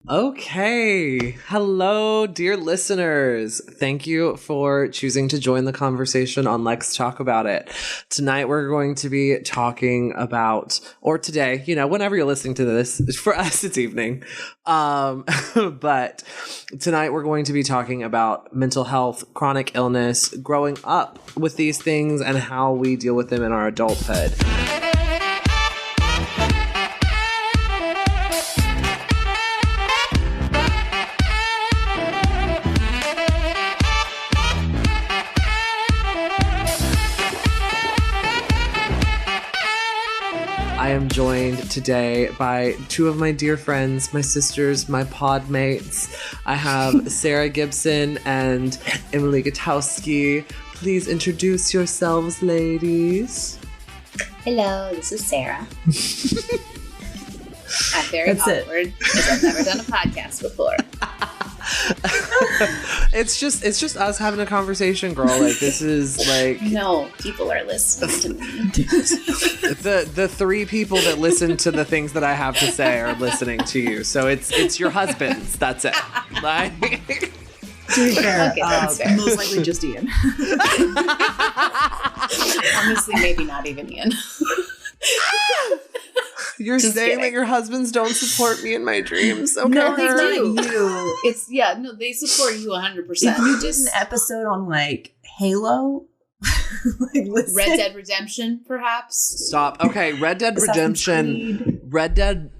Okay. Hello, dear listeners. Thank you for choosing to join the conversation on Lex Talk About It. Tonight, we're going to be talking about, or today, whenever you're listening to this, for us, it's evening. But tonight, we're going to be talking about mental health, chronic illness, growing up with these things, and how we deal with them in our adulthood. I am joined today by two of my dear friends, my sisters, my pod mates. I have Sara Gibson and Emily Gutowski. Please introduce yourselves, ladies. Hello, this is Sara. I'm very awkward because I've never done a podcast before. It's just us having a conversation, girl. Like, this is like... No, people are listening to me. The three people that listen to the things that I have to say are listening to you. So it's your husbands. That's it. Like... To be fair, Okay, that's fair. most likely just Ian. Honestly, maybe not even Ian. You're Just saying kidding. that your husbands don't support me in my dreams? Okay. No, they do. You. They support you 100%. If you did an episode on like Halo, like listen. Red Dead Redemption, perhaps. Stop. Okay, Red Dead Assassin's Redemption. Creed.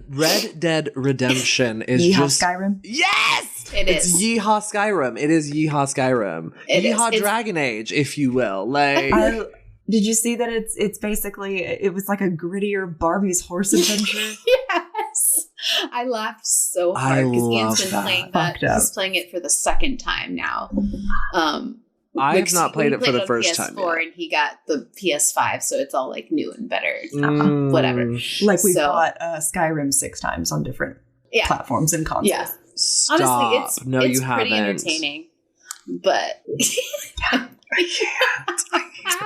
Red Dead Redemption is Yeehaw just Skyrim. Yes! It's Yeehaw Skyrim. It is Yeehaw Skyrim. It is. Yeehaw It's- Dragon Age, if you will. Like Did you see that it's basically, it was like a grittier Barbie's horse adventure? Yes. I laughed so hard because Ian's been love playing that. that. He's playing it for the second time now. I have Like, not played he it for the on first PS4 time. Yet. and he got the PS5, so it's all like new and better. Whatever. Like we So- bought Skyrim 6 times on different Yeah. platforms and consoles. Yeah. Stop. Honestly, no, it's you pretty haven't. entertaining. But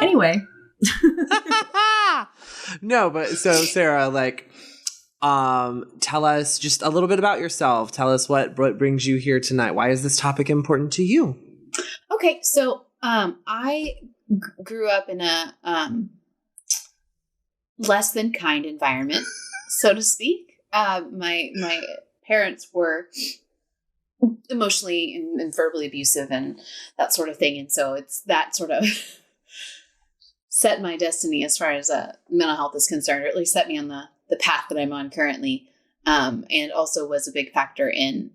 Anyway, No, but so Sara, like, tell us just a little bit about yourself. Tell us what brings you here tonight. Why is this topic important to you? okay, so I grew up in a less than kind environment, so to speak. My parents were emotionally and verbally abusive and that sort of thing, and so it's that sort of set my destiny as far as mental health is concerned, or at least set me on the path that I'm on currently, and also was a big factor in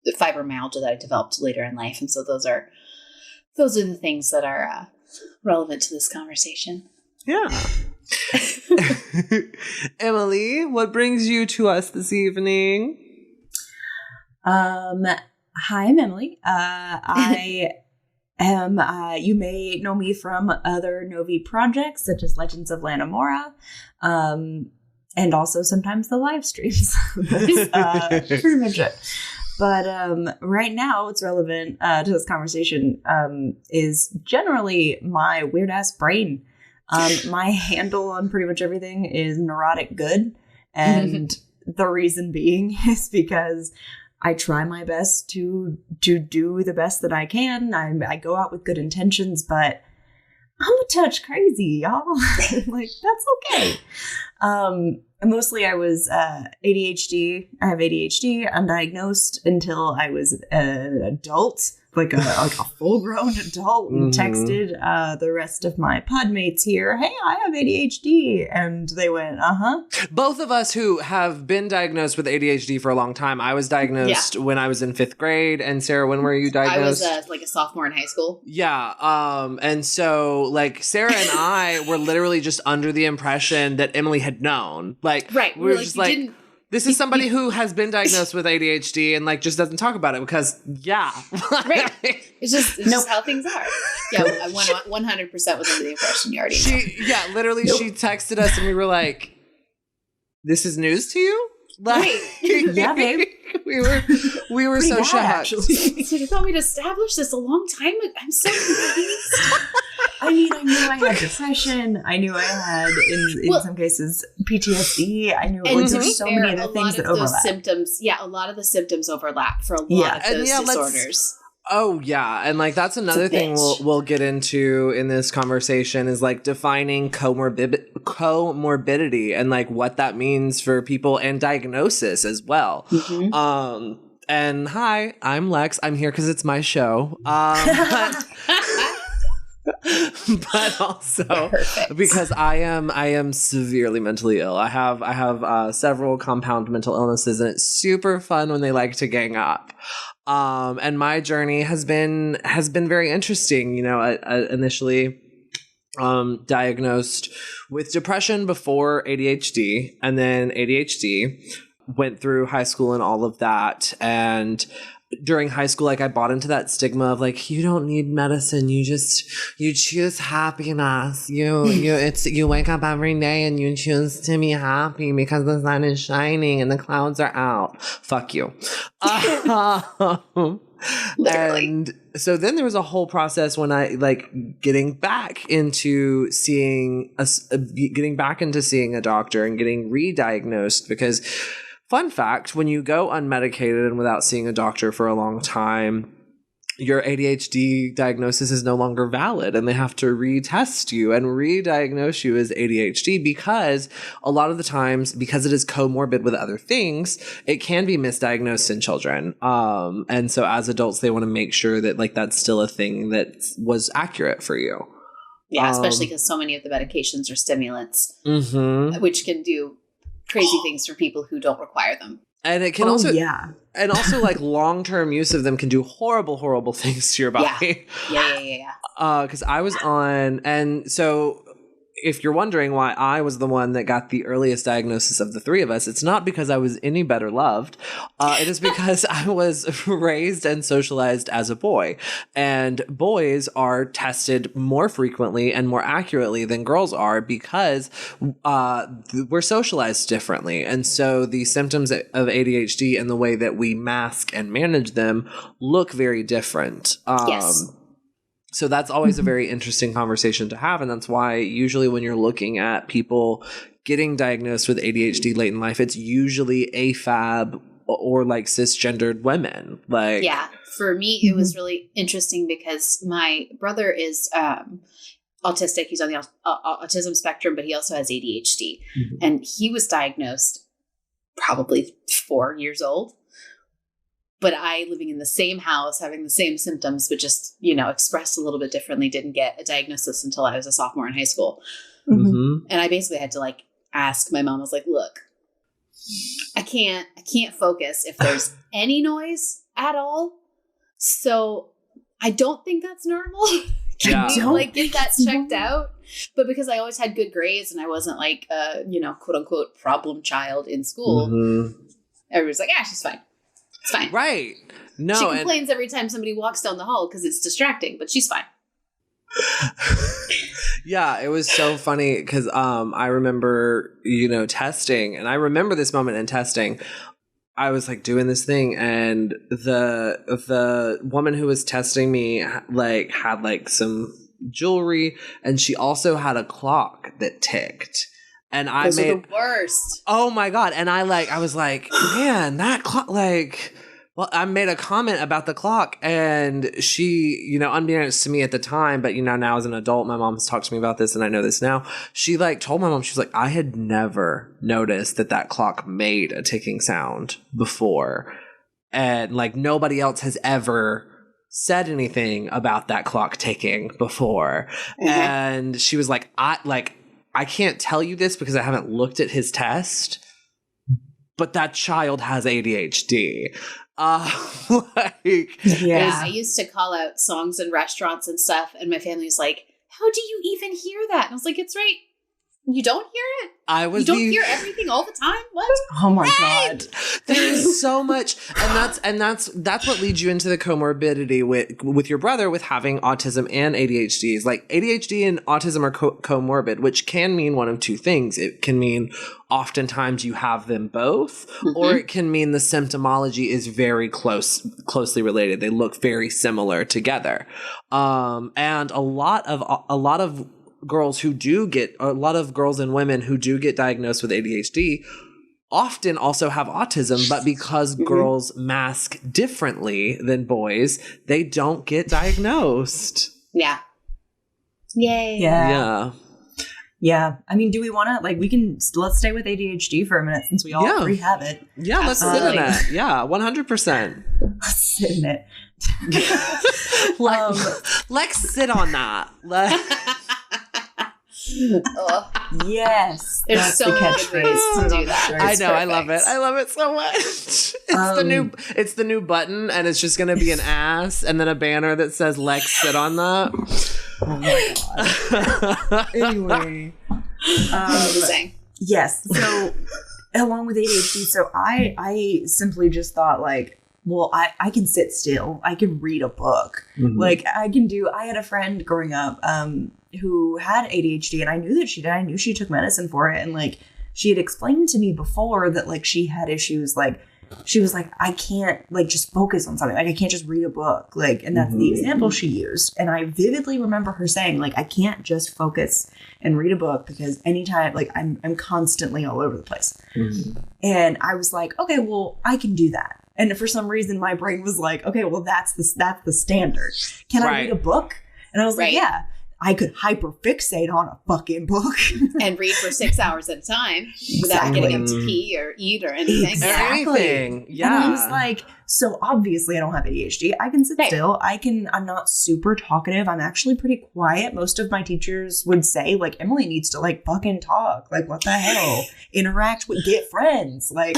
the fibromyalgia that I developed later in life. And so those are the things that are relevant to this conversation. Yeah. Emily, what brings you to us this evening? hi, I'm Emily. I am, you may know me from other Novi projects such as Legends of Lanamora, and also sometimes the live streams. That's pretty much it. But right now, what's relevant to this conversation is generally my weird ass brain. My handle on pretty much everything is neurotic good, and the reason being is because I try my best to do the best that I can. I go out with good intentions, but I'm a touch crazy, y'all. Like, that's okay. Mostly I was ADHD. I have ADHD, undiagnosed until I was an adult, like a full-grown adult, and texted the rest of my podmates here, hey, I have ADHD. And they went, Both of us who have been diagnosed with ADHD for a long time. I was diagnosed when I was in 5th grade. And Sara, when were you diagnosed? I was like a sophomore in high school. Yeah. And so like Sara and I were literally just under the impression that Emily had known. Like, Right. we were just like, this is somebody who has been diagnosed with ADHD and like just doesn't talk about it because right. It's just how things are. Yeah, I 100% was under the impression you already know. She texted us and we were like, this is news to you? Like, yeah, babe. We were so bad, shocked. actually. So you thought we'd established this a long time ago? I'm so confused. I mean, I knew I had depression. I knew I had, in some cases, PTSD. I knew there's so many other things that overlap. A lot of the symptoms overlap for a lot of those disorders. Oh yeah, and like that's another thing we'll get into in this conversation is like defining comorbidity and like what that means for people and diagnosis as well. Mm-hmm. And hi, I'm Lex. I'm here because it's my show. But also because I am severely mentally ill. I have several compound mental illnesses, and it's super fun when they like to gang up. And my journey has been very interesting. You know, I initially diagnosed with depression before ADHD, and then ADHD. Went through high school and all of that, and during high school, like I bought into that stigma of like, you don't need medicine. You choose happiness. You wake up every day and you choose to be happy because the sun is shining and the clouds are out. Fuck you. And so then there was a whole process when I like getting back into seeing a doctor and getting re-diagnosed because fun fact, when you go unmedicated and without seeing a doctor for a long time, your ADHD diagnosis is no longer valid and they have to retest you and re-diagnose you as ADHD because a lot of the times, because it is comorbid with other things, it can be misdiagnosed in children. And so as adults, they want to make sure that like that's still a thing that was accurate for you. Yeah, especially because so many of the medications are stimulants, which can do crazy things for people who don't require them. And it can and also like long-term use of them can do horrible things to your body. Yeah. Because I was on, and so if you're wondering why I was the one that got the earliest diagnosis of the three of us, it's not because I was any better loved. It is because I was raised and socialized as a boy. And boys are tested more frequently and more accurately than girls are because we're socialized differently. And so the symptoms of ADHD and the way that we mask and manage them look very different. Yes. So that's always a very interesting conversation to have. And that's why usually when you're looking at people getting diagnosed with ADHD late in life, it's usually AFAB or like cisgendered women. Like, yeah, for me, it was really interesting because my brother is autistic. He's on the autism spectrum, but he also has ADHD. Mm-hmm. And he was diagnosed probably 4 years old. But I, living in the same house, having the same symptoms, but just, expressed a little bit differently, didn't get a diagnosis until I was a sophomore in high school. Mm-hmm. And I basically had to like ask my mom, I was like, look, I can't focus if there's any noise at all. So I don't think that's normal. Can you like get that checked out? But because I always had good grades and I wasn't like a, quote unquote problem child in school, everybody's like, she's fine. It's fine. Right. No. She complains every time somebody walks down the hall because it's distracting, but she's fine. Yeah, it was so funny because I remember, testing, and I remember this moment in testing. I was like doing this thing, and the woman who was testing me like had like some jewelry, and she also had a clock that ticked. And Those are the worst. Oh my God. And I was like, man, that clock, I made a comment about the clock, and she, unbeknownst to me at the time, but now as an adult, my mom has talked to me about this and I know this now. She told my mom, she was like, I had never noticed that clock made a ticking sound before. And nobody else has ever said anything about that clock ticking before. Mm-hmm. And she was like, I can't tell you this because I haven't looked at his test, but that child has ADHD. I used to call out songs in restaurants and stuff, and my family was like, how do you even hear that? And I was like, it's You don't hear it? You don't hear everything all the time? What? Oh my God. There is so much. And that's what leads you into the comorbidity with your brother with having autism and ADHD. Is like ADHD and autism are comorbid, which can mean one of two things. It can mean oftentimes you have them both, or it can mean the symptomology is very closely related. They look very similar together. And a lot of girls and women who do get diagnosed with ADHD often also have autism, but because girls mask differently than boys, they don't get diagnosed. Yeah. Yay. Yeah. Yeah. I mean, do we want to, let's stay with ADHD for a minute since we all three have it. Yeah, let's sit in it. Yeah, 100%. Let's sit in it. Let's sit on that. Yes. There's so many ways to do that. I know. Perfect. I love it. I love it so much. It's the new button, and it's just going to be an ass and then a banner that says Lex sit on that. Oh my God. Anyway. Amazing. Yes. So along with ADHD, so I simply just thought I can sit still. I can read a book. I had a friend growing up who had ADHD, and I knew that she did. I knew she took medicine for it. And she had explained to me before that she had issues. She was like, I can't just focus on something. I can't just read a book. And that's the example she used. And I vividly remember her saying I can't just focus and read a book because anytime I'm constantly all over the place. And I was like, okay, well, I can do that. And for some reason, my brain was like, okay, well, that's the standard. Can I read a book? And I was like, yeah, I could hyperfixate on a fucking book. And read for 6 hours at a time without getting up to pee or eat or anything. Exactly. Yeah. And I was like, so obviously I don't have ADHD. I can sit still. I'm not super talkative. I'm actually pretty quiet. Most of my teachers would say Emily needs to fucking talk. What the hell? Interact with, get friends. And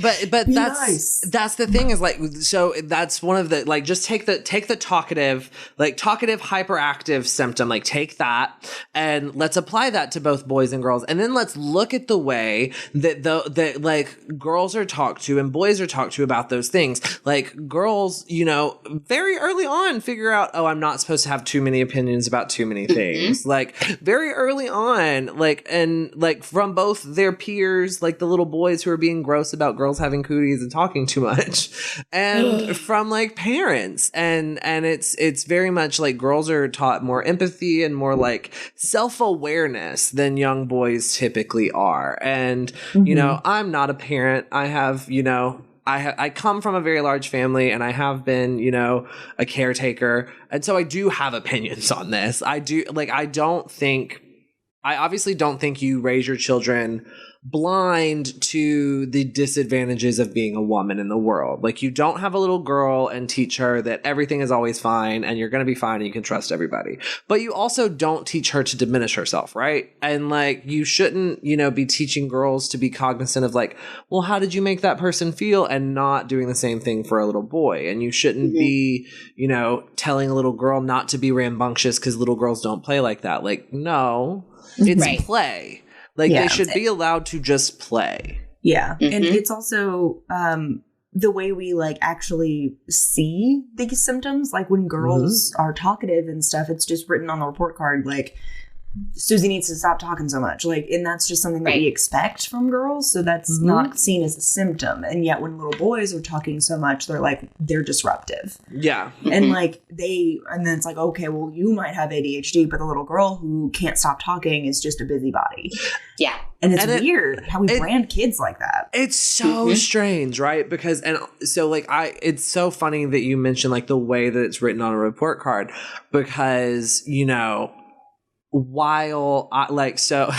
but that's the thing is so that's one of the just take the talkative hyperactive symptom, take that and let's apply that to both boys and girls. And then let's look at the way that girls are talked to and boys are talked to about those things. Girls, very early on figure out, oh, I'm not supposed to have too many opinions about too many things. Very early on, and from both their peers, the little boys who are being gross about girls having cooties and talking too much, and from parents. And it's very much girls are taught more empathy and more self-awareness than young boys typically are. And, I'm not a parent. I have, I come from a very large family and I have been, a caretaker. And so I do have opinions on this. I obviously don't think you raise your children blind to the disadvantages of being a woman in the world. You don't have a little girl and teach her that everything is always fine and you're going to be fine and you can trust everybody. But you also don't teach her to diminish herself, right? And you shouldn't, be teaching girls to be cognizant of well, how did you make that person feel, and not doing the same thing for a little boy. And you shouldn't be, telling a little girl not to be rambunctious because little girls don't play like that. No, it's play. They should be allowed to just play. Yeah. And it's also the way we actually see these symptoms. When girls are talkative and stuff, it's just written on the report card, Susie needs to stop talking so much. And that's just something that we expect from girls. So that's not seen as a symptom. And yet when little boys are talking so much, they're disruptive. Yeah. And and then it's okay, well, you might have ADHD, but the little girl who can't stop talking is just a busybody. Yeah. And it's weird how we brand kids like that. It's so strange, right? Because, it's so funny that you mentioned the way that it's written on a report card, because, while let's also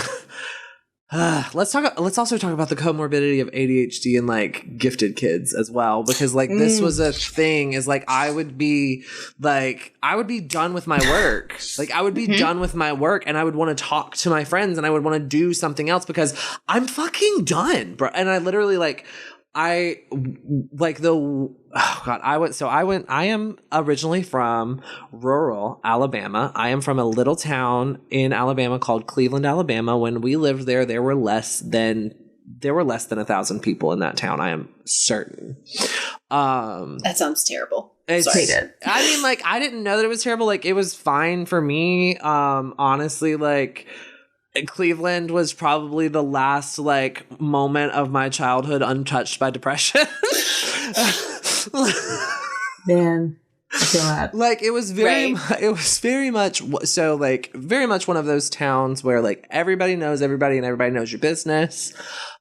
talk about the comorbidity of ADHD and gifted kids as well, because this was a thing is I would be done with my work. I would be done with my work and I would want to talk to my friends and I would want to do something else because I'm fucking done, bro. And I literally I like the, oh God, I am originally from rural Alabama. I am from a little town in Alabama called Cleveland, Alabama. When we lived there were less than 1,000 people in that town. I am certain. That sounds terrible. Sorry. I mean, like, I didn't know that it was terrible. Like, it was fine for me. Honestly, like, Cleveland was probably the last, like, moment of my childhood untouched by depression. Man, I feel that. Like, it was very much so, like, very much one of those towns where, like, everybody knows everybody and everybody knows your business.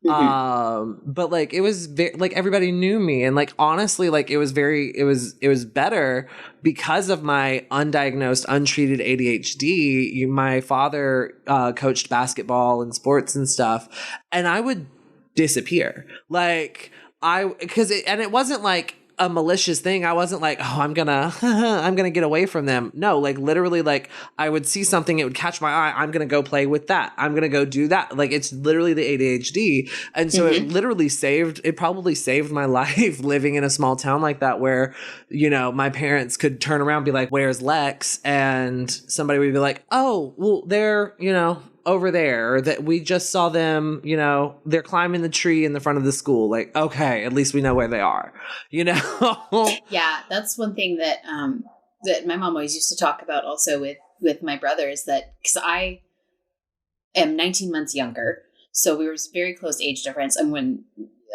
But like, it was like, everybody knew me, and like, honestly, like, it was better because of my undiagnosed, untreated ADHD. My father coached basketball and sports and stuff, and I would disappear. Like, it wasn't like a malicious thing. I wasn't like, oh, I'm gonna get away from them. No, like, literally, like, I would see something, it would catch my eye. I'm gonna go play with that. I'm gonna go do that. Like, it's literally the ADHD. And so it probably saved my life living in a small town like that, where, you know, my parents could turn around and be like, where's Lex? And somebody would be like, oh, well, they're, you know, over there, or that we just saw them, you know, they're climbing the tree in the front of the school. Like, okay, at least we know where they are, you know? Yeah, that's one thing that that my mom always used to talk about also with my brothers, that because I am 19 months younger, so we were very close age difference, and when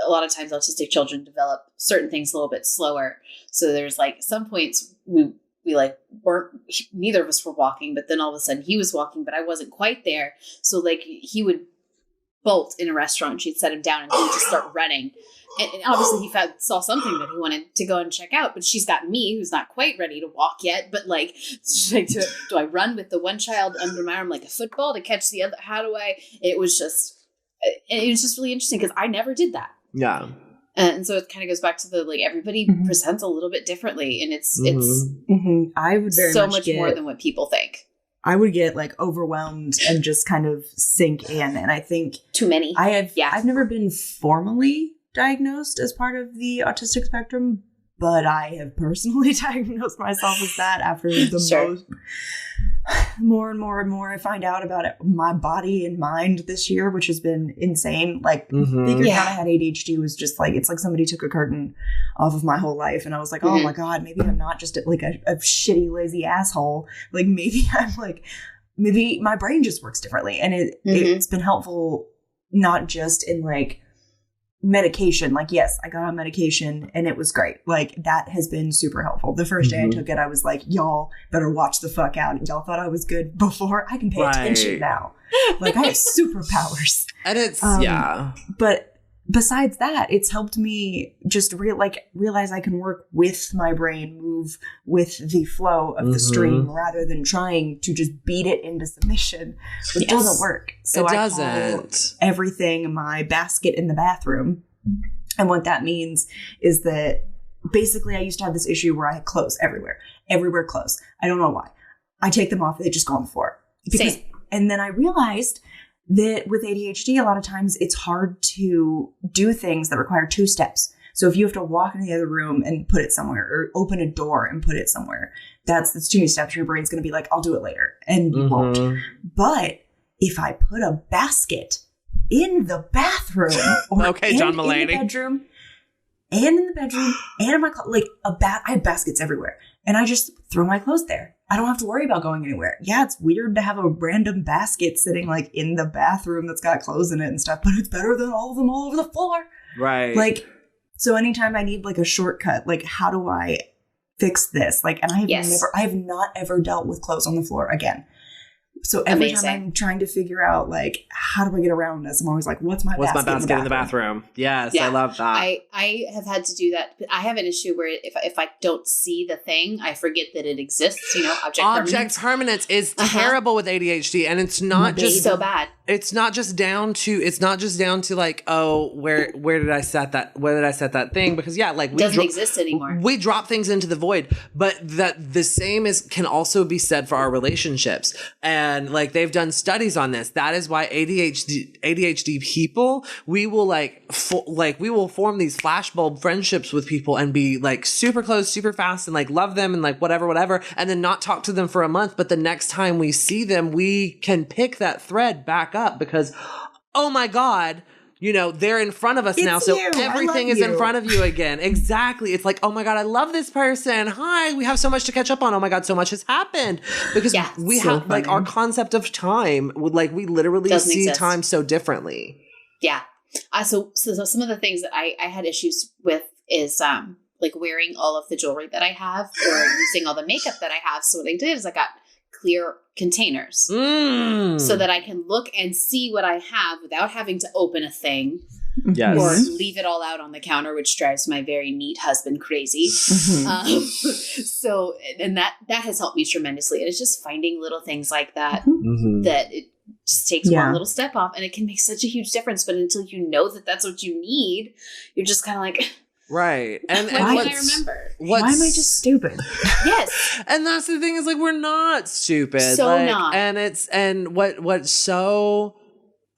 a lot of times autistic children develop certain things a little bit slower, so there's like some points we like neither of us were walking, but then all of a sudden he was walking, but I wasn't quite there. So like, he would bolt in a restaurant, she'd set him down and he would just start running. And obviously he saw something that he wanted to go and check out, but she's got me who's not quite ready to walk yet. But like, do I run with the one child under my arm like a football to catch the other? How do I, it was just really interesting because I never did that. Yeah. And so it kind of goes back to the, like, everybody presents a little bit differently, and it's I would very so much more than what people think. I would get like overwhelmed and just kind of sink in. And I think too many. I've never been formally diagnosed as part of the autistic spectrum, but I have personally diagnosed myself as that after the more and more I find out about it, my body and mind this year, which has been insane. Like, figuring out I had ADHD was just like, it's like somebody took a curtain off of my whole life, and I was like, oh my God, maybe I'm not just like a shitty, lazy asshole. Like, maybe I'm like, maybe my brain just works differently. And it's been helpful, not just in like medication. Like, yes, I got on medication and it was great. Like, that has been super helpful. The first day I took it, I was like, y'all better watch the fuck out. Y'all thought I was good before. I can pay attention now. Like, I have superpowers. And it's, But besides that, it's helped me just realize I can work with my brain, move with the flow of the stream, rather than trying to just beat it into submission, which doesn't work. So I call everything my basket in the bathroom. And what that means is that basically I used to have this issue where I had clothes everywhere clothes. I don't know why. I take them off, they just go on the floor. And then I realized that with ADHD, a lot of times it's hard to do things that require 2 steps. So if you have to walk in the other room and put it somewhere, or open a door and put it somewhere, that's too many steps. Your brain's going to be like, I'll do it later. And you won't. But if I put a basket in the bathroom, or John Mulaney, in the bedroom, and in my like I have baskets everywhere, and I just throw my clothes there. I don't have to worry about going anywhere. Yeah, it's weird to have a random basket sitting like in the bathroom that's got clothes in it and stuff, but it's better than all of them all over the floor. Right. Like, so anytime I need like a shortcut, like, how do I fix this? Like, and I have not ever dealt with clothes on the floor again. So every time I'm trying to figure out, like, how do I get around this? I'm always like, what's my basket in the bathroom? Yes, I love that. I have had to do that. But I have an issue where if I don't see the thing, I forget that it exists. You know, object permanence is terrible with ADHD, and it's not just so bad. It's not just down to like, oh, where did I set that? Where did I set that thing? Because like, it doesn't exist anymore. We drop things into the void, but that the same can also be said for our relationships. And And like they've done studies on this. That is why ADHD people, we will we will form these flashbulb friendships with people and be like super close, super fast, and like love them and like whatever, and then not talk to them for a month. But the next time we see them, we can pick that thread back up because, oh my God, you know, they're in front of us now. So everything is in front of you again. Exactly. It's like, oh my God, I love this person. Hi, we have so much to catch up on. Oh my God, so much has happened. Because we have like our concept of time would like, we literally see time so differently. Yeah. So some of the things that I had issues with is like wearing all of the jewelry that I have or using all the makeup that I have. So what I did is I got clear containers so that I can look and see what I have without having to open a thing or leave it all out on the counter, which drives my very neat husband crazy. So, and that has helped me tremendously. And it's just finding little things like that, that it just takes one little step off and it can make such a huge difference. But until you know that that's what you need, you're just kind of like... Right. And why can't I remember? Why am I just stupid? Yes. And that's the thing is like, we're not stupid. So like, not. And what's so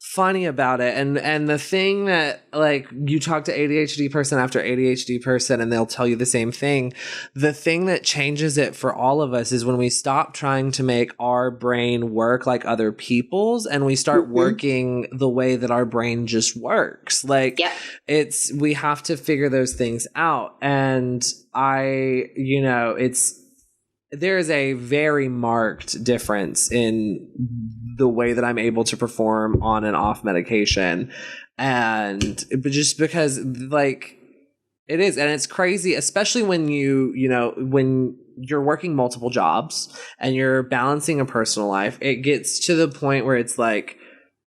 funny about it and the thing that like you talk to ADHD person after ADHD person and they'll tell you the same thing. The thing that changes it for all of us is when we stop trying to make our brain work like other people's and we start working the way that our brain just works. Like we have to figure those things out. And there is a very marked difference in the way that I'm able to perform on and off medication. But just because like it is, and it's crazy, especially when when you're working multiple jobs and you're balancing a personal life, it gets to the point where it's like,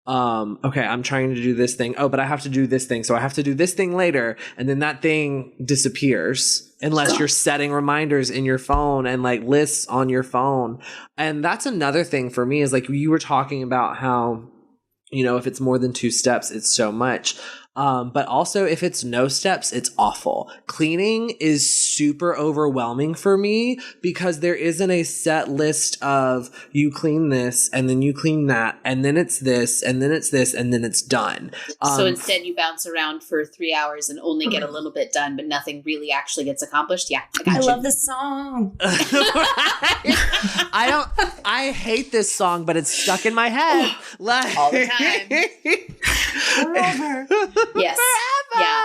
okay, I'm trying to do this thing. Oh, but I have to do this thing. So I have to do this thing later. And then that thing disappears unless you're setting reminders in your phone and like lists on your phone. And that's another thing for me is like you were talking about how, if it's more than 2 steps, it's so much. But also if it's no steps, it's awful. Cleaning is super overwhelming for me because there isn't a set list of you clean this and then you clean that and then it's this and then it's this and then it's done. So instead you bounce around for 3 hours and only get a little bit done, but nothing really actually gets accomplished. Yeah, I love this song. I hate this song, but it's stuck in my head. Like, all the time. Forever. Yes. Forever. Yeah.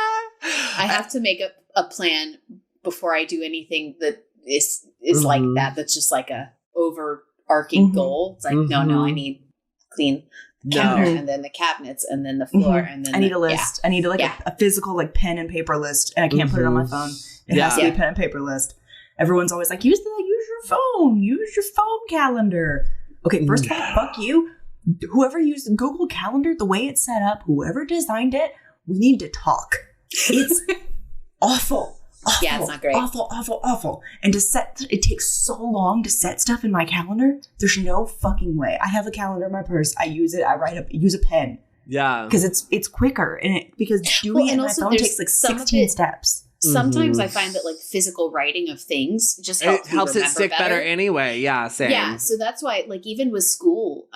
I have to make a plan before I do anything that is like that. That's just like a overarching goal. It's like, no, I need clean counter and then the cabinets and then the floor and then I need a list. I need a physical like pen and paper list, and I can't put it on my phone. It has to be a pen and paper list. Everyone's always like, use your phone. Use your phone calendar. Okay, first of all, fuck you. Whoever used Google Calendar, the way it's set up, whoever designed it, we need to talk. It's awful. Yeah, it's not great. Awful. And it takes so long to set stuff in my calendar. There's no fucking way. I have a calendar in my purse. I use it. I use a pen. Yeah. Because it's quicker. Because doing it on my phone takes like 16 steps. Sometimes I find that like physical writing of things just helps it stick better anyway. Yeah, same. Yeah, so that's why like even with school,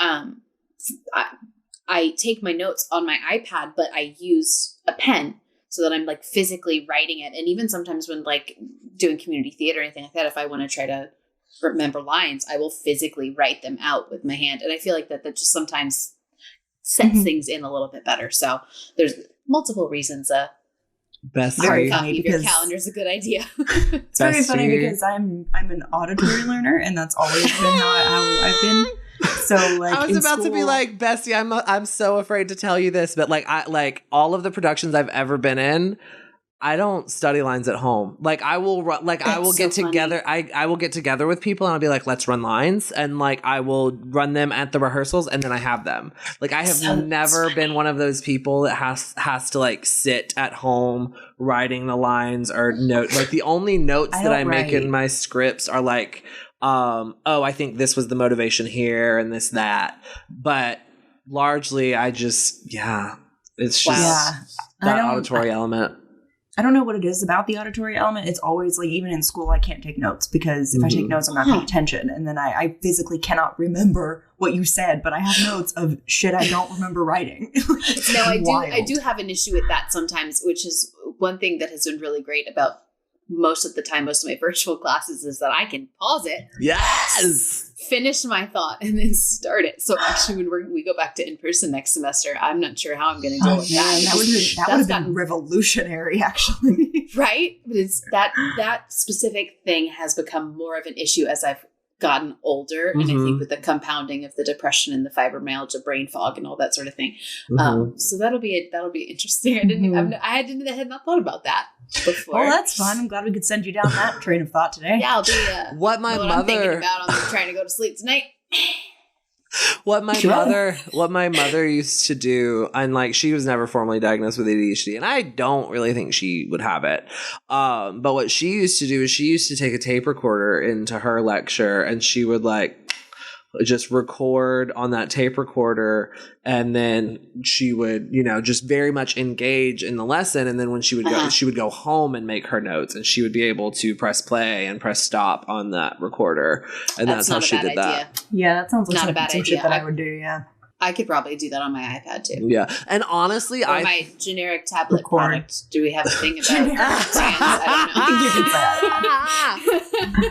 I take my notes on my iPad, but I use a pen so that I'm like physically writing it. And even sometimes when like doing community theater or anything like that, if I want to try to remember lines, I will physically write them out with my hand. And I feel like that just sometimes sets things in a little bit better. So there's multiple reasons. Bestie. Copy of your calendar is a good idea. It's very funny because I'm an auditory learner, and that's always been how I've been. So like I was about to be like, Bestie, I'm so afraid to tell you this, but like all of the productions I've ever been in, I don't study lines at home. Like I will get together. I will get together with people and I'll be like, let's run lines, and like I will run them at the rehearsals and then I have them. Like I have never been one of those people that has to like sit at home writing the lines or note. Like the only notes that I make in my scripts are like, I think this was the motivation here and this, that. But largely I just, it's just that auditory element. I don't know what it is about the auditory element. It's always like, even in school, I can't take notes because if I take notes, I'm not paying attention. And then I physically cannot remember what you said, but I have notes of shit I don't remember writing. No, I do have an issue with that sometimes, which is one thing that has been really great about most of my virtual classes is that I can pause it. Yes. Finish my thought and then start it. So actually, when we go back to in-person next semester, I'm not sure how I'm going to deal with that. That would have been revolutionary, actually. Right? But it's that specific thing has become more of an issue as I've gotten older. And I think with the compounding of the depression and the fibromyalgia, brain fog and all that sort of thing. So that'll be interesting. I had not thought about that before. Well, that's fun. I'm glad we could send you down that train of thought today. Yeah, I'll be what I'm thinking about. I'm trying to go to sleep tonight. What my mother used to do, and like she was never formally diagnosed with ADHD, and I don't really think she would have it. But what she used to do is she used to take a tape recorder into her lecture, and she would like just record on that tape recorder, and then she would, just very much engage in the lesson. And then when she would go home and make her notes, and she would be able to press play and press stop on that recorder. And that's how she did that. Yeah, that sounds like not a bad idea. Shit that I would do. Yeah. I could probably do that on my iPad too. Yeah. And honestly, my generic tablet product. Do we have a thing about brands? I don't know.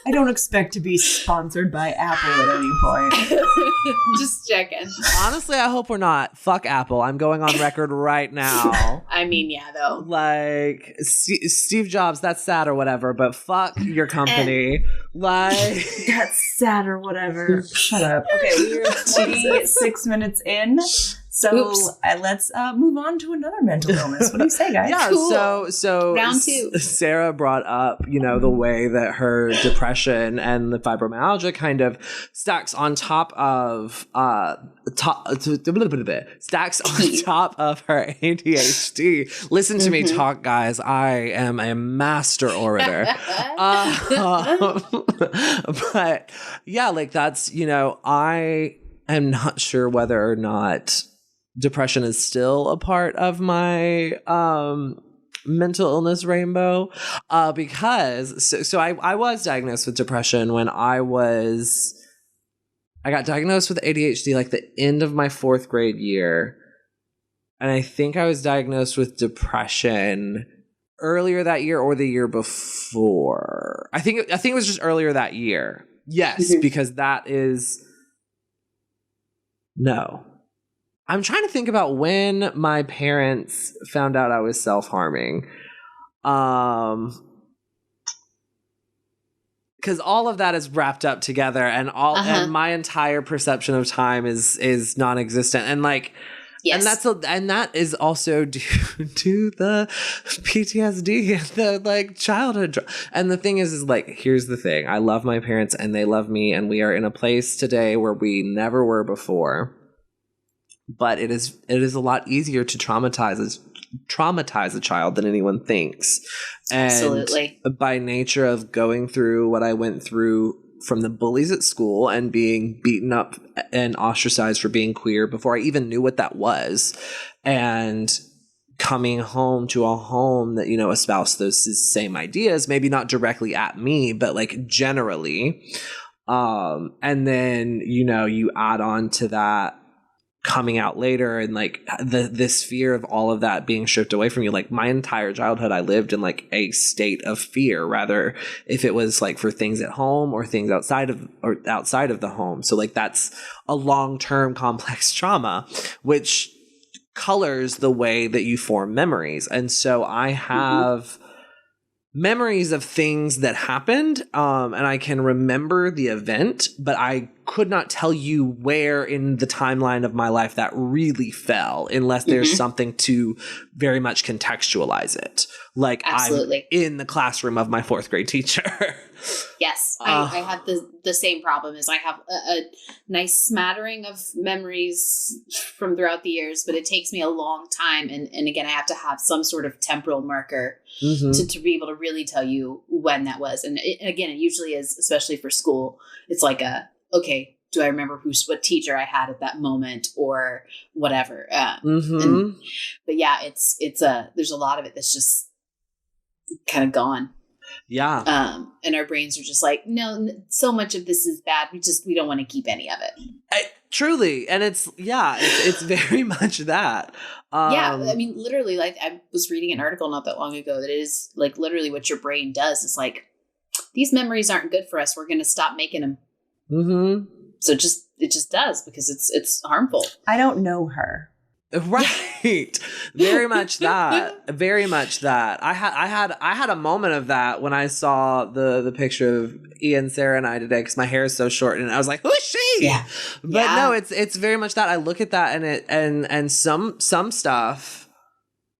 I don't expect to be sponsored by Apple at any point. Just checking. Honestly, I hope we're not. Fuck Apple. I'm going on record right now. I mean, yeah, though. Like, Steve Jobs, that's sad or whatever, but fuck your company. Like, that's sad or whatever. Shut up. Okay, we're 26 minutes in. So let's move on to another mental illness. What do you say, guys? Yeah, cool. so round 2. Sarah brought up, the way that her depression and the fibromyalgia kind of stacks on top of her ADHD. Listen to me talk, guys. I am a master orator. But yeah, like that's, I am not sure whether or not depression is still a part of my mental illness rainbow, because I was diagnosed with depression when I got diagnosed with ADHD like the end of my 4th grade year, and I think I was diagnosed with depression earlier that year or the year before. I think it was just earlier that year. Yes, because that is no. I'm trying to think about when my parents found out I was self-harming. Because all of that is wrapped up together, and and my entire perception of time is non-existent. And like, yes. And that is also due to the PTSD and the like childhood. And the thing is like, here's the thing. I love my parents and they love me, and we are in a place today where we never were before. But it is a lot easier to traumatize a child than anyone thinks. And absolutely. By nature of going through what I went through from the bullies at school and being beaten up and ostracized for being queer before I even knew what that was, and coming home to a home that, espoused those same ideas, maybe not directly at me, but like generally. And then, you add on to that coming out later and like this fear of all of that being stripped away from you. Like my entire childhood, I lived in like a state of fear, rather if it was like for things at home or things outside of the home. So like that's a long-term complex trauma, which colors the way that you form memories. And so I have memories of things that happened, and I can remember the event, but I could not tell you where in the timeline of my life that really fell, unless there's something to very much contextualize it. Like absolutely. I'm in the classroom of my 4th grade teacher. Yes, I have the same problem. Is I have a nice smattering of memories from throughout the years, but it takes me a long time. And again, I have to have some sort of temporal marker to be able to really tell you when that was. And again, it usually is, especially for school, it's like okay, do I remember what teacher I had at that moment or whatever? But yeah, it's there's a lot of it that's just kind of gone. Yeah. And our brains are just like, no, so much of this is bad. We don't want to keep any of it. Truly. And it's very much that. Yeah. I mean, literally, like I was reading an article not that long ago that it is like literally what your brain does is like, these memories aren't good for us. We're going to stop making them. Mm-hmm. So it just does because it's harmful. I don't know her. Right. Very much that. Very much that. I had a moment of that when I saw the picture of Ian, Sarah, and I today because my hair is so short and I was like, who's she? Yeah. But no, it's very much that. I look at that and some stuff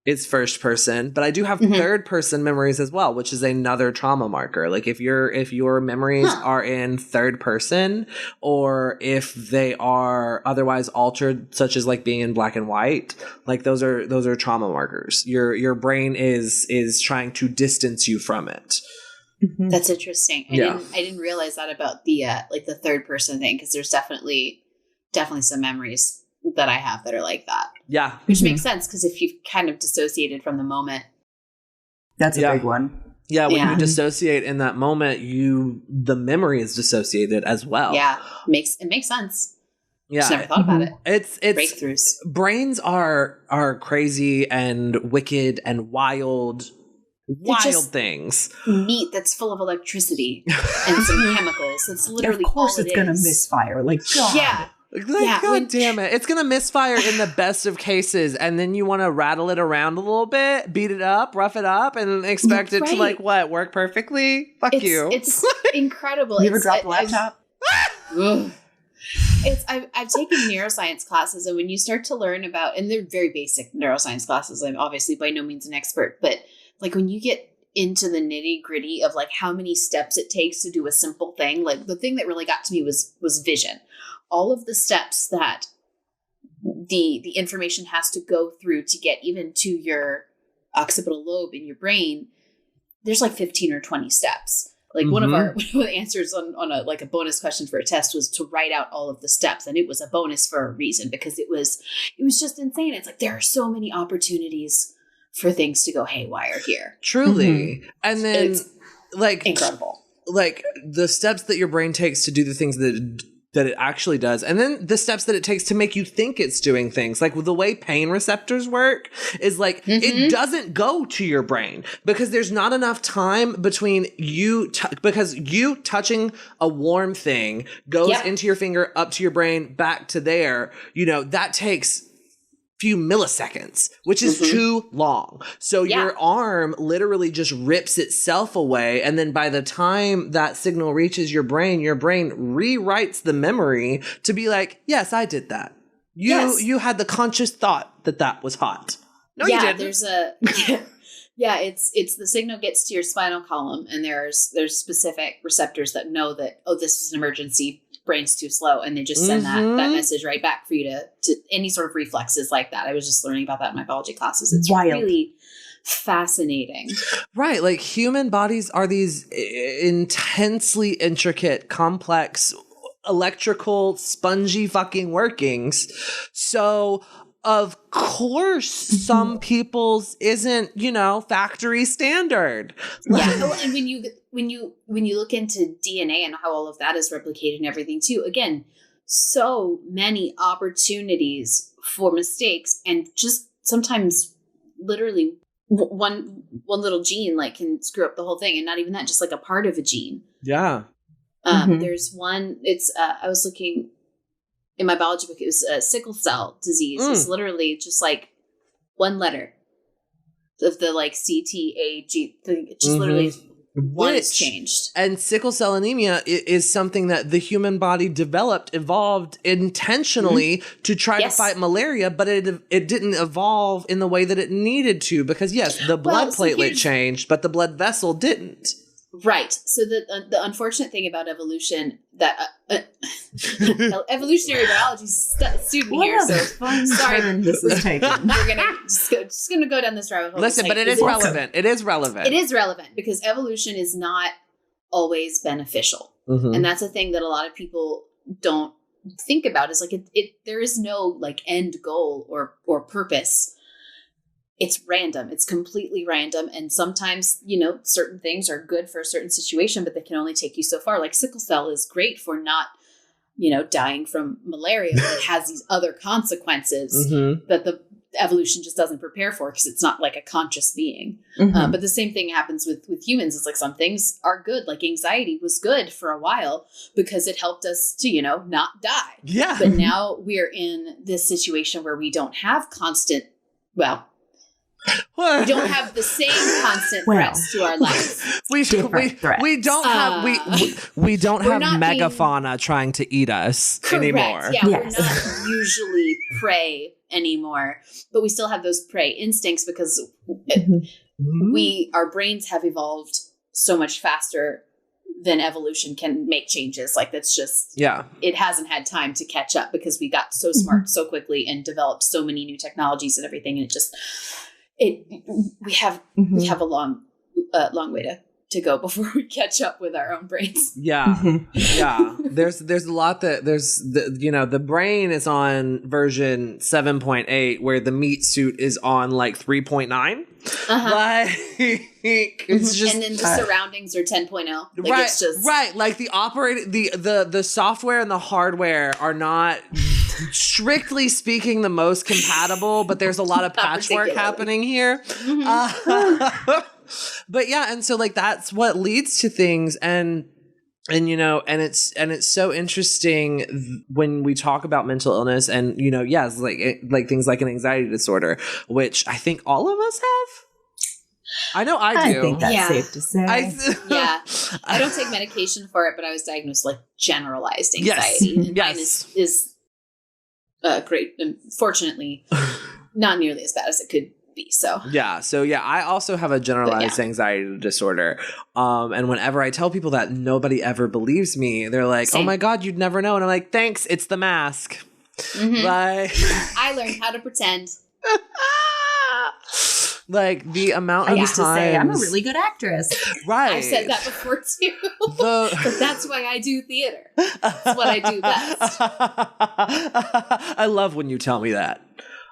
is first person, but I do have third person memories as well, which is another trauma marker. Like if your memories are in third person, or if they are otherwise altered, such as like being in black and white, like those are trauma markers. Your brain is trying to distance you from it. Mm-hmm. That's interesting. I didn't realize that about the like the third person thing, because there's definitely some memories that I have that are like that. Yeah. Which makes sense, because if you've kind of dissociated from the moment. That's a big one. Yeah, when you dissociate in that moment, the memory is dissociated as well. Yeah. It makes sense. Yeah. Just never thought about it. It's breakthroughs. Brains are crazy and wicked and wild things. Meat that's full of electricity and some chemicals. It's literally of course all it's going to misfire. Like, God. Yeah. Like, God damn it. It's going to misfire in the best of cases. And then you want to rattle it around a little bit, beat it up, rough it up, and expect it to, like, what, work perfectly? You. It's incredible. You ever dropped a laptop? I've taken neuroscience classes, and when you start to learn about, and they're very basic neuroscience classes, I'm obviously by no means an expert, but like when you get into the nitty gritty of like how many steps it takes to do a simple thing, like the thing that really got to me was vision. All of the steps that the information has to go through to get even to your occipital lobe in your brain, there's like 15 or 20 steps. Like one of the answers on a bonus question for a test was to write out all of the steps. And it was a bonus for a reason, because it was just insane. It's like, there are so many opportunities for things to go haywire here. Truly. And then it's like incredible. Like the steps that your brain takes to do the things that it actually does. And then the steps that it takes to make you think it's doing things. Like the way pain receptors work is like, it doesn't go to your brain because there's not enough time between because you touching a warm thing goes into your finger, up to your brain, back to there, that takes few milliseconds, which is too long. So your arm literally just rips itself away. And then by the time that signal reaches your brain rewrites the memory to be like, yes, I did that. You had the conscious thought that was hot. No, you didn't. There's it's the signal gets to your spinal column, and there's specific receptors that know that, oh, this is an emergency, brain's too slow, and they just send that message right back for you to any sort of reflexes like that. I was just learning about that in my biology classes. It's really fascinating. Right. Like human bodies are these intensely intricate, complex, electrical, spongy fucking workings. So of course, some people's isn't, factory standard. Yeah. Well, and when you look into DNA and how all of that is replicated and everything too, again, so many opportunities for mistakes, and just sometimes literally one little gene like can screw up the whole thing, and not even that, just like a part of a gene. Yeah. There's one. It's I was looking in my biology book. It was sickle cell disease. It's literally just like one letter of the like CTAG thing. It just literally one is changed. And sickle cell anemia is something that the human body evolved intentionally to try to fight malaria, but it didn't evolve in the way that it needed to, because the blood platelet changed, but the blood vessel didn't. Right. So the unfortunate thing about evolution, that evolutionary biology student here. So sorry, this is taken. We're gonna just gonna go down this rabbit hole. Listen, but it is relevant. It is relevant. It is relevant because evolution is not always beneficial, and that's a thing that a lot of people don't think about. Is like it there is no like end goal or purpose it's random. It's completely random. And sometimes, certain things are good for a certain situation, but they can only take you so far. Like sickle cell is great for not, dying from malaria, but it has these other consequences that the evolution just doesn't prepare for because it's not like a conscious being. But the same thing happens with humans. It's like some things are good. Like anxiety was good for a while because it helped us to, not die. Yeah. But now we're in this situation where we don't have we don't have the same constant threats to our lives. We don't have megafauna trying to eat us anymore. Yeah, we're not usually prey anymore, but we still have those prey instincts because our brains have evolved so much faster than evolution can make changes. Like that's just it hasn't had time to catch up because we got so smart so quickly and developed so many new technologies and everything, and it just we have a long way to go before we catch up with our own brains. Yeah. There's a lot the brain is on version 7.8 where the meat suit is on like 3.9. Like it's just, and then the surroundings are 10.0. Like right, it's just right. Like the software and the hardware are not strictly speaking the most compatible, but there's a lot of patchwork happening here. But yeah, and so like that's what leads to things, and it's so interesting when we talk about mental illness, and yes, like things like an anxiety disorder, which I think all of us have. I know I do. I think that's safe to say. I don't take medication for it, but I was diagnosed like generalized anxiety. Yes. And mine is great, and fortunately, not nearly as bad as it could be. So I also have a generalized anxiety disorder. And whenever I tell people that, nobody ever believes me. They're like, "Oh my God, you'd never know." And I'm like, "Thanks, it's the mask." Like I learned how to pretend. Like the amount of I used to say I'm a times- really good actress. Right. I've said that before too. But that's why I do theater. That's what I do best. I love when you tell me that.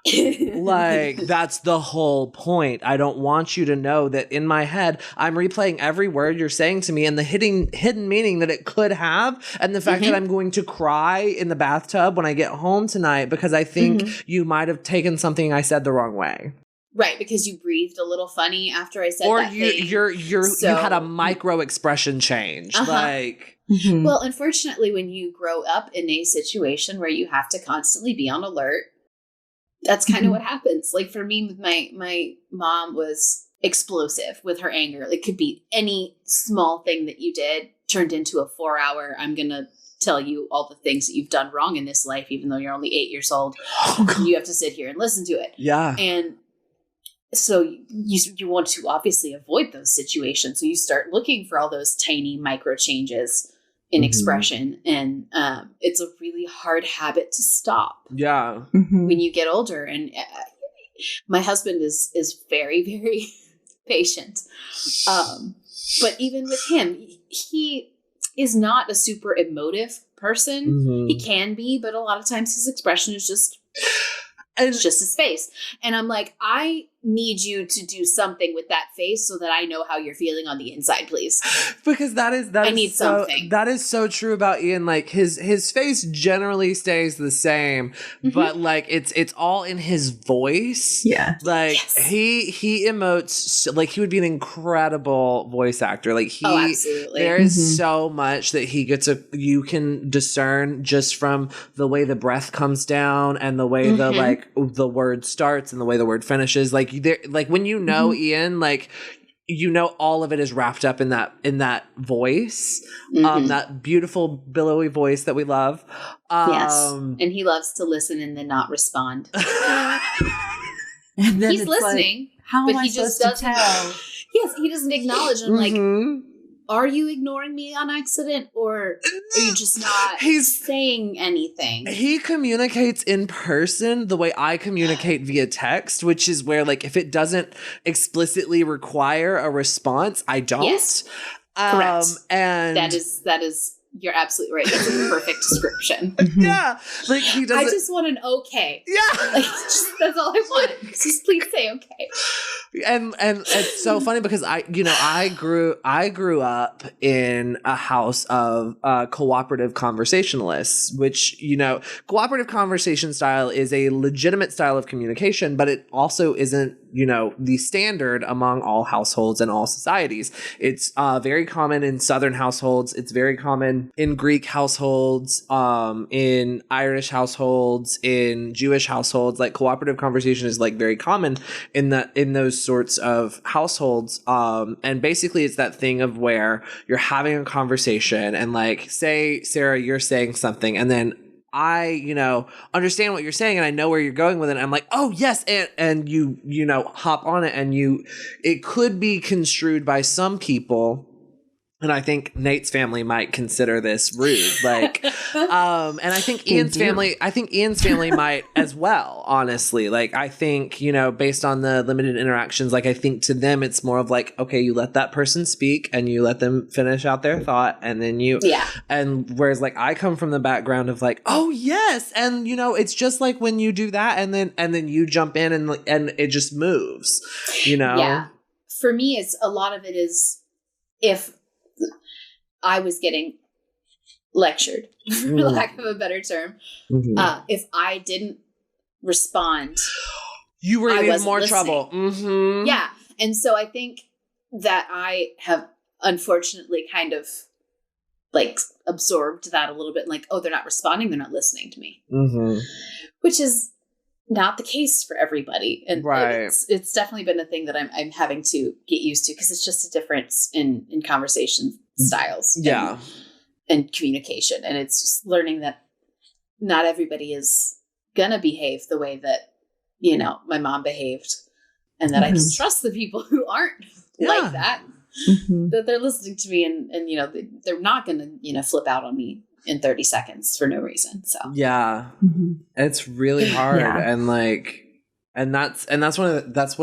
Like, that's the whole point. I don't want you to know that in my head, I'm replaying every word you're saying to me and the hidden meaning that it could have. And the fact that I'm going to cry in the bathtub when I get home tonight because I think you might have taken something I said the wrong way. Right, because you breathed a little funny after I said or that thing. You had a micro expression change. Like, well, unfortunately, when you grow up in a situation where you have to constantly be on alert, that's kind of what happens. Like for me, my mom was explosive with her anger. It could be any small thing that you did turned into a 4-hour, I'm going to tell you all the things that you've done wrong in this life, even though you're only 8 years old. You have to sit here and listen to it. Yeah. And so you want to obviously avoid those situations. So you start looking for all those tiny micro changes in expression. And it's a really hard habit to stop. Yeah. When you get older. And my husband is very, very patient. But even with him, he is not a super emotive person. He can be, but a lot of times his expression is just... It's just his face. And I'm like, I need you to do something with that face so that I know how you're feeling on the inside, please. Because I need something. That is so true about Ian. Like his face generally stays the same, but like it's all in his voice. Yeah. Like he emotes like he would be an incredible voice actor. Like absolutely. There is so much that you can discern just from the way the breath comes down and the way the word starts and the way the word finishes. Like when you know Ian, like all of it is wrapped up in that voice, that beautiful billowy voice that we love. Yes, and he loves to listen and then not respond. And then he's listening, like, how but am I he just supposed to doesn't. tell? Yes, he doesn't acknowledge. I'm like, are you ignoring me on accident, or are you just not saying anything? He communicates in person the way I communicate via text, which is where, like, if it doesn't explicitly require a response, I don't. Yes. Correct. And that is you're absolutely right. That's a perfect description. Yeah. Like he doesn't. I just want an okay. Yeah. Like, that's all I want. Just please say okay. And it's so funny because I grew up in a house of cooperative conversationalists, which, cooperative conversation style is a legitimate style of communication, but it also isn't, the standard among all households and all societies. It's very common in Southern households. It's very common in Greek households, in Irish households, in Jewish households. Like cooperative conversation is like very common in those sorts of households. And basically it's that thing of where you're having a conversation and like, say, Sarah, you're saying something and then I, understand what you're saying and I know where you're going with it. And I'm like, oh yes. And you, hop on it and it could be construed by some people. And I think Nate's family might consider this rude. Like, and I think Ian's family might as well, honestly. Like, I think, based on the limited interactions, like, I think to them, it's more of like, okay, you let that person speak and you let them finish out their thought. And then and whereas like, I come from the background of like, oh yes. And, it's just like when you do that and then you jump in and it just moves, Yeah. For me, it's a lot of it is if I was getting lectured, for lack of a better term. If I didn't respond, you were in more trouble. Mm-hmm. Yeah. And so I think that I have unfortunately kind of like absorbed that a little bit. Like, oh, they're not responding. They're not listening to me, which is not the case for everybody. And it's definitely been a thing that I'm having to get used to because it's just a difference in conversation styles and communication. And it's just learning that not everybody is gonna behave the way that, my mom behaved and that I can trust the people who aren't like that, that they're listening to me and they're not gonna, flip out on me in 30 seconds for no reason. So it's really hard. And like, and that's one of the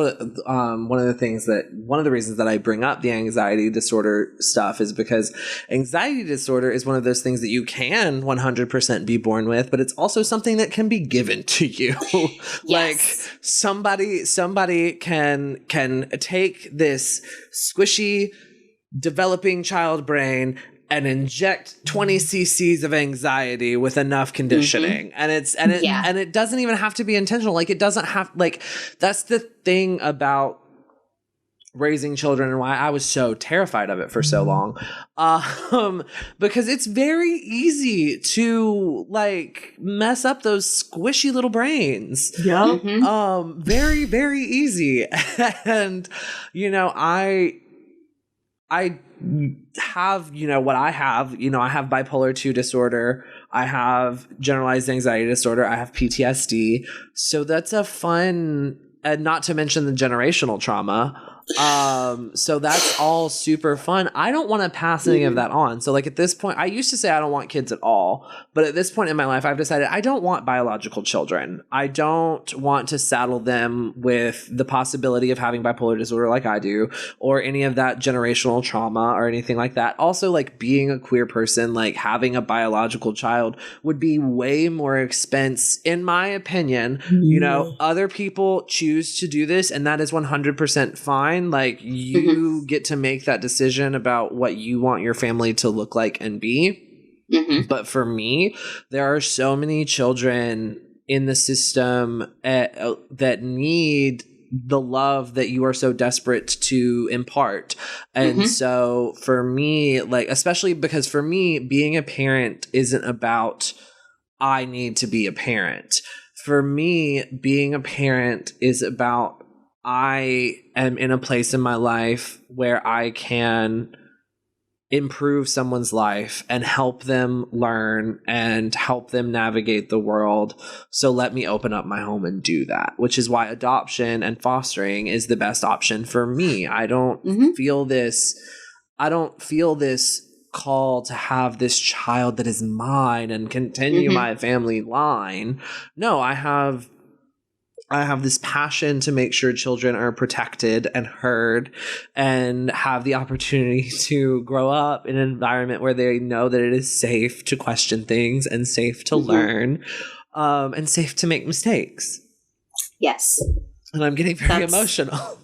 reasons that I bring up the anxiety disorder stuff is because anxiety disorder is one of those things that you can 100% be born with, but it's also something that can be given to you. Like somebody can take this squishy developing child brain and inject 20 cc's of anxiety with enough conditioning. And it doesn't even have to be intentional. Like it doesn't have, like, that's the thing about raising children and why I was so terrified of it for so long. Because it's very easy to like mess up those squishy little brains. Yeah. Very, very easy. And, I have, what I have, I have bipolar 2 disorder. I have generalized anxiety disorder. I have PTSD. So that's a fun, and not to mention the generational trauma. So that's all super fun. I don't want to pass any of that on. So like at this point, I used to say I don't want kids at all, but at this point in my life, I've decided I don't want biological children. I don't want to saddle them with the possibility of having bipolar disorder like I do, or any of that generational trauma or anything like that. Also, like being a queer person, like having a biological child would be way more expense, in my opinion. Other people choose to do this, and that is 100% fine. Like you get to make that decision about what you want your family to look like and be. But for me, there are so many children in the system that need the love that you are so desperate to impart. And so for me, like, especially because for me, being a parent isn't about, I need to be a parent. For me, being a parent is about, I am in a place in my life where I can improve someone's life and help them learn and help them navigate the world. So let me open up my home and do that, which is why adoption and fostering is the best option for me. I don't feel this call to have this child that is mine and continue my family line. No, I have I have this passion to make sure children are protected and heard and have the opportunity to grow up in an environment where they know that it is safe to question things and safe to learn, and safe to make mistakes. Yes. And I'm getting very emotional.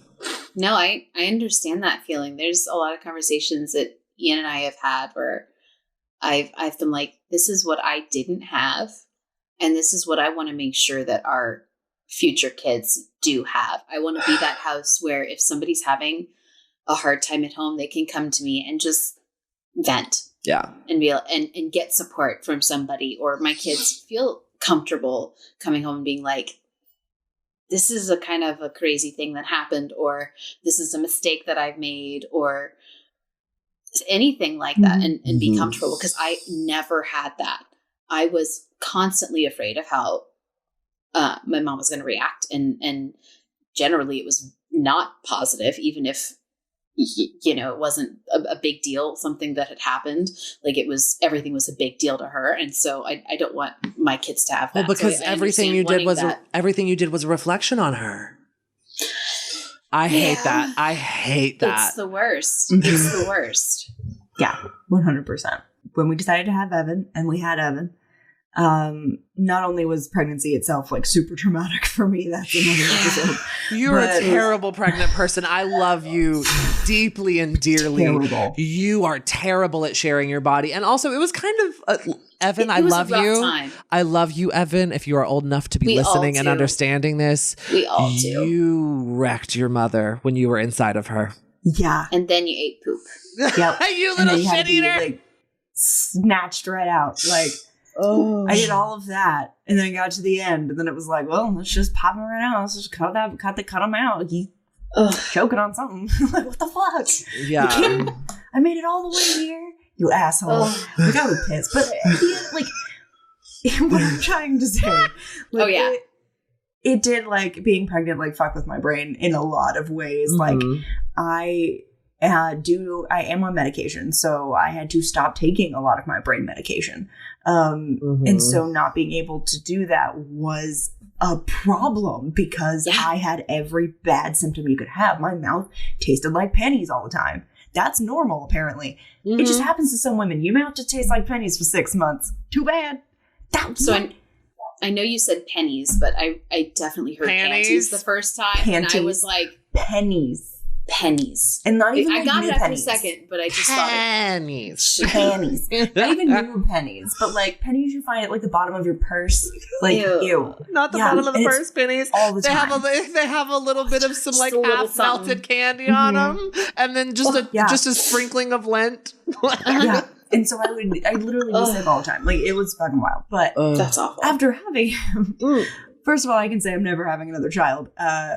No, I understand that feeling. There's a lot of conversations that Ian and I have had where I've been like, this is what I didn't have, and this is what I want to make sure that our future kids do have. I want to be that house where if somebody's having a hard time at home, they can come to me and just vent. Yeah. And be and get support from somebody, or my kids feel comfortable coming home and being like, this is a kind of a crazy thing that happened, or this is a mistake that I've made, or anything like that, and be comfortable. Because I never had that. I was constantly afraid of how my mom was going to react. And generally it was not positive, even if, you know, it wasn't a big deal, something that had happened. Like everything was a big deal to her. And so I don't want my kids to have that. Well, because so everything you did was a reflection on her. I hate that. I hate that. It's the worst. It's the worst. Yeah, 100%. When we decided to have Evan, and we had Evan, not only was pregnancy itself like super traumatic for me, that's another episode. You're a terrible pregnant person. I love you deeply and dearly. Terrible. You are terrible at sharing your body. And also it was kind of, Evan, I love you. Time. I love you, Evan. If you are old enough to be listening and understanding this, we all do. You wrecked your mother when you were inside of her. Yeah. And then you ate poop. Yep. You little shit eater. Like, snatched right out. Like, I did all of that, and then I got to the end, and then it was like, well, let's just pop him right out. Let's just cut him out. He's choking on something. Like, what the fuck? Yeah. I made it all the way here. You asshole. Like, I was pissed. But at the end, like, what I'm trying to say. Like, it did, like, being pregnant, like, fuck with my brain in a lot of ways. Like, I am on medication, so I had to stop taking a lot of my brain medication. And so not being able to do that was a problem because I had every bad symptom you could have. My mouth tasted like pennies all the time. That's normal, apparently. It just happens to some women. Your mouth just tastes like pennies for 6 months. Too bad. I know you said pennies, but I definitely heard panties the first time. Panties. And I was like, pennies. And not even I got it after pennies. a second, but I just pennies. Pennies. Not even new pennies, but like pennies you find at like the bottom of your purse. Like ew. Not the bottom of the purse pennies. All the time. They have a little bit of some like half melted candy on them, and then just a sprinkling of lint. Yeah. And so I literally use it all the time. Like, it was fucking wild. But that's awful. After having him, first of all, I can say I'm never having another child.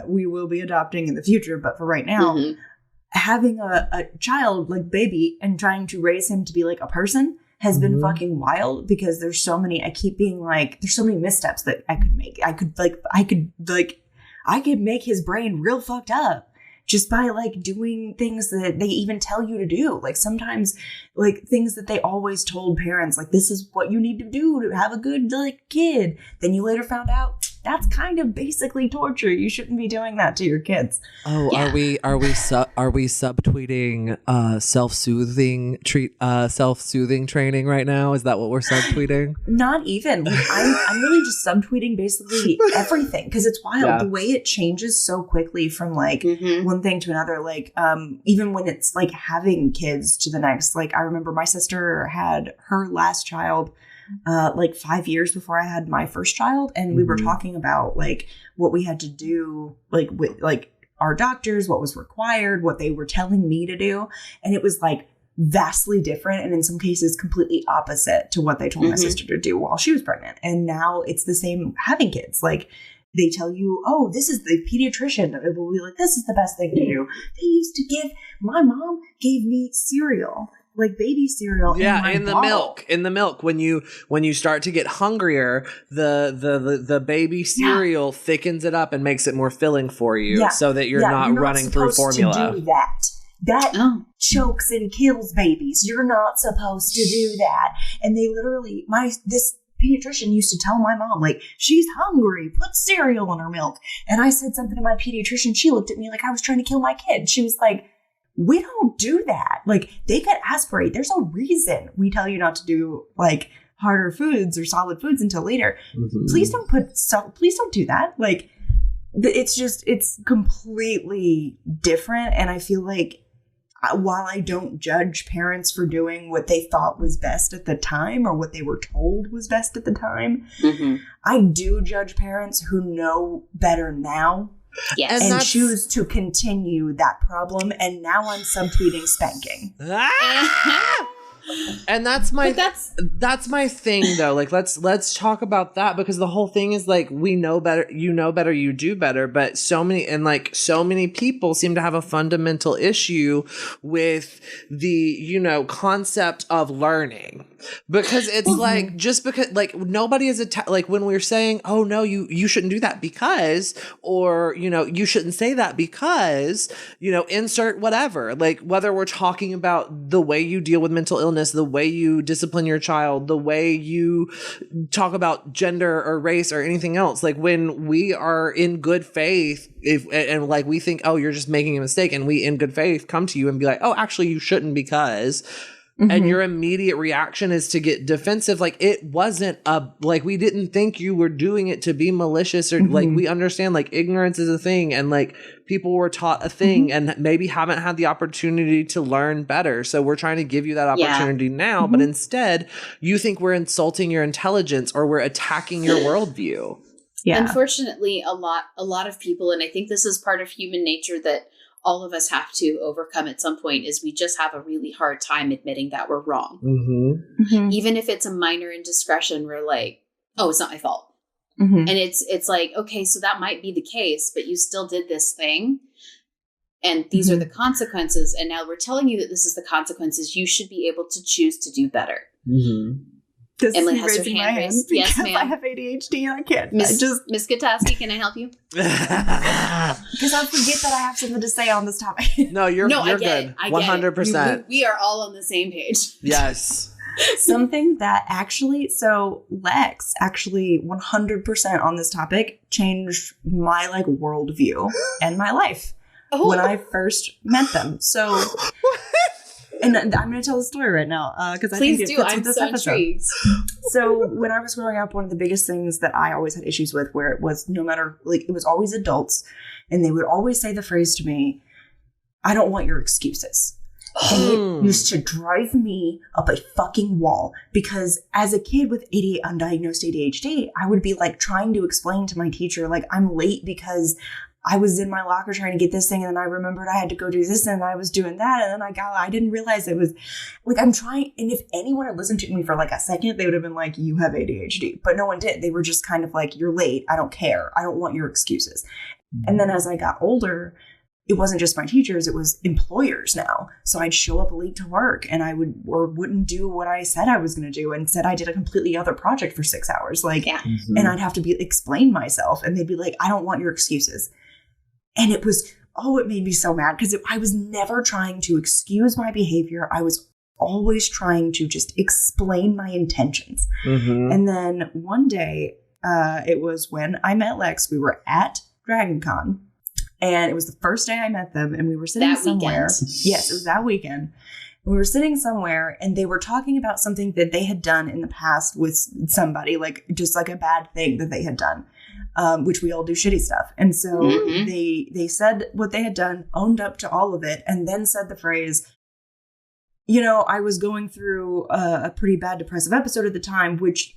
We will be adopting in the future, but for right now, having a child, like baby, and trying to raise him to be like a person has been fucking wild because there's so many, I keep being like, there's so many missteps that I could make. I could make his brain real fucked up. Just by like doing things that they even tell you to do. Like sometimes like things that they always told parents, like this is what you need to do to have a good like kid. Then you later found out that's kind of basically torture. You shouldn't be doing that to your kids. Oh, yeah. Are we subtweeting self-soothing training right now? Is that what we're subtweeting? Not even. Like, I'm really just subtweeting basically everything because it's wild the way it changes so quickly from like one thing to another. Like even when it's like having kids to the next. Like I remember my sister had her last child like 5 years before I had my first child. And we were talking about like what we had to do, like with like our doctors, what was required, what they were telling me to do. And it was like vastly different. And in some cases completely opposite to what they told my sister to do while she was pregnant. And now it's the same having kids. Like they tell you, oh, this is the pediatrician. It will be like, this is the best thing to do. My mom gave me cereal. Like baby cereal. In the milk. When you start to get hungrier, the baby cereal thickens it up and makes it more filling for you, so that you're not running through formula. To do that chokes and kills babies. You're not supposed to do that. And they literally, this pediatrician used to tell my mom, like, she's hungry, put cereal in her milk. And I said something to my pediatrician. She looked at me like I was trying to kill my kid. She was like, we don't do that. Like, they could aspirate. There's a reason we tell you not to do, like, harder foods or solid foods until later. Mm-hmm. Please don't do that. Like, it's completely different. And I feel like while I don't judge parents for doing what they thought was best at the time or what they were told was best at the time, mm-hmm. I do judge parents who know better now. Yes. And choose to continue that problem. And now I'm subtweeting spanking. And that's my thing though. Like, let's talk about that, because the whole thing is like, we know better, you do better. But so many people seem to have a fundamental issue with the, concept of learning, because it's mm-hmm. like, just because, like, nobody is like, when we're saying, oh no, you shouldn't do that because, or, you shouldn't say that because, insert whatever, like, whether we're talking about the way you deal with mental illness, the way you discipline your child, the way you talk about gender or race or anything else. Like, when we are in good faith, and like we think, oh, you're just making a mistake, and we in good faith come to you and be like, oh, actually you shouldn't because, mm-hmm. and your immediate reaction is to get defensive. Like, it wasn't like, we didn't think you were doing it to be malicious, or mm-hmm. like, we understand, like, ignorance is a thing, and like, people were taught a thing mm-hmm. and maybe haven't had the opportunity to learn better. So we're trying to give you that opportunity now, mm-hmm. but instead you think we're insulting your intelligence or we're attacking your worldview. Yeah. Unfortunately, a lot of people, and I think this is part of human nature that all of us have to overcome at some point, is we just have a really hard time admitting that we're wrong. Mm-hmm. Mm-hmm. Even if it's a minor indiscretion, we're like, oh, it's not my fault. Mm-hmm. And it's like, okay, so that might be the case, but you still did this thing. And these mm-hmm. are the consequences. And now we're telling you that this is the consequences. You should be able to choose to do better. Mm-hmm. Emily has her hand raised. Yes, ma'am. I have ADHD and I can't. Miss Kataski, can I help you? Because I forget that I have something to say on this topic. No, you're good. 100%. We are all on the same page. Yes. Something that Lex 100% on this topic changed my like worldview and my life when I first met them. So, and I'm going to tell the story right now because I think it fits with this episode. Intrigued. So when I was growing up, one of the biggest things that I always had issues with, where it was no matter, like, it was always adults, and they would always say the phrase to me, "I don't want your excuses." And it used to drive me up a fucking wall, because as a kid with undiagnosed ADHD, I would be like trying to explain to my teacher, like, I'm late because I was in my locker trying to get this thing, and then I remembered I had to go do this, and I was doing that, and then I didn't realize it was like, I'm trying. And if anyone had listened to me for like a second, they would have been like, you have ADHD, but no one did. They were just kind of like, you're late. I don't care. I don't want your excuses. Mm-hmm. And then as I got older, it wasn't just my teachers, it was employers now. So I'd show up late to work, and I wouldn't do what I said I was going to do. Instead, I did a completely other project for 6 hours. Like, mm-hmm. and I'd have to explain myself, and they'd be like, I don't want your excuses. And it made me so mad, because I was never trying to excuse my behavior. I was always trying to just explain my intentions. Mm-hmm. And then one day, it was when I met Lex, we were at Dragon Con. And it was the first day I met them, and we were sitting somewhere. Yes, it was that weekend. We were sitting somewhere, and they were talking about something that they had done in the past with somebody, like just like a bad thing that they had done, which we all do shitty stuff. And so mm-hmm. they said what they had done, owned up to all of it, and then said the phrase, I was going through a pretty bad depressive episode at the time, which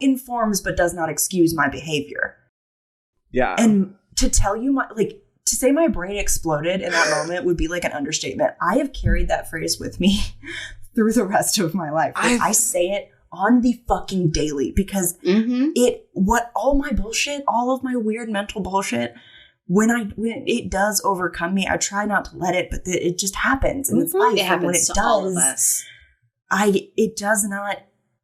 informs but does not excuse my behavior. Yeah. And to tell you to say my brain exploded in that moment would be like an understatement. I have carried that phrase with me through the rest of my life. I say it on the fucking daily, because mm-hmm. all my bullshit, all of my weird mental bullshit, when it does overcome me, I try not to let it, but it just happens, and it's life. And when it does, all of us. It does not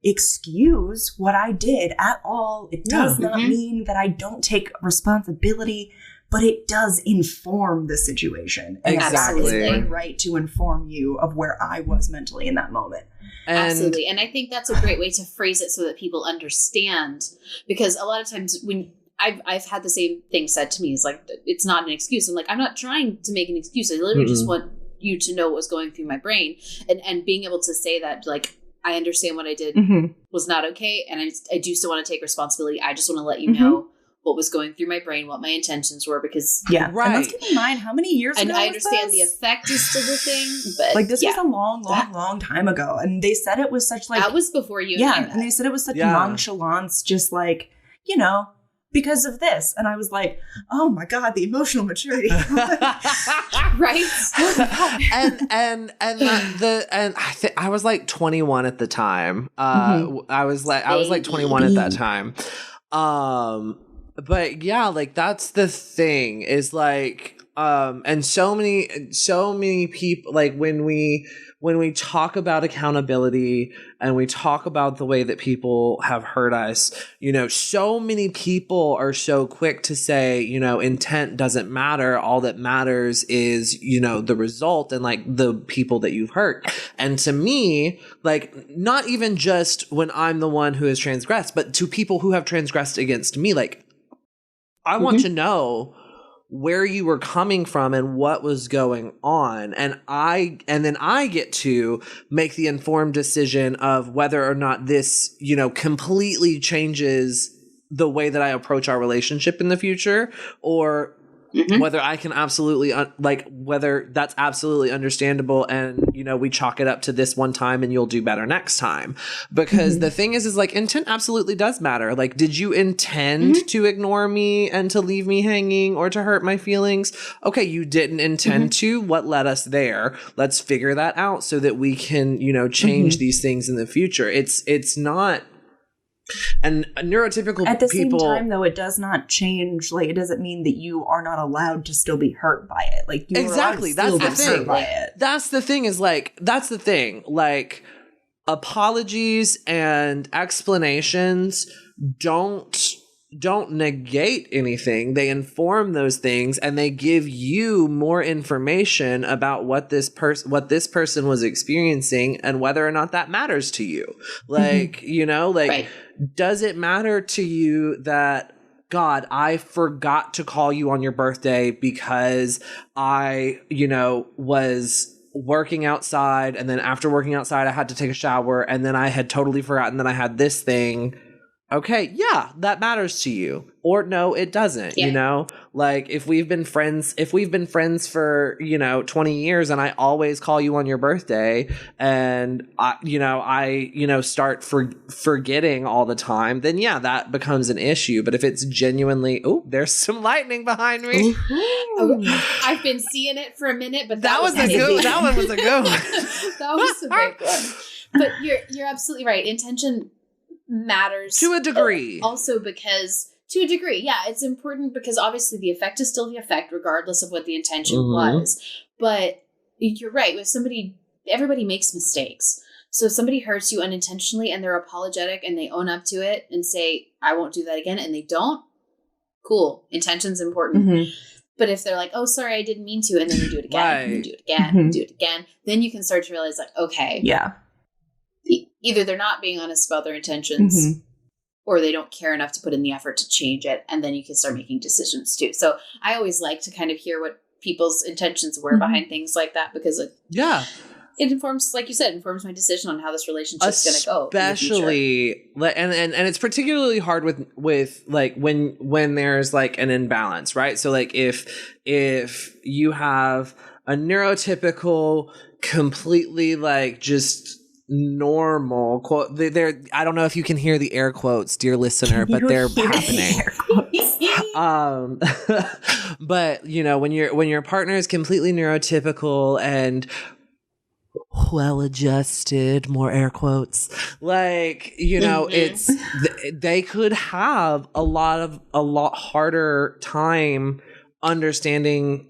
excuse what I did at all. It does not mean that I don't take responsibility but it does inform the situation. And Exactly. that is my right to inform you of where I was mentally in that moment. Absolutely. And I think that's a great way to phrase it so that people understand, because a lot of times when I've had the same thing said to me, is like, it's not an excuse. I'm like, I'm not trying to make an excuse. I literally just want you to know what was going through my brain, and being able to say that, like, I understand what I did was not okay. And I do still want to take responsibility. I just want to let you know what was going through my brain, what my intentions were, because right. And let's keep in mind how many years ago I understand the effect is still the thing, but like this was a long time ago, and they said it was such like that was before you. And I met. And they said it was such nonchalance, just like, you know, because of this. And I was like, oh my God, the emotional maturity. Right. I was like 21 at the time. I was like 21 at that time. But yeah, like that's the thing, is like, and so many people, like when we talk about accountability and we talk about the way that people have hurt us, you know, so many people are so quick to say, you know, intent doesn't matter. All that matters is, you know, the result and like the people that you've hurt. And to me, like, not even just when I'm the one who has transgressed, but to people who have transgressed against me, like, I want to know where you were coming from and what was going on. And then I get to make the informed decision of whether or not this, you know, completely changes the way that I approach our relationship in the future, or whether I can absolutely, whether that's absolutely understandable and, you know, we chalk it up to this one time and you'll do better next time. Because the thing is like, intent absolutely does matter. Like, did you intend to ignore me and to leave me hanging or to hurt my feelings? Okay, you didn't intend to. What led us there? Let's figure that out so that we can, you know, change these things in the future. It's not... And neurotypical at the people, same time, though, it does not change. Like, it doesn't mean that you are not allowed to still be hurt by it. Like, you exactly. That's the thing. By it. That's the thing. Is like, that's the thing. Like, apologies and explanations don't negate anything. They inform those things, and they give you more information about what this person was experiencing and whether or not that matters to you. Like, you know, like, does it matter to you that, God, I forgot to call you on your birthday because I, you know, was working outside, and then after working outside I had to take a shower, and then I had totally forgotten that I had this thing. Okay, yeah, that matters to you. Or no, it doesn't, you know? Like, if we've been friends for, you know, 20 years and I always call you on your birthday and I start forgetting all the time, then yeah, that becomes an issue. But if it's genuinely, there's some lightning behind me. I've been seeing it for a minute, but that one was a good one. That was a big one. But you're absolutely right. Intention matters to a degree. Also because to a degree, yeah, it's important because obviously the effect is still the effect regardless of what the intention was. But you're right, with somebody, everybody makes mistakes. So if somebody hurts you unintentionally and they're apologetic and they own up to it and say, I won't do that again, and they don't, cool, intention's important. But if they're like, oh, sorry, I didn't mean to, and then you do it again, and you do it again, and do it again, then you can start to realize, like, okay, either they're not being honest about their intentions or they don't care enough to put in the effort to change it. And then you can start making decisions too. So I always like to kind of hear what people's intentions were behind things like that, because it informs, like you said, informs my decision on how this relationship is going to go. Especially, and it's particularly hard with like when there's like an imbalance, right? So like if you have a neurotypical, completely like just normal quote, they're I don't know if you can hear the air quotes, dear listener, but they're happening. But you know, when your partner is completely neurotypical and well-adjusted, more air quotes, like, you know, it's they could have a lot harder time understanding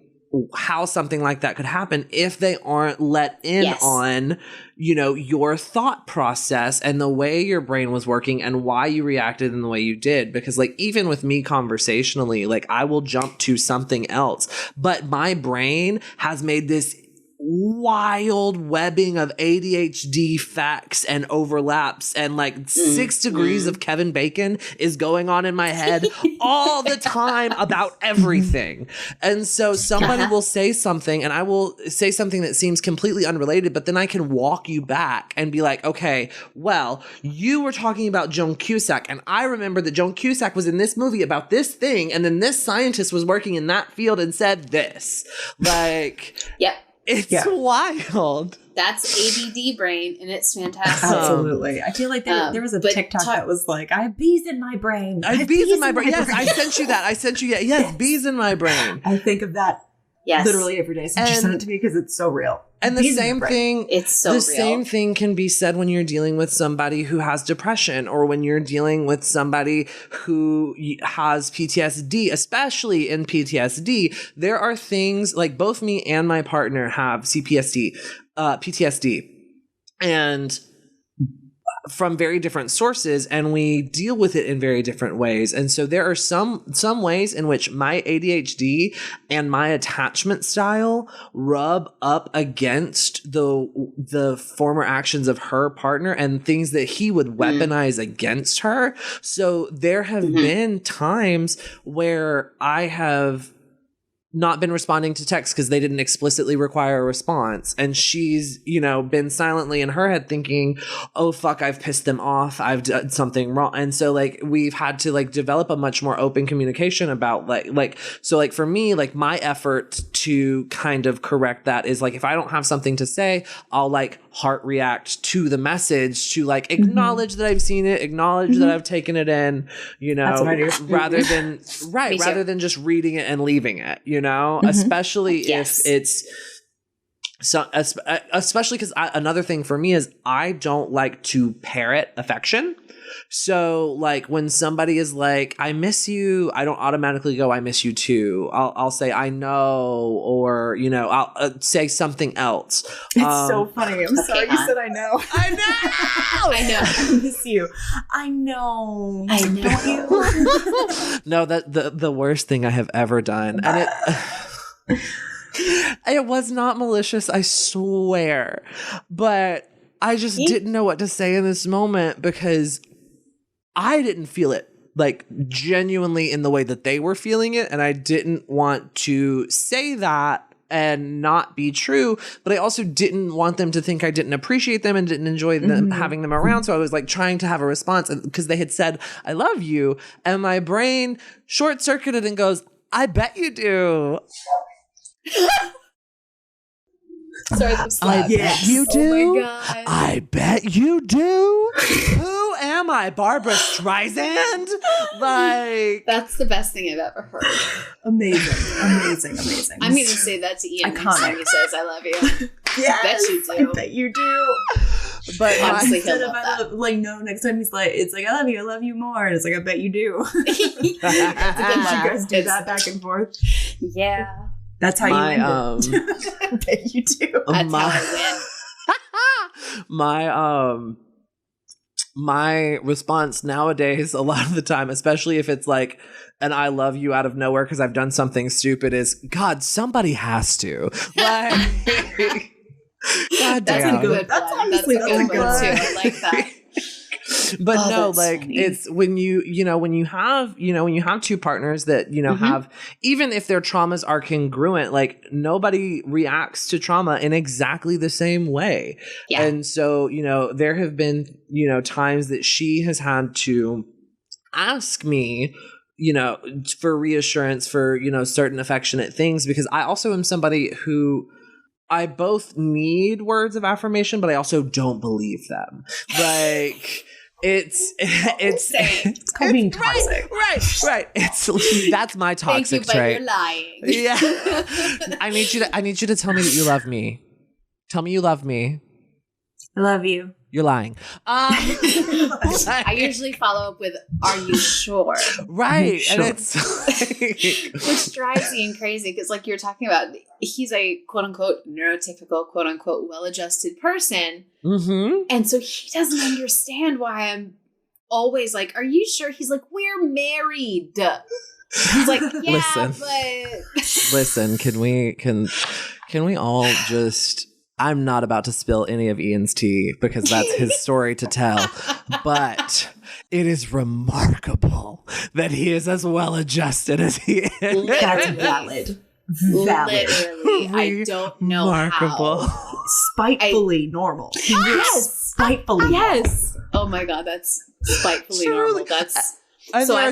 how something like that could happen if they aren't let in on, you know, your thought process and the way your brain was working and why you reacted in the way you did. Because like, even with me conversationally, like I will jump to something else, but my brain has made this wild webbing of ADHD facts and overlaps, and like 6 degrees of Kevin Bacon is going on in my head all the time about everything. And so somebody will say something and I will say something that seems completely unrelated, but then I can walk you back and be like, okay, well, you were talking about Joan Cusack, and I remember that Joan Cusack was in this movie about this thing, and then this scientist was working in that field and said this. Like, it's wild. That's ADD brain, and it's fantastic. Absolutely. I feel like there was a TikTok that was like, I have bees in my brain. I have bees in my brain. Yes, I sent you that. Yes, bees in my brain. I think of that literally every day since you sent it to me, because it's so real. And the same thing, it's so the real. same thing can be said when you're dealing with somebody who has depression, or when you're dealing with somebody who has PTSD, especially in PTSD. There are things like, both me and my partner have PTSD, and from very different sources, and we deal with it in very different ways. And so there are some ways in which my ADHD and my attachment style rub up against the former actions of her partner and things that he would weaponize against her. So there have been times where I have not been responding to texts because they didn't explicitly require a response. And she's, you know, been silently in her head thinking, oh, fuck, I've pissed them off. I've done something wrong. And so like, we've had to like develop a much more open communication about so like for me, like my effort to kind of correct that is like, if I don't have something to say, I'll like heart react to the message to like acknowledge that I've seen it, acknowledge that I've taken it in, you know, rather than just reading it and leaving it, you know, especially if it's especially because another thing for me is I don't like to parrot affection. So like when somebody is like, I miss you, I don't automatically go, I miss you too. I'll say, I know, or, you know, I'll say something else. It's so funny. I'm sorry you said I know. I know. I know. I miss you. I know. I know. No, the worst thing I have ever done. And it was not malicious, I swear. But I just didn't know what to say in this moment because I didn't feel it like genuinely in the way that they were feeling it. And I didn't want to say that and not be true, but I also didn't want them to think I didn't appreciate them and didn't enjoy them having them around. So I was like trying to have a response because they had said, I love you. And my brain short circuited and goes, I bet you do. Sorry, I bet you do. Oh my God. I bet you do. Who am I, Barbara Streisand? Like, that's the best thing I've ever heard. Amazing. I'm going to say that to Ian next Iconic. time he says I love you. Yes, I bet you do. I bet you do. but Honestly, Instead he'll of love that. like no, next time he's like, it's like I love you more, and it's like I bet you do. Yeah. You guys do that back and forth. Yeah. That's how my, you end it. I bet you do. That's how I win. my response nowadays, a lot of the time, especially if it's like an I love you out of nowhere because I've done something stupid, is God, somebody has to. Like, God That's damn. a good That's one. honestly That's a good that's one a too. good I like that. But Oh, no, that's like funny. it's when you have two partners that, you know, have, even if their traumas are congruent, like nobody reacts to trauma in exactly the same way. Yeah. And so, you know, there have been, you know, times that she has had to ask me, you know, for reassurance for, you know, certain affectionate things, because I also am somebody who I both need words of affirmation, but I also don't believe them. Like, it's called being toxic. Right. That's my toxic Thank you, trait. but you're lying. Yeah. I need you to tell me that you love me. Tell me you love me. I love you. You're lying. I usually follow up with, are you sure? Right. Sure. And it's like, Which drives Ian crazy because, like you're talking about, he's a quote unquote neurotypical, quote unquote well-adjusted person. mm-hmm. And so he doesn't understand why I'm always like, are you sure? He's like, we're married. He's like, yeah, Listen, can we all just, I'm not about to spill any of Ian's tea because that's his story to tell, but it is remarkable that he is as well adjusted as he is. That's valid. Literally, I don't know how. Spitefully normal. Yes. Spitefully. Yes. Oh my God, that's spitefully normal. That's so I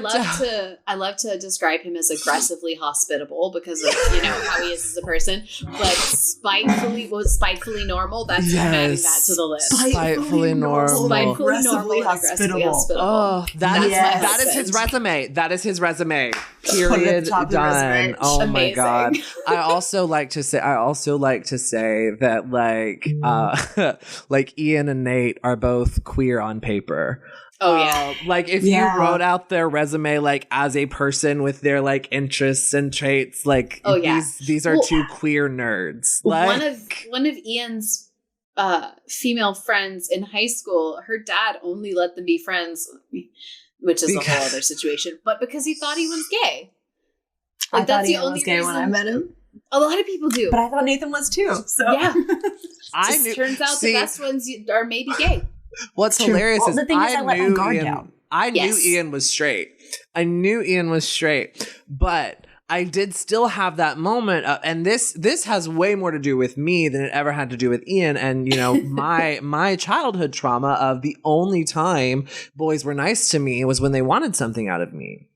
love to describe him as aggressively hospitable because of how he is as a person, but spitefully normal. That's adding that to the list. Spitefully normal. Spitefully normal and aggressively hospitable. Oh, that is his husband. resume. That is his resume. Put it at Period. the top of the Done. resume. Oh my Amazing. God. I also like to say that like Ian and Nate are both queer on paper. Oh yeah. Like if you wrote out their resume like as a person with their like interests and traits, like these are two queer nerds. Like one of Ian's female friends in high school, her dad only let them be friends, which is a whole other situation, but because he thought he was gay. Like, I thought he was gay when I met him. A lot of people do. But I thought Nathan was too. So yeah. Turns out the best ones are maybe gay. What's hilarious is the thing is I let my guard down. I knew Ian was straight. But I did still have that moment and this has way more to do with me than it ever had to do with Ian. And my childhood trauma of the only time boys were nice to me was when they wanted something out of me.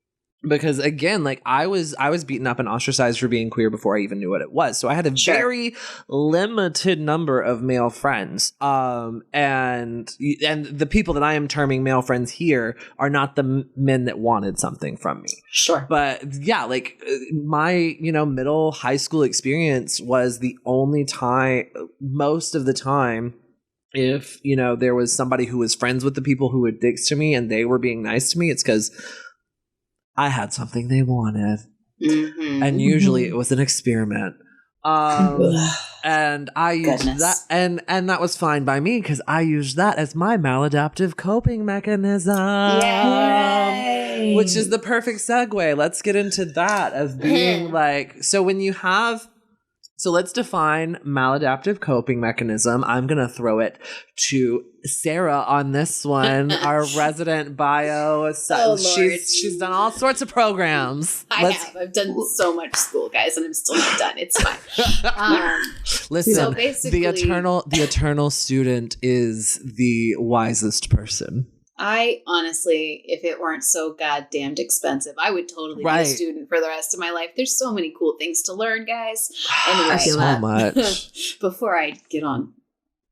Because again, like I was beaten up and ostracized for being queer before I even knew what it was. So I had a very limited number of male friends. And the people that I am terming male friends here are not the men that wanted something from me. Sure. But yeah, like my, middle high school experience was the only time, most of the time, if, there was somebody who was friends with the people who were dicks to me and they were being nice to me, it's because I had something they wanted. Mm-hmm. And usually it was an experiment. And I used that and that was fine by me because I used that as my maladaptive coping mechanism. Yay! Which is the perfect segue. Let's get into that as being like, so let's define maladaptive coping mechanism. I'm going to throw it to Sara on this one, our resident bio. She's done all sorts of programs. I've done so much school, guys, and I'm still not done. It's fine. Listen, so basically, the eternal student is the wisest person. I honestly, if it weren't so goddamned expensive, I would totally be a student for the rest of my life. There's so many cool things to learn, guys. Anyway, so much. Before I get on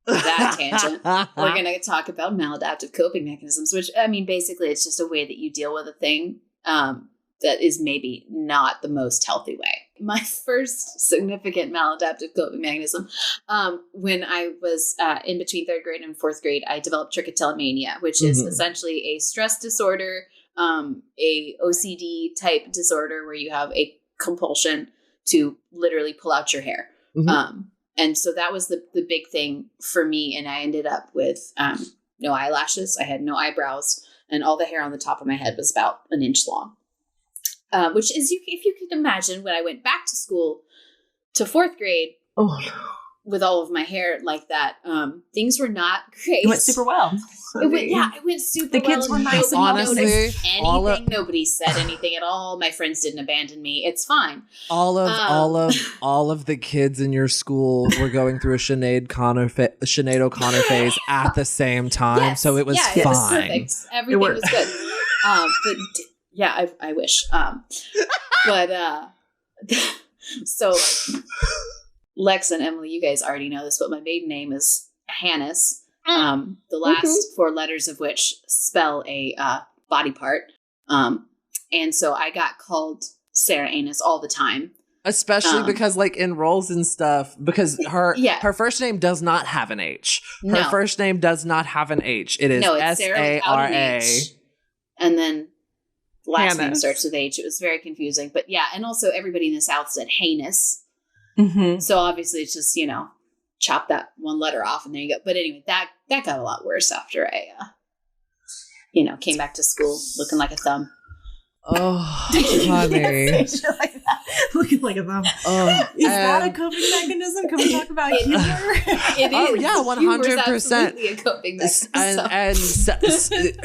that tangent, we're going to talk about maladaptive coping mechanisms, which, I mean, basically it's just a way that you deal with a thing that is maybe not the most healthy way. My first significant maladaptive coping mechanism, when I was in between 3rd grade and 4th grade, I developed trichotillomania, which is essentially a stress disorder, a OCD type disorder where you have a compulsion to literally pull out your hair. And so that was the big thing for me. And I ended up with no eyelashes. I had no eyebrows, and all the hair on the top of my head was about an inch long. Which is, if you could imagine, when I went back to school to 4th grade with all of my hair like that, things were not great. It went super well. It went super well. The kids were nice. Honestly, nobody said anything at all. My friends didn't abandon me. It's fine. All of the kids in your school were going through a Sinead O'Connor phase at the same time, yes, so it was fine. It was perfect. Everything was good. But yeah, I wish. But so Lex and Emily, you guys already know this, but my maiden name is Hannes. The last 4 letters of which spell a body part. And so I got called Sara Anus all the time. Especially because like in roles and stuff, because her first name does not have an H. Her first name does not have an H. It is Sara. And then last name starts with H. It was very confusing. But yeah, and also everybody in the South said heinous. Mm-hmm. So obviously it's just, chop that one letter off and there you go. But anyway, that got a lot worse after I, came back to school looking like a thumb. Oh, honey. Looking like a thumb. Is that a coping mechanism? Can we talk about humor? It is. Oh, yeah, 100%. A coping mechanism. And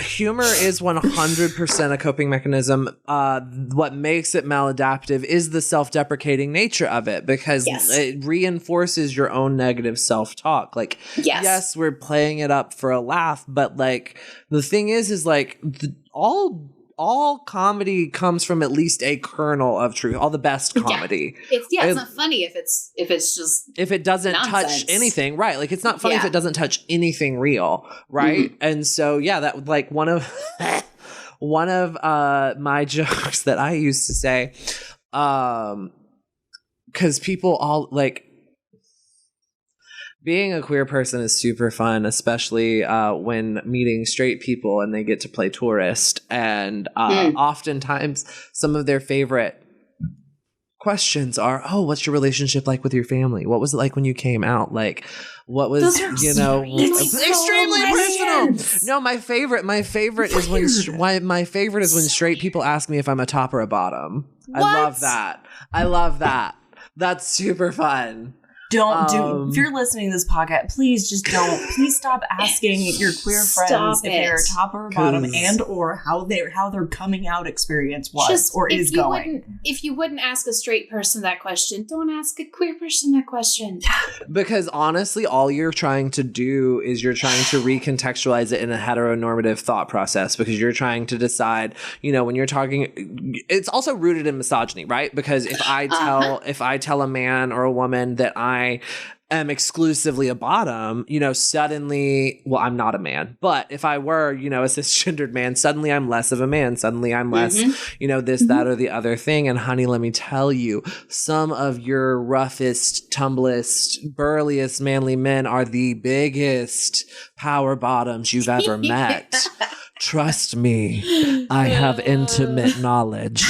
humor is 100% a coping mechanism. What makes it maladaptive is the self-deprecating nature of it, because it reinforces your own negative self-talk. Like, yes, we're playing it up for a laugh, but like the thing is like all comedy comes from at least a kernel of truth. All the best comedy. It's not funny if it doesn't touch anything, right? Like it's not funny if it doesn't touch anything real, right? Mm-hmm. And so that like one of my jokes that I used to say, because people all like. Being a queer person is super fun, especially when meeting straight people and they get to play tourist. And oftentimes some of their favorite questions are, oh, what's your relationship like with your family? What was it like when you came out? Like, what was, extremely personal. No, my favorite is when straight people ask me if I'm a top or a bottom. What? I love that. That's super fun. If you're listening to this podcast, please stop asking your queer friends if they're a top or a bottom and or how their coming out experience was is going. If you wouldn't ask a straight person that question, don't ask a queer person that question. Because honestly, all you're trying to do is you're trying to recontextualize it in a heteronormative thought process, because you're trying to decide, when you're talking, it's also rooted in misogyny, right? Because if I tell a man or a woman that I am exclusively a bottom, suddenly, well, I'm not a man, but if I were, a cisgendered man, suddenly I'm less of a man. Suddenly I'm less, this, that, or the other thing. And honey, let me tell you, some of your roughest, tumblest, burliest, manly men are the biggest power bottoms you've ever met. Trust me, I have intimate knowledge.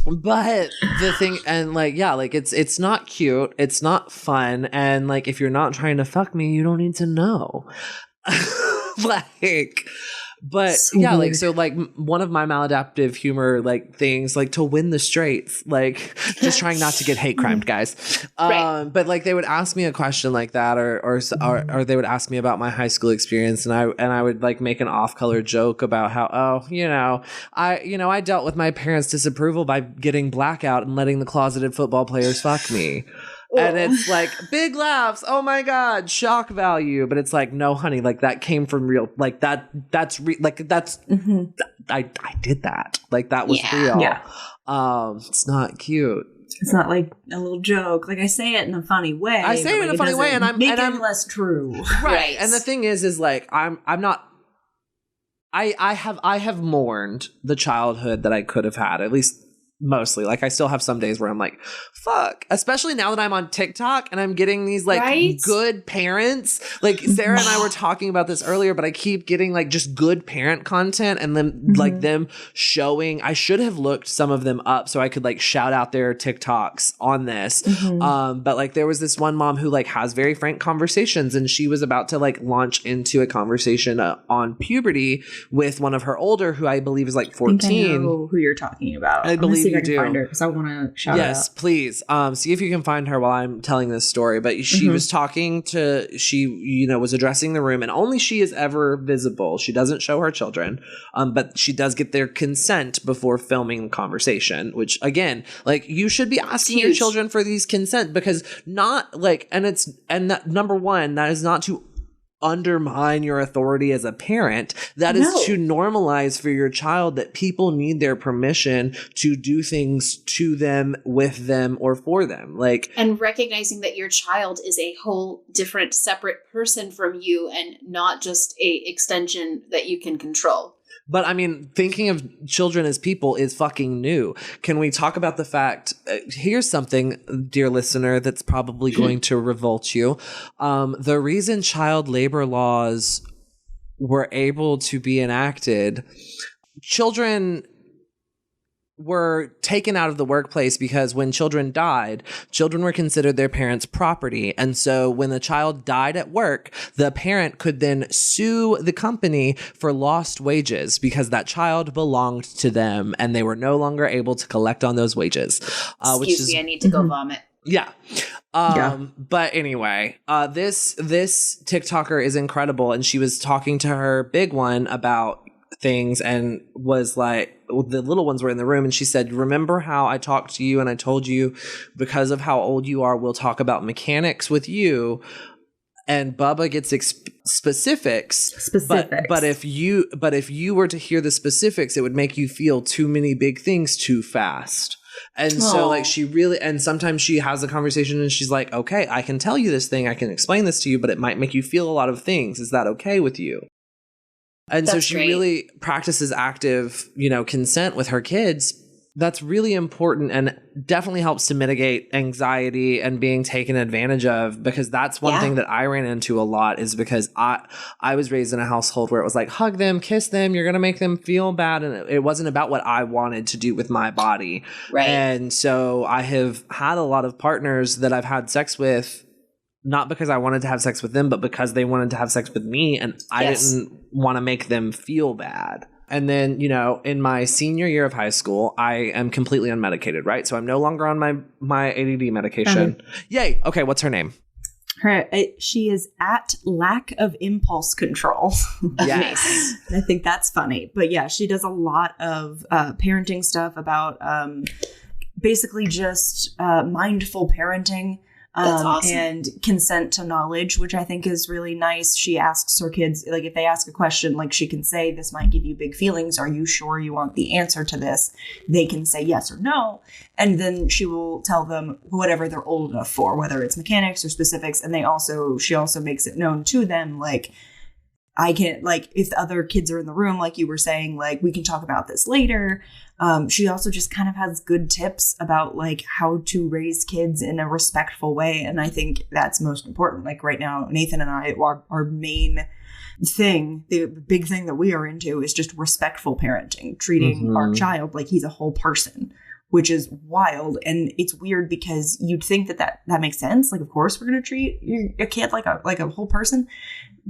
But the thing, and it's not cute, it's not fun, and like if you're not trying to fuck me, you don't need to know. But so weird. One of my maladaptive humor things, to win the straights, just trying not to get hate crimed, guys. Right. But they would ask me a question like that, or they would ask me about my high school experience, and I would make an off-color joke about how I dealt with my parents' disapproval by getting blackout and letting the closeted football players fuck me. And it's big laughs. Oh my God, shock value. But it's no, honey, that came from real, I did that. That was real. Yeah. It's not cute. It's not a little joke. I say it in a funny way. I say it in a funny way, and I'm less true. Right. And the thing is I'm not. I have mourned the childhood that I could have had, at least. Mostly. I still have some days where I'm fuck. Especially now that I'm on TikTok and I'm getting these good parents. Sarah and I were talking about this earlier, but I keep getting just good parent content, and then them showing. I should have looked some of them up so I could shout out their TikToks on this. But there was this one mom who has very frank conversations, and she was about to launch into a conversation on puberty with one of her older, who I believe is 14. I know who you're talking about. I believe. I can find her because I want to shout her out. Yes, please. See if you can find her while I'm telling this story. But she was talking to, she was addressing the room, and only she is ever visible. She doesn't show her children, but she does get their consent before filming the conversation, which again, you should be asking your children for these consent, because not number one, that is not to undermine your authority as a parent. That is to normalize for your child that people need their permission to do things to them, with them, or for them. And recognizing that your child is a whole different, separate person from you, and not just a extension that you can control. But I mean, thinking of children as people is fucking new. Can we talk about the fact, here's something, dear listener, that's probably going to revolt you. The reason child labor laws were able to be enacted, children were taken out of the workplace because when children died, children were considered their parents' property. And so when the child died at work, the parent could then sue the company for lost wages because that child belonged to them and they were no longer able to collect on those wages. Excuse me, I need to go vomit. Yeah. But anyway, this TikToker is incredible. And she was talking to her big one about things and was like, the little ones were in the room, and she said, remember how I talked to you and I told you because of how old you are, we'll talk about mechanics with you. And Bubba gets specifics. But if you were to hear the specifics, it would make you feel too many big things too fast. And so like she really, and sometimes she has a conversation and she's like, okay, I can tell you this thing, I can explain this to you, but it might make you feel a lot of things. Is that okay with you? And so she really practices active, consent with her kids. That's really important and definitely helps to mitigate anxiety and being taken advantage of, because that's one thing that I ran into a lot, is because I was raised in a household where it was like, hug them, kiss them, you're going to make them feel bad. And it wasn't about what I wanted to do with my body. Right. And so I have had a lot of partners that I've had sex with, not because I wanted to have sex with them, but because they wanted to have sex with me. And I didn't want to make them feel bad. And then, in my senior year of high school, I am completely unmedicated, right? So I'm no longer on my ADD medication. Yay. Okay. What's her name? She is at lack of impulse control. Yes. I think that's funny. But yeah, she does a lot of parenting stuff about basically just mindful parenting. That's awesome. And consent to knowledge, which I think is really nice. She asks her kids, like, if they ask a question, like, she can say, this might give you big feelings. Are you sure you want the answer to this? They can say yes or no. And then she will tell them whatever they're old enough for, whether it's mechanics or specifics. And she also makes it known to them, like, I can, like, if the other kids are in the room, like you were saying, like, we can talk about this later. She also just kind of has good tips about, like, how to raise kids in a respectful way. And I think that's most important. Like right now, Nathan and I, our main thing, the big thing that we are into is just respectful parenting, treating our child like he's a whole person, which is wild. And it's weird because you'd think that makes sense. Like, of course, we're going to treat your kid like a whole person.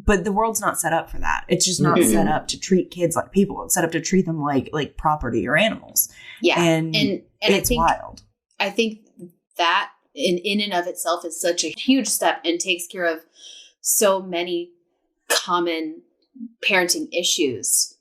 But the world's not set up for that. It's just not set up to treat kids like people. It's set up to treat them like property or animals. Yeah. And it's wild. I think that in and of itself is such a huge step and takes care of so many common parenting issues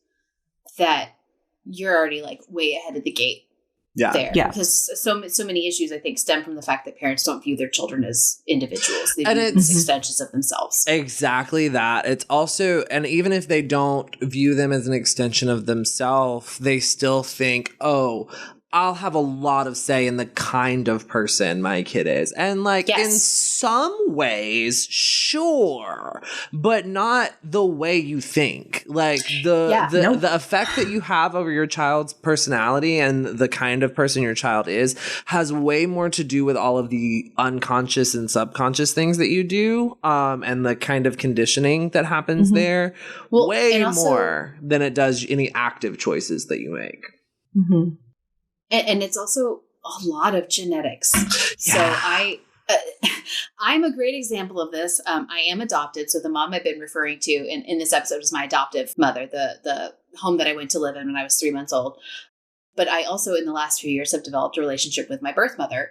that you're already like way ahead of the gate. There. Yeah. Because so many issues, I think, stem from the fact that parents don't view their children as individuals. They view them as extensions of themselves. Exactly that. It's also, and even if they don't view them as an extension of themselves, they still think, oh, I'll have a lot of say in the kind of person my kid is. And like in some ways, sure, but not the way you think. Like the effect that you have over your child's personality and the kind of person your child is has way more to do with all of the unconscious and subconscious things that you do, and the kind of conditioning that happens there, way more than it does any active choices that you make. Mm-hmm. And it's also a lot of genetics. So I'm a great example of this. I am adopted. So the mom I've been referring to in this episode is my adoptive mother, the home that I went to live in when I was 3 months old. But I also, in the last few years, have developed a relationship with my birth mother.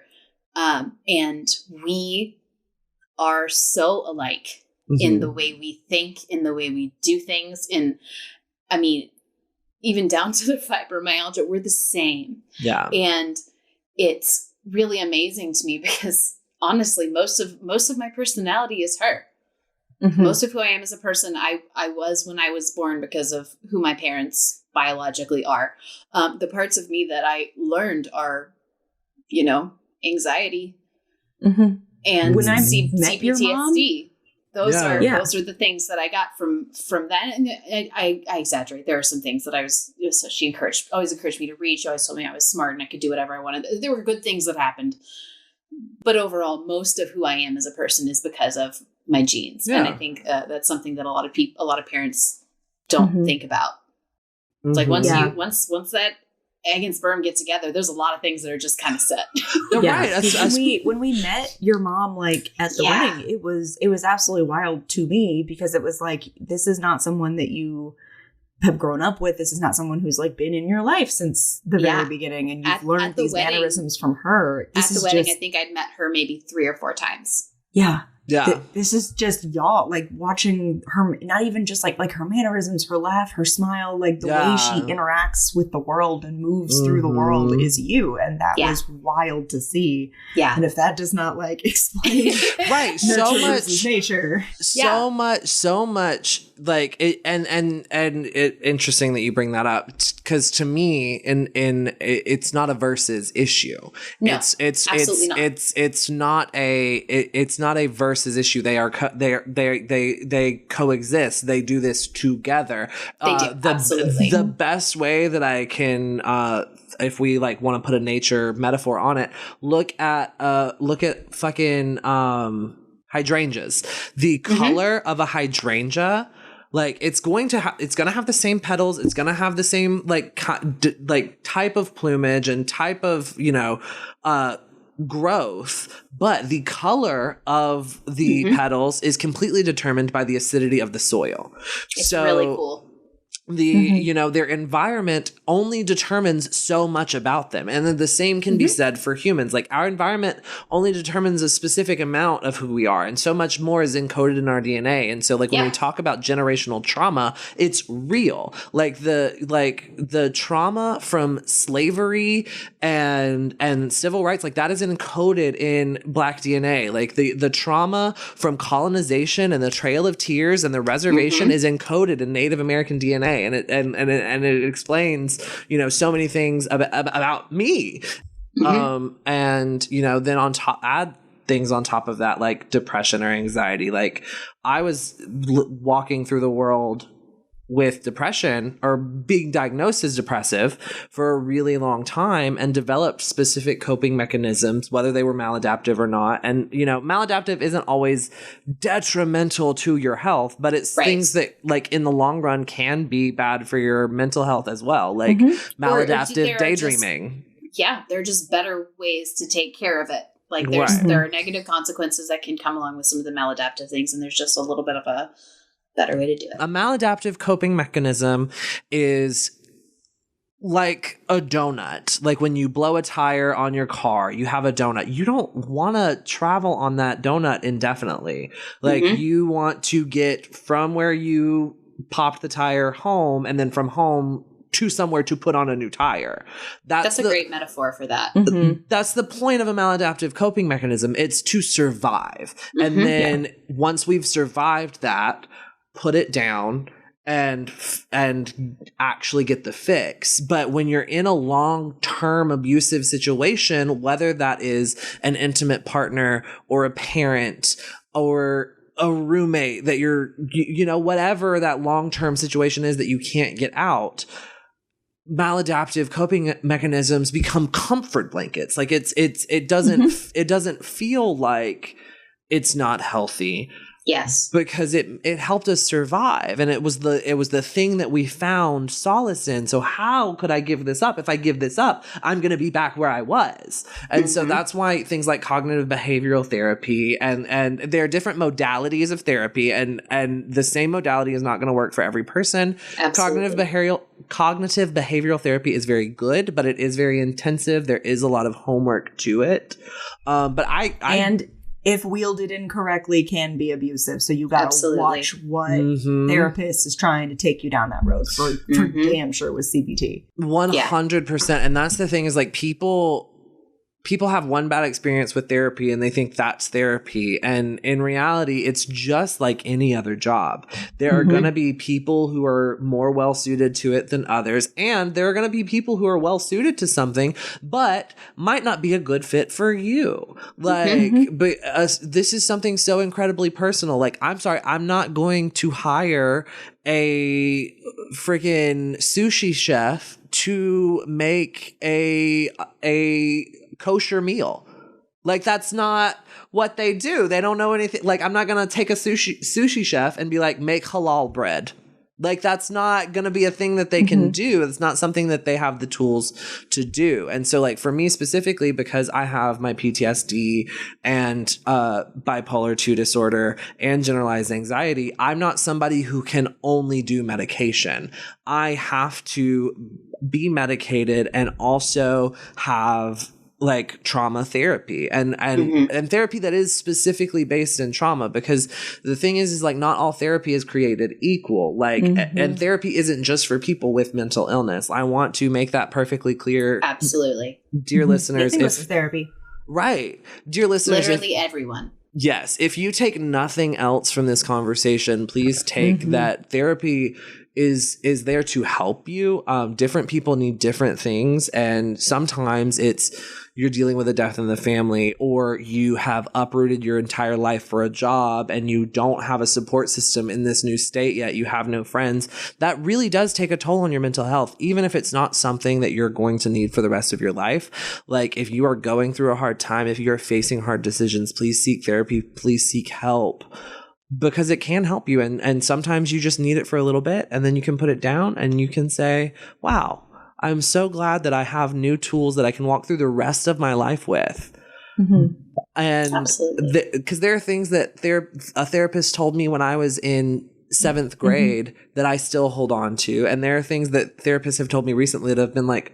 And we are so alike in the way we think, in the way we do things. Even down to the fibromyalgia, we're the same. Yeah. And it's really amazing to me because honestly, most of my personality is her. Mm-hmm. Most of who I am as a person, I was when I was born because of who my parents biologically are. The parts of me that I learned are, anxiety and when I met your mom, those are the things that I got from that. And I exaggerate. There are some things that she always encouraged me to read. She always told me I was smart and I could do whatever I wanted. There were good things that happened, but overall, most of who I am as a person is because of my genes. Yeah. And I think that's something that a lot of parents don't think about. It's like once that egg and sperm get together, there's a lot of things that are just kind of set. Right. When we met your mom, like at the wedding, it was absolutely wild to me, because it was like, this is not someone that you have grown up with. This is not someone who's like been in your life since the very beginning, and you've learned these mannerisms from her. At the wedding, I think I'd met her maybe 3 or 4 times. Yeah. Yeah. This is just y'all, like watching her, not even just like her mannerisms, her laugh, her smile, like the way she interacts with the world and moves through the world is you. And that was wild to see. Yeah. And if that does not like explain right. So much nature. So much like it, and it interesting that you bring that up, because to me it's not a versus issue. No, absolutely not. It's not a versus issue. They coexist. They do this together. They do. Absolutely. The best way that I can if we like want to put a nature metaphor on it, look at fucking hydrangeas. The color of a hydrangea, like it's gonna have the same petals. It's gonna have the same like type of plumage and type of growth, but the color of the petals is completely determined by the acidity of the soil. It's really cool. Their environment only determines so much about them. And then the same can be said for humans. Like our environment only determines a specific amount of who we are, and so much more is encoded in our DNA. And so like when we talk about generational trauma, it's real. Like the trauma from slavery and civil rights, like that is encoded in Black DNA. Like the trauma from colonization and the Trail of Tears and the reservation is encoded in Native American DNA. And it explains, so many things about me. And, then add things on top of that, like depression or anxiety. Like I was walking through the world with depression or being diagnosed as depressive for a really long time and developed specific coping mechanisms, whether they were maladaptive or not. And, maladaptive isn't always detrimental to your health, but it's things that like in the long run can be bad for your mental health as well. Like maladaptive daydreaming. There are just better ways to take care of it. Like there are negative consequences that can come along with some of the maladaptive things. And there's just a little bit of a better way to do it. A maladaptive coping mechanism is like a donut. Like when you blow a tire on your car, you have a donut. You don't want to travel on that donut indefinitely. Like you want to get from where you popped the tire home, and then from home to somewhere to put on a new tire. That's a great metaphor for that. That's the point of a maladaptive coping mechanism. It's to survive. And then once we've survived that, put it down and actually get the fix. But when you're in a long-term abusive situation, whether that is an intimate partner or a parent or a roommate that you're, whatever that long-term situation is that you can't get out, maladaptive coping mechanisms become comfort blankets. Like it doesn't feel like it's not healthy. Yes. Because it helped us survive, and it was the thing that we found solace in. So how could I give this up? If I give this up, I'm going to be back where I was. And so that's why things like cognitive behavioral therapy and there are different modalities of therapy, and the same modality is not going to work for every person. Absolutely. Cognitive behavioral therapy is very good, but it is very intensive. There is a lot of homework to it. But if wielded incorrectly, can be abusive. So you got to watch what therapist is trying to take you down that road for damn sure with CBT. 100%. And that's the thing is like people people have one bad experience with therapy and they think that's therapy. And in reality, it's just like any other job. There are going to be people who are more well suited to it than others. And there are going to be people who are well suited to something, but might not be a good fit for you. Like, but this is something so incredibly personal. Like, I'm sorry, I'm not going to hire a freaking sushi chef to make a kosher meal. Like, that's not what they do. They don't know anything. Like, I'm not going to take a sushi chef and be like, make halal bread. Like, that's not going to be a thing that they can do. It's not something that they have the tools to do. And so, like, for me specifically, because I have my PTSD and bipolar 2 disorder and generalized anxiety, I'm not somebody who can only do medication. I have to be medicated and also have like trauma therapy and therapy that is specifically based in trauma, because the thing is like not all therapy is created equal. Like, and therapy isn't just for people with mental illness. I want to make that perfectly clear. Absolutely. Dear listeners, if therapy. Right. Dear listeners, literally everyone. Yes. If you take nothing else from this conversation, please take that therapy is there to help you. Different people need different things. And sometimes it's you're dealing with a death in the family, or you have uprooted your entire life for a job and you don't have a support system in this new state yet. You have no friends. That really does take a toll on your mental health, even if it's not something that you're going to need for the rest of your life. Like, if you are going through a hard time, if you're facing hard decisions, please seek therapy, please seek help. Because it can help you. And sometimes you just need it for a little bit, and then you can put it down and you can say, wow, I'm so glad that I have new tools that I can walk through the rest of my life with. And because there are things that a therapist told me when I was in 7th grade that I still hold on to. And there are things that therapists have told me recently that have been like,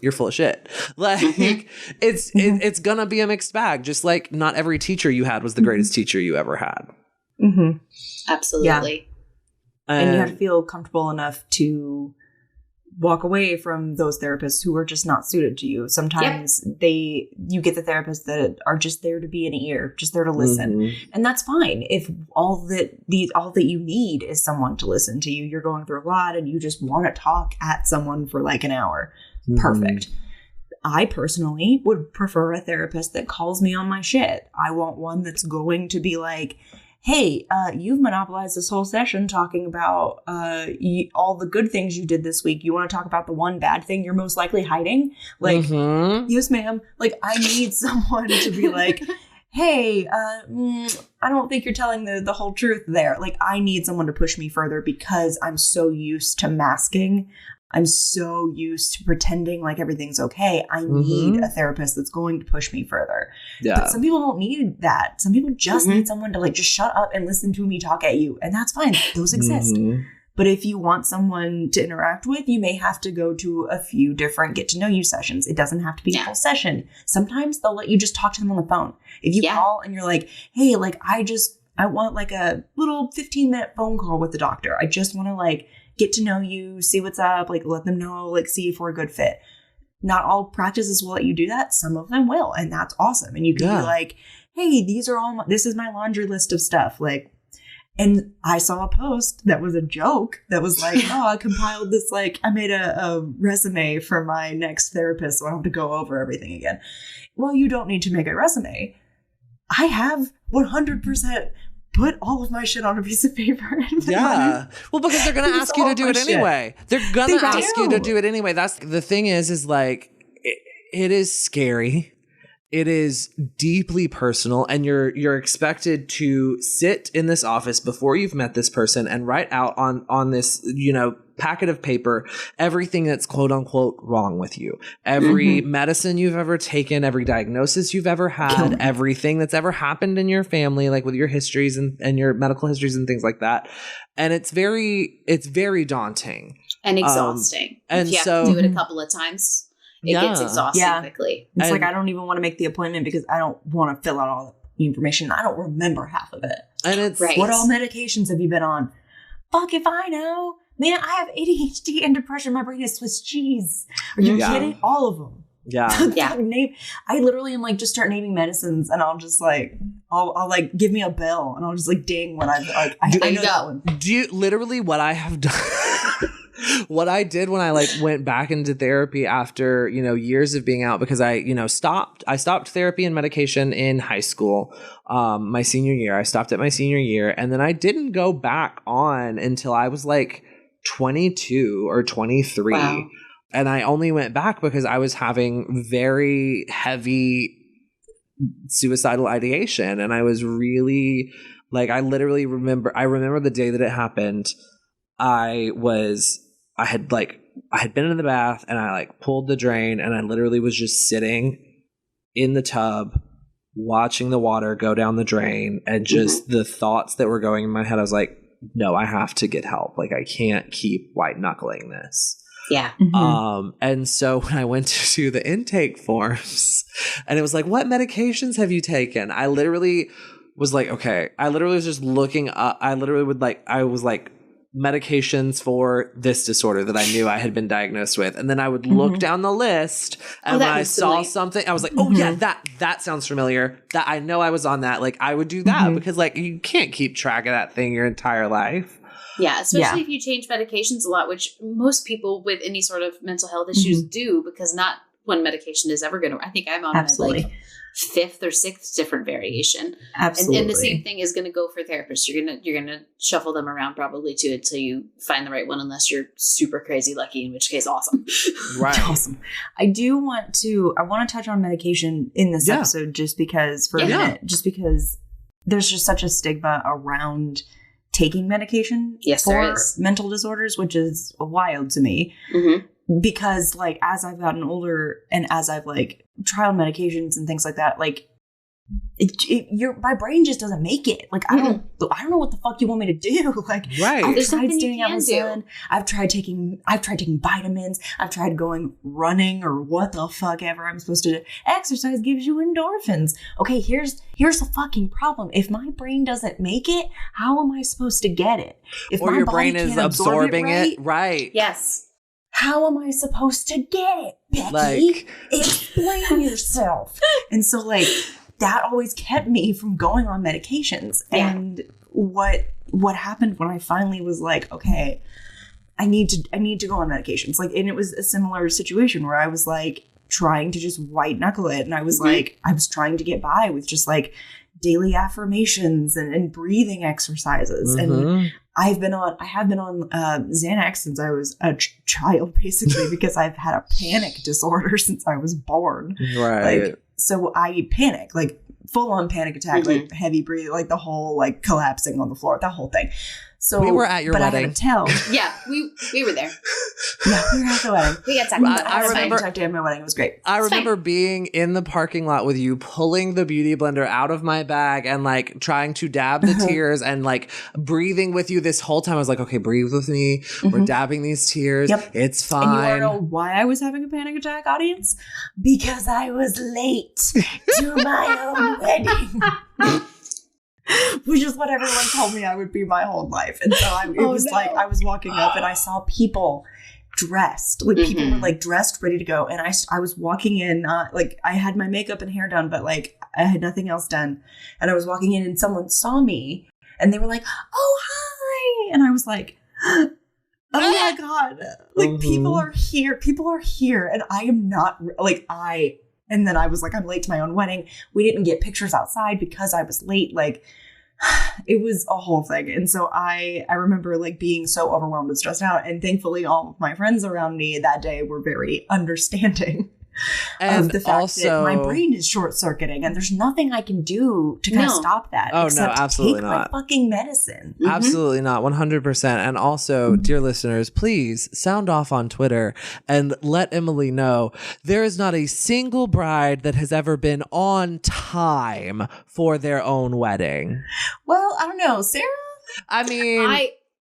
you're full of shit. Like, it's going to be a mixed bag. Just like not every teacher you had was the greatest teacher you ever had. Absolutely. Yeah. And you have to feel comfortable enough to walk away from those therapists who are just not suited to you. Sometimes you get the therapists that are just there to be an ear, just there to listen. And that's fine. If all that you need is someone to listen to you, you're going through a lot and you just want to talk at someone for like an hour. Perfect. I personally would prefer a therapist that calls me on my shit. I want one that's going to be like, hey, you've monopolized this whole session talking about all the good things you did this week. You want to talk about the one bad thing you're most likely hiding? Like, yes, ma'am. Like, I need someone to be like, hey, I don't think you're telling the whole truth there. Like, I need someone to push me further because I'm so used to masking. I'm so used to pretending like everything's okay. I need a therapist that's going to push me further. Yeah. But some people don't need that. Some people just need someone to like just shut up and listen to me talk at you. And that's fine. Those exist. But if you want someone to interact with, you may have to go to a few different get to know you sessions. It doesn't have to be a full session. Sometimes they'll let you just talk to them on the phone. If you call and you're like, hey, like I want like a little 15-minute phone call with the doctor. I just want to like get to know you, see what's up, like let them know, like see if we're a good fit. Not all practices will let you do that. Some of them will. And that's awesome. And you can be like, hey, this is my laundry list of stuff. Like, and I saw a post that was a joke that was like, oh, I compiled this, like I made a resume for my next therapist. So I don't have to go over everything again. Well, you don't need to make a resume. I have 100% put all of my shit on a piece of paper. Yeah. Well, because they're going to ask you to do it anyway. They're going to ask you to do it anyway. That's the thing is like, it is scary. It is deeply personal, and you're expected to sit in this office before you've met this person and write out on this, packet of paper everything that's quote unquote wrong with you. Every medicine you've ever taken, every diagnosis you've ever had, everything that's ever happened in your family, like with your histories and your medical histories and things like that. And it's very daunting and exhausting. And you have to do it a couple of times. It gets exhausting quickly. It's like, I don't even want to make the appointment because I don't want to fill out all the information. I don't remember half of it. And it's what all medications have you been on? Fuck if I know. Man, I have ADHD and depression. My brain is Swiss cheese. Are you kidding? All of them. Yeah. Yeah. I literally am like, just start naming medicines, and I'll just like, I'll like, give me a bill, and I'll just like ding when I'm like, I know that one. Do you literally what I have done? What I did when I like went back into therapy after, years of being out, because I stopped therapy and medication in high school, my senior year. I stopped at my senior year, and then I didn't go back on until I was like 22 or 23. Wow. And I only went back because I was having very heavy suicidal ideation, and I was really like, I remember the day that it happened. I had been in the bath, and I like pulled the drain, and I literally was just sitting in the tub watching the water go down the drain, and just the thoughts that were going in my head, I was like, no, I have to get help. Like, I can't keep white knuckling this. Yeah. And so when I went to do the intake forms, and it was like, what medications have you taken? I literally was like, okay. I literally was just looking up. I was like, medications for this disorder that I knew I had been diagnosed with. And then I would look down the list, and when I saw something, I was like, oh yeah, that sounds familiar. That I know I was on that. Like, I would do that because like, you can't keep track of that thing your entire life. Yeah, especially if you change medications a lot, which most people with any sort of mental health issues do, because not one medication is ever going to, I think I'm on like 5th or 6th different variation. Absolutely. And the same thing is going to go for therapists. You're going to shuffle them around probably too until you find the right one, unless you're super crazy lucky, in which case, awesome. Right. Awesome. I want to touch on medication in this episode, just because for a minute, just because there's just such a stigma around taking medication for mental disorders, which is wild to me. Because like, as I've gotten older and as I've like trialed medications and things like that, like my brain just doesn't make it. Like, I don't know what the fuck you want me to do. Like, I've tried staying out in the sun. I've tried taking vitamins. I've tried going running or what the fuck ever I'm supposed to do. Exercise gives you endorphins. Okay, here's the fucking problem. If my brain doesn't make it, how am I supposed to get it? If or my your body brain is can't absorb absorbing it, right? Yes. How am I supposed to get it, Becky? Like, explain yourself. And so like, that always kept me from going on medications. Yeah. And what happened when I finally was like, okay, I need to go on medications. Like, and it was a similar situation where I was like trying to just white knuckle it. And I was like, I was trying to get by with just like daily affirmations and breathing exercises. And I have been on Xanax since I was a child, basically, because I've had a panic disorder since I was born. Right. Like, so I panic, like full on panic attack, like heavy breathing, like the whole like collapsing on the floor, that whole thing. So we were at your wedding. I had to tell. Yeah, we were there. Yeah, we were at the wedding. We got talked I remember at my wedding. It was great. I remember being in the parking lot with you, pulling the beauty blender out of my bag and like trying to dab the tears and like breathing with you this whole time. I was like, okay, breathe with me. We're dabbing these tears. Yep. It's fine. And you want to know why I was having a panic attack, audience? Because I was late to my own wedding. Which is what everyone told me I would be my whole life. And so like, I was walking up and I saw people dressed, like people were like dressed, ready to go. And I was walking in, like I had my makeup and hair done, but like I had nothing else done. And I was walking in and someone saw me and they were like, oh, hi. And I was like, oh my God, like people are here. And I am not and then I was like, I'm late to my own wedding. We didn't get pictures outside because I was late. Like, it was a whole thing. And so I remember like being so overwhelmed and stressed out. And thankfully, all of my friends around me that day were very understanding of the fact that my brain is short-circuiting and there's nothing I can do to kind of stop that. Oh, no, absolutely take not. My fucking medicine. Absolutely not. 100%. And also, dear listeners, please sound off on Twitter and let Emily know there is not a single bride that has ever been on time for their own wedding. Well, I don't know. Sarah? I mean,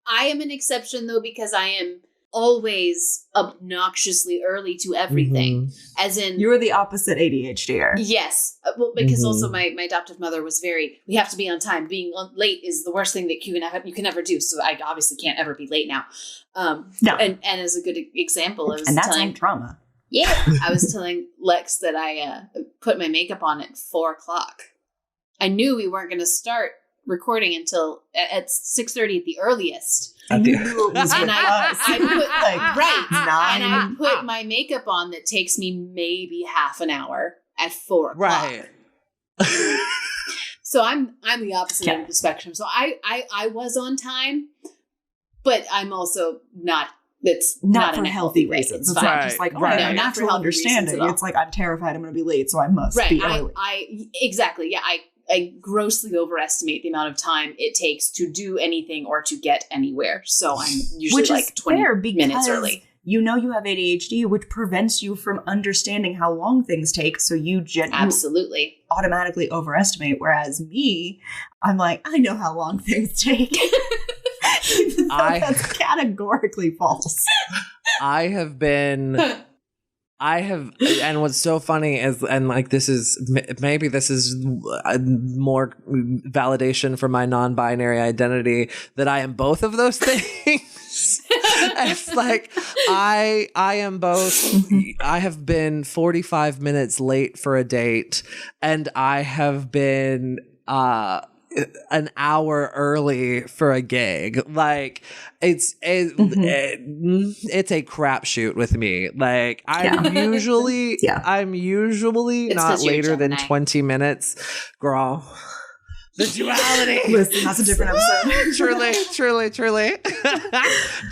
I am an exception though, because I am always obnoxiously early to everything. As in, you're the opposite ADHDer. Yes. Well, because also my adoptive mother was we have to be on time. Being late is the worst thing that you can ever do. So I obviously can't ever be late now. No. And as a good example of and that's like trauma. Yeah. I was telling Lex that I put my makeup on at 4:00. I knew we weren't going to start recording until at 6:30 at the earliest. And you knew it was And I put like 9. And I put my makeup on that takes me maybe half an hour at 4:00. Right. So I'm the opposite end of the spectrum. So I was on time, but I'm also not. It's not not for a healthy way. reasons. It's It's fine. not just like, oh, Right. no, Not for natural healthy understanding. reasons at all. It's like, I'm terrified I'm going to be late, so I must be early. I exactly. Yeah. I grossly overestimate the amount of time it takes to do anything or to get anywhere. So I'm usually Which like is 20 fair minutes early. you know you have ADHD, which prevents you from understanding how long things take. So you Absolutely. automatically overestimate. Whereas me, I'm like, I know how long things take. Even though that's categorically false. and what's so funny is, and like, this is maybe this is more validation for my non-binary identity, that I am both of those things. It's like I am both. I have been 45 minutes late for a date, and I have been an hour early for a gig. Like, it's a crapshoot with me. Like, I'm usually It's not 'cause you're later than Gemini. 20 minutes. Girl, the duality. Listen, that's a different episode. truly.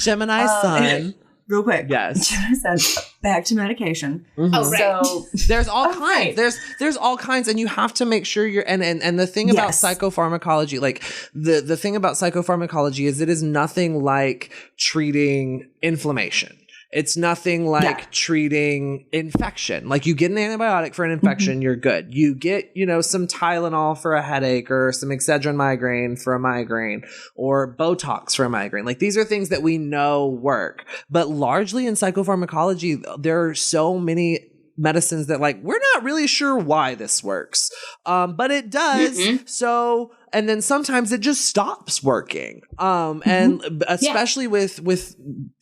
Gemini sun. Real quick. Yes. I said, back to medication. Mhm. Oh, right. So There's all kinds. right. There's all kinds, and you have to make sure you're and the thing about Yes. psychopharmacology, like the thing about psychopharmacology is it is nothing like treating inflammation. It's nothing like treating infection. Like, you get an antibiotic for an infection, you're good. You get, some Tylenol for a headache, or some Excedrin migraine for a migraine, or Botox for a migraine. Like, these are things that we know work. But largely in psychopharmacology, there are so many medicines that, like, we're not really sure why this works. But it does. So, and then sometimes it just stops working. And especially with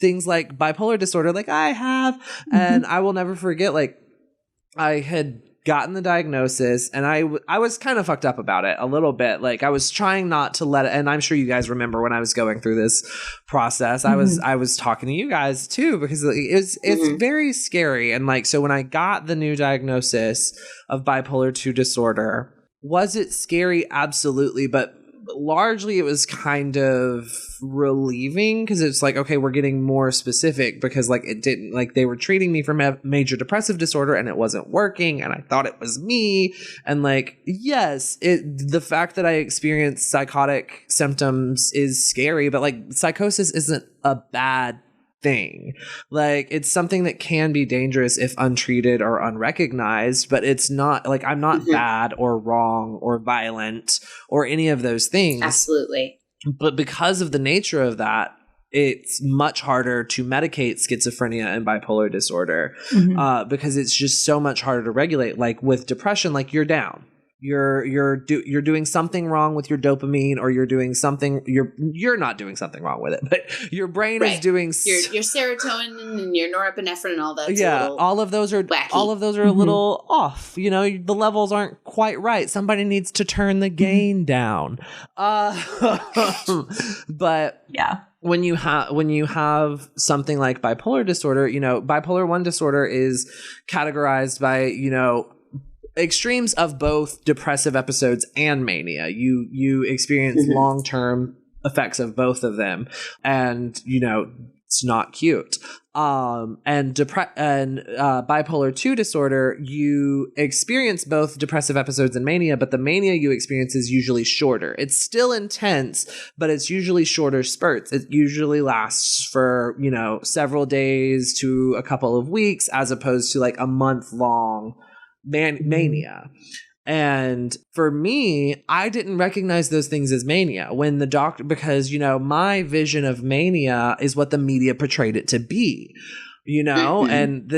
things like bipolar disorder, like I have, and I will never forget, like, I had gotten the diagnosis, and I was kind of fucked up about it a little bit. Like, I was trying not to let it, and I'm sure you guys remember when I was going through this process, I was talking to you guys too, because it's very scary. And like, so when I got the new diagnosis of bipolar 2 disorder, was it scary? Absolutely. But largely it was kind of relieving, because it's like, okay, we're getting more specific, because like it didn't, like, they were treating me for major depressive disorder and it wasn't working, and I thought it was me. And like, yes, the fact that I experienced psychotic symptoms is scary, but like, psychosis isn't a bad thing. Like, it's something that can be dangerous if untreated or unrecognized, but it's not like, I'm not bad or wrong or violent or any of those things. Absolutely. But because of the nature of that, it's much harder to medicate schizophrenia and bipolar disorder, because it's just so much harder to regulate. Like, with depression, like, you're down. You're doing something wrong with your dopamine, or you're doing something, you're not doing something wrong with it, but your brain is doing your serotonin and your norepinephrine and all that. all of those are wacky. a little off. The levels aren't quite right. Somebody needs to turn the gain down. But when you have something like bipolar disorder, bipolar 1 disorder is categorized by, extremes of both depressive episodes and mania. You experience long-term effects of both of them, and it's not cute. And bipolar 2 disorder, you experience both depressive episodes and mania, but the mania you experience is usually shorter. It's still intense, but it's usually shorter spurts. It usually lasts for, several days to a couple of weeks, as opposed to like a month-long mania. And for me, I didn't recognize those things as mania when the doctor, because, my vision of mania is what the media portrayed it to be, and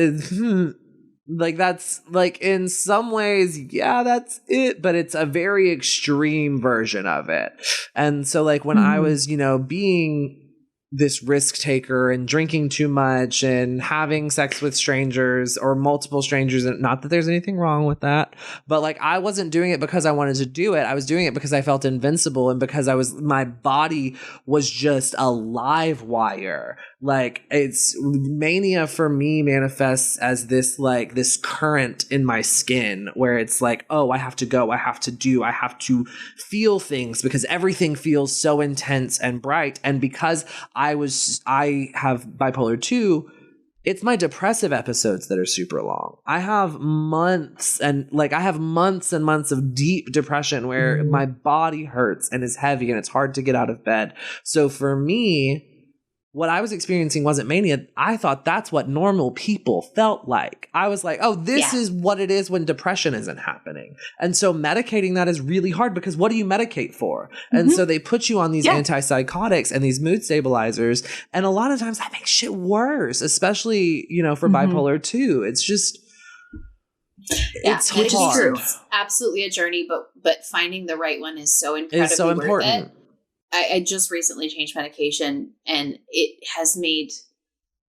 like, that's like, in some ways, that's it, but it's a very extreme version of it. And so like, when I was, being this risk taker and drinking too much and having sex with strangers or multiple strangers. And not that there's anything wrong with that, but like I wasn't doing it because I wanted to do it. I was doing it because I felt invincible and because my body was just a live wire. Like it's mania for me manifests as this like this current in my skin where it's like, oh, I have to go, I have to do, I have to feel things because everything feels so intense and bright. And because I have bipolar 2, it's my depressive episodes that are super long. I have months and months of deep depression where my body hurts and is heavy and it's hard to get out of bed. So for me, what I was experiencing wasn't mania. I thought that's what normal people felt like. I was like, oh, this is what it is when depression isn't happening. And so medicating that is really hard because what do you medicate for? And so they put you on these antipsychotics and these mood stabilizers. And a lot of times that makes shit worse, especially, for bipolar 2. It's just, it's hard. It's absolutely a journey, but finding the right one is so incredibly it's so important. Worth it. I just recently changed medication and it has made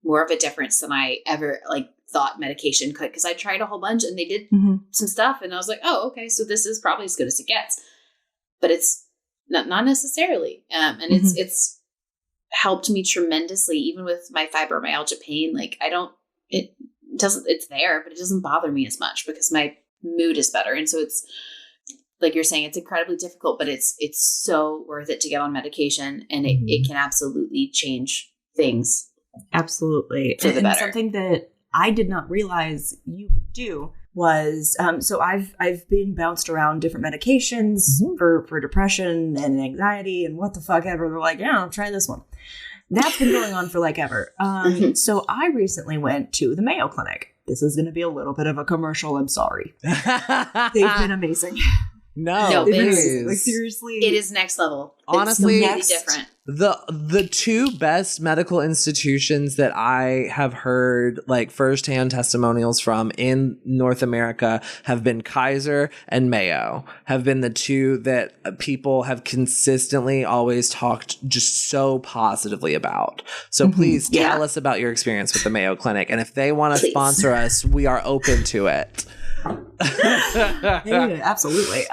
more of a difference than I ever thought medication could. Cause I tried a whole bunch and they did some stuff and I was like, oh, okay. So this is probably as good as it gets, but it's not necessarily. And it's helped me tremendously, even with my fibromyalgia pain. It's there, but it doesn't bother me as much because my mood is better. And so it's, like you're saying, it's incredibly difficult, but it's so worth it to get on medication and it can absolutely change things. Absolutely. For the better. Something that I did not realize you could do was, so I've been bounced around different medications for depression and anxiety and what the fuck ever. They're like, yeah, I'll try this one. That's been going on for ever. So I recently went to the Mayo Clinic. This is going to be a little bit of a commercial. I'm sorry. They've been amazing. No, seriously, it is next level. Honestly, it's completely different. The two best medical institutions that I have heard firsthand testimonials from in North America have been Kaiser and Mayo. Have been the two that people have consistently always talked just so positivly about. So please tell us about your experience with the Mayo Clinic, and if they want to sponsor us, we are open to it. Yeah, absolutely.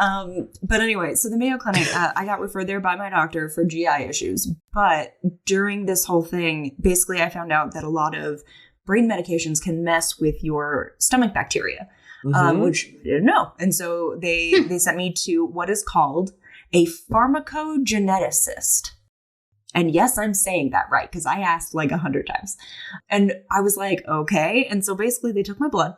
But anyway, so the Mayo Clinic, I got referred there by my doctor for GI issues. But during this whole thing, basically I found out that a lot of brain medications can mess with your stomach bacteria, which I didn't know. And so they sent me to what is called a pharmacogeneticist. And yes, I'm saying that right, because I asked 100 times. And I was like, okay. And so basically they took my blood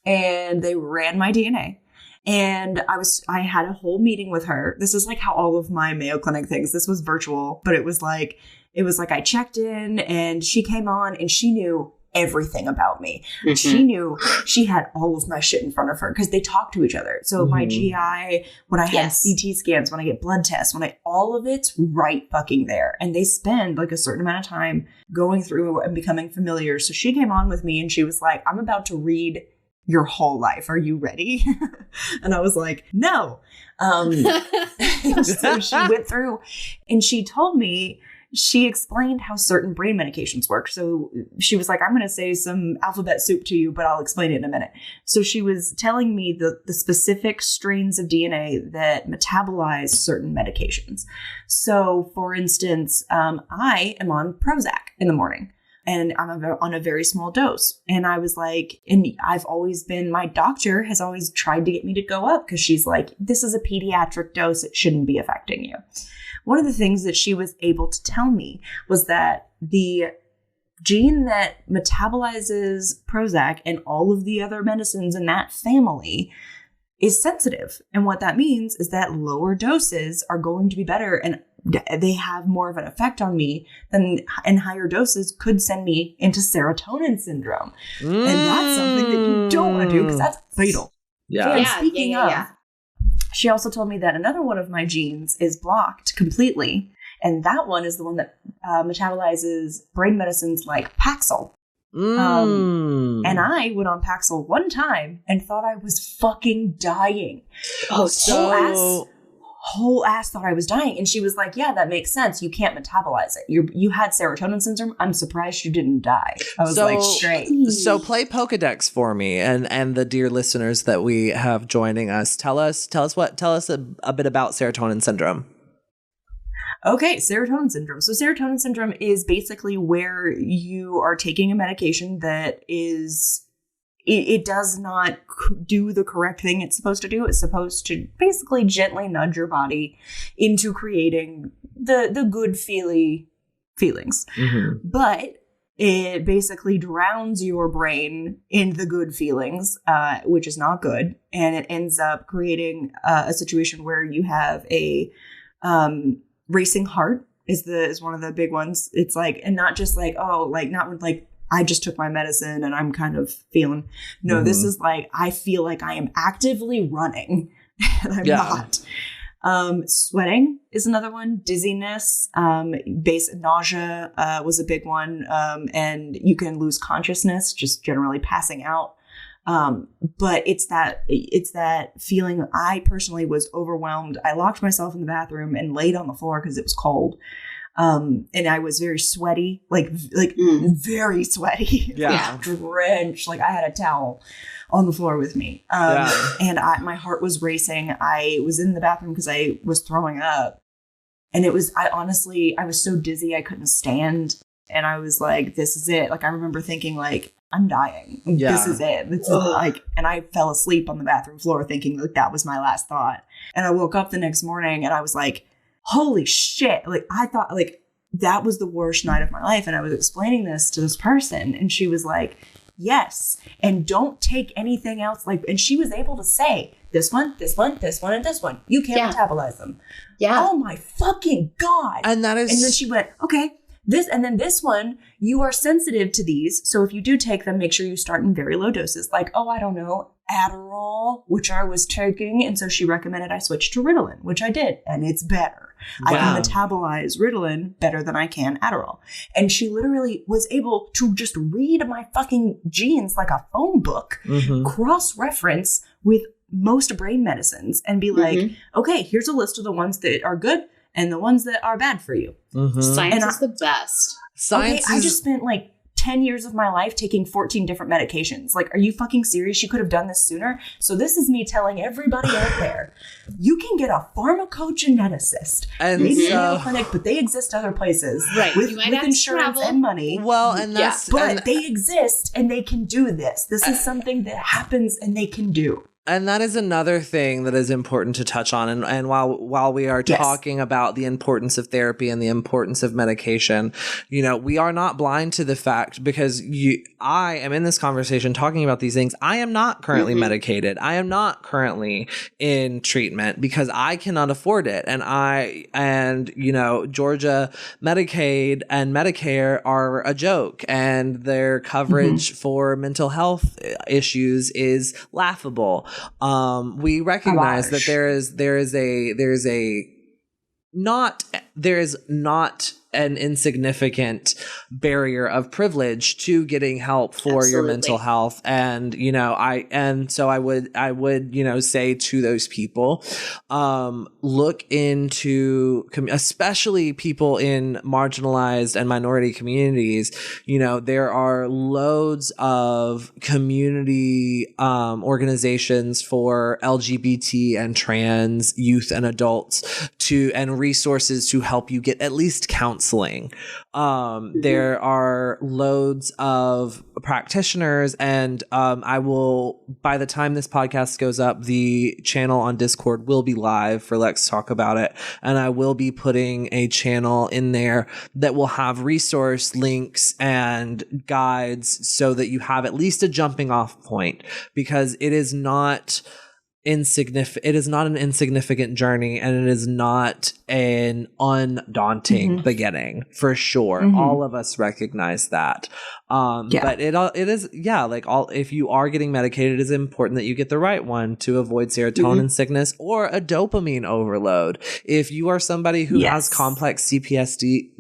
and they ran my DNA. And I had a whole meeting with her. This is how all of my Mayo Clinic things, this was virtual, but it was like I checked in and she came on and she knew everything about me. She knew, she had all of my shit in front of her because they talk to each other. So my GI, when I had CT scans, when I get blood tests, all of it's right fucking there. And they spend a certain amount of time going through and becoming familiar. So she came on with me and she was like, I'm about to read your whole life. Are you ready? And I was like, no. So she went through and she told me, she explained how certain brain medications work. So she was like, I'm going to say some alphabet soup to you, but I'll explain it in a minute. So she was telling me the specific strains of DNA that metabolize certain medications. So for instance, I am on Prozac in the morning. And I'm on a very small dose. And I was like, and my doctor has always tried to get me to go up because she's like, this is a pediatric dose. It shouldn't be affecting you. One of the things that she was able to tell me was that the gene that metabolizes Prozac and all of the other medicines in that family is sensitive. And what that means is that lower doses are going to be better and they have more of an effect on me than, and higher doses could send me into serotonin syndrome. And that's something that you don't want to do because that's fatal. Yeah. And speaking of, she also told me that another one of my genes is blocked completely. And that one is the one that metabolizes brain medicines like Paxil. And I went on Paxil one time and thought I was fucking dying. whole ass thought I was dying. And she was like, yeah, that makes sense. You can't metabolize it. You had serotonin syndrome. I'm surprised you didn't die. I was like, straight. So play Pokedex for me and the dear listeners that we have joining us. Tell us a bit about serotonin syndrome. Okay, serotonin syndrome. So serotonin syndrome is basically where you are taking a medication that is, it does not do the correct thing it's supposed to do. It's supposed to basically gently nudge your body into creating the good feelings. Mm-hmm. But it basically drowns your brain in the good feelings, which is not good. And it ends up creating a situation where you have a racing heart is one of the big ones. It's like, and not just like, oh, like not like I just took my medicine and I'm kind of feeling. No, this is like, I feel like I am actively running and I'm not. Sweating is another one. Dizziness, nausea was a big one. And you can lose consciousness, just generally passing out. But it's that feeling. I personally was overwhelmed. I locked myself in the bathroom and laid on the floor because it was cold. And I was very sweaty, like very sweaty, drenched. Like I had a towel on the floor with me. And my heart was racing. I was in the bathroom because I was throwing up, and I was so dizzy I couldn't stand. And I was like, this is it. Like I remember thinking like, I'm dying. Yeah. This is it. This is like, and I fell asleep on the bathroom floor thinking like that was my last thought. And I woke up the next morning and I was like, holy shit. Like I thought like that was the worst night of my life. And I was explaining this to this person and she was like, yes. And don't take anything else. Like, and she was able to say this one, this one, this one, and this one. You can't metabolize them. Yeah. Oh my fucking God. And that is. And then she went, okay. This one, you are sensitive to these. So if you do take them, make sure you start in very low doses. Like, oh, I don't know, Adderall, which I was taking. And so she recommended I switch to Ritalin, which I did. And it's better. Wow. I can metabolize Ritalin better than I can Adderall. And she literally was able to just read my fucking genes like a phone book, cross-reference with most brain medicines and be like, okay, here's a list of the ones that are good and the ones that are bad for you. Science is the best. I just spent like 10 years of my life taking 14 different medications. Like, are you fucking serious? You could have done this sooner. So this is me telling everybody out there, you can get a pharmacogeneticist. And maybe in a clinic, but they exist other places. Right. With insurance and money. Well, and that's... But they exist and they can do this. This is something that happens and they can do. And that is another thing that is important to touch on. And while we are talking about the importance of therapy and the importance of medication, you know, we are not blind to the fact because I am in this conversation talking about these things. I am not currently medicated. I am not currently in treatment because I cannot afford it. And you know, Georgia Medicaid and Medicare are a joke and their coverage for mental health issues is laughable. We recognize that there is not an insignificant barrier of privilege to getting help for your mental health. And, you know, I would, you know, say to those people, look into, especially people in marginalized and minority communities. You know, there are loads of community, organizations for LGBT and trans youth and adults and resources to help you get at least counseling. There are loads of practitioners and I will, by the time this podcast goes up, the channel on Discord will be live for Lex Talk About It. And I will be putting a channel in there that will have resource links and guides so that you have at least a jumping off point, because it is not insignificant. It is not an insignificant journey, and it is not an undaunting beginning for sure. All of us recognize that. But it is if you are getting medicated, it is important that you get the right one to avoid serotonin sickness or a dopamine overload. If you are somebody who has complex PTSD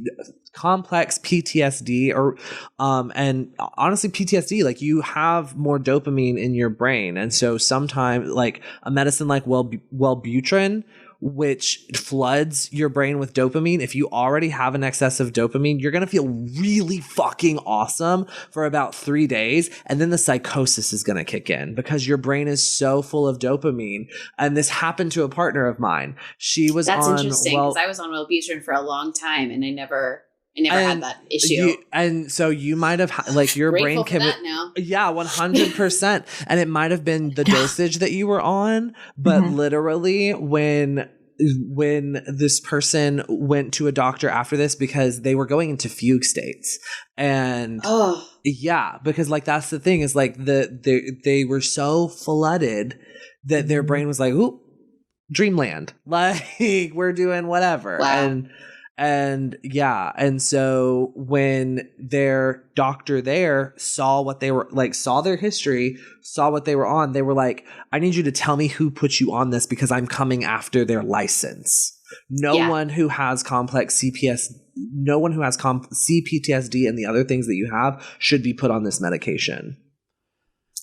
or and honestly PTSD, like you have more dopamine in your brain, and so sometimes like a medicine like Wellbutrin which floods your brain with dopamine. If you already have an excess of dopamine, you're going to feel really fucking awesome for about 3 days. And then the psychosis is going to kick in because your brain is so full of dopamine. And this happened to a partner of mine. She was That's on, interesting because I was on Wellbutrin for a long time and I never had that issue. And so you might have like your brain can now. Yeah, 100%. And it might have been the dosage that you were on, but literally when this person went to a doctor after this because they were going into fugue states. And yeah, because like that's the thing is like they were so flooded that their brain was like, ooh, dreamland. Like we're doing whatever. Wow. And yeah, and so when their doctor there saw what they were like, saw their history, saw what they were on, they were like, I need you to tell me who put you on this because I'm coming after their license. No one who has complex CPTSD and the other things that you have should be put on this medication.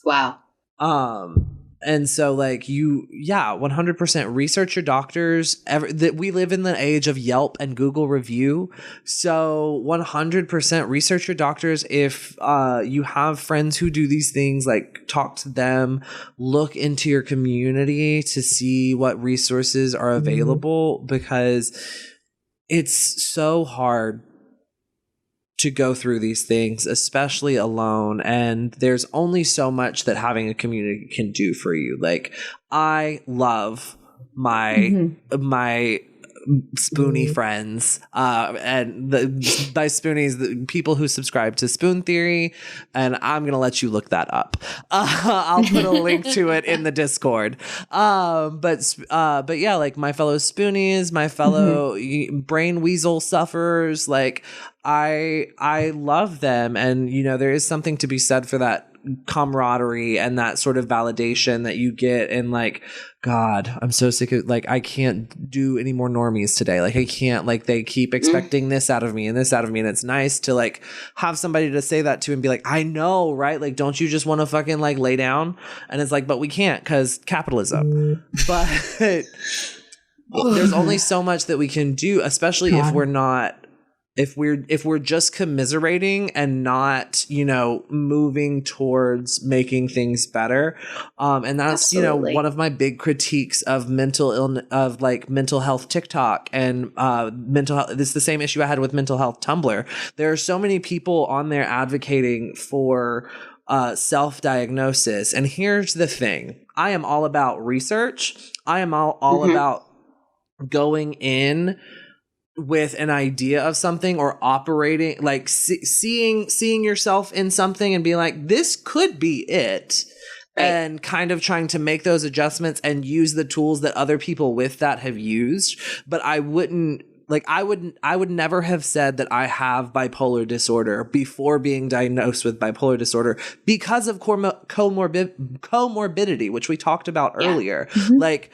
Wow. And so like 100% research your doctors. That we live in the age of Yelp and Google review. So 100% research your doctors. If you have friends who do these things, like talk to them, look into your community to see what resources are available because it's so hard to go through these things, especially alone. And there's only so much that having a community can do for you. Like I love my Spoonie friends, and by Spoonies, the people who subscribe to Spoon Theory, and I'm gonna let you look that up. I'll put a link to it in the Discord. But yeah, like my fellow Spoonies, my fellow brain weasel sufferers, like I love them, and you know there is something to be said for that camaraderie and that sort of validation that you get. And like, God, I'm so sick of like I can't do any more normies today. Like I can't, like they keep expecting this out of me and this out of me, and it's nice to like have somebody to say that to and be like, I know, right? Like don't you just want to fucking like lay down? And it's like, but we can't because capitalism. But there's only so much that we can do, especially if we're not if we're just commiserating and not, you know, moving towards making things better. And that's, you know, one of my big critiques of mental health TikTok and mental health. This is the same issue I had with mental health Tumblr. There are so many people on there advocating for self-diagnosis. And here's the thing. I am all about research. I am all about going in with an idea of something or operating, like seeing yourself in something and being like, this could be it. Right. And kind of trying to make those adjustments and use the tools that other people with that have used. But I would never have said that I have bipolar disorder before being diagnosed with bipolar disorder because of comorbidity, which we talked about earlier. Like,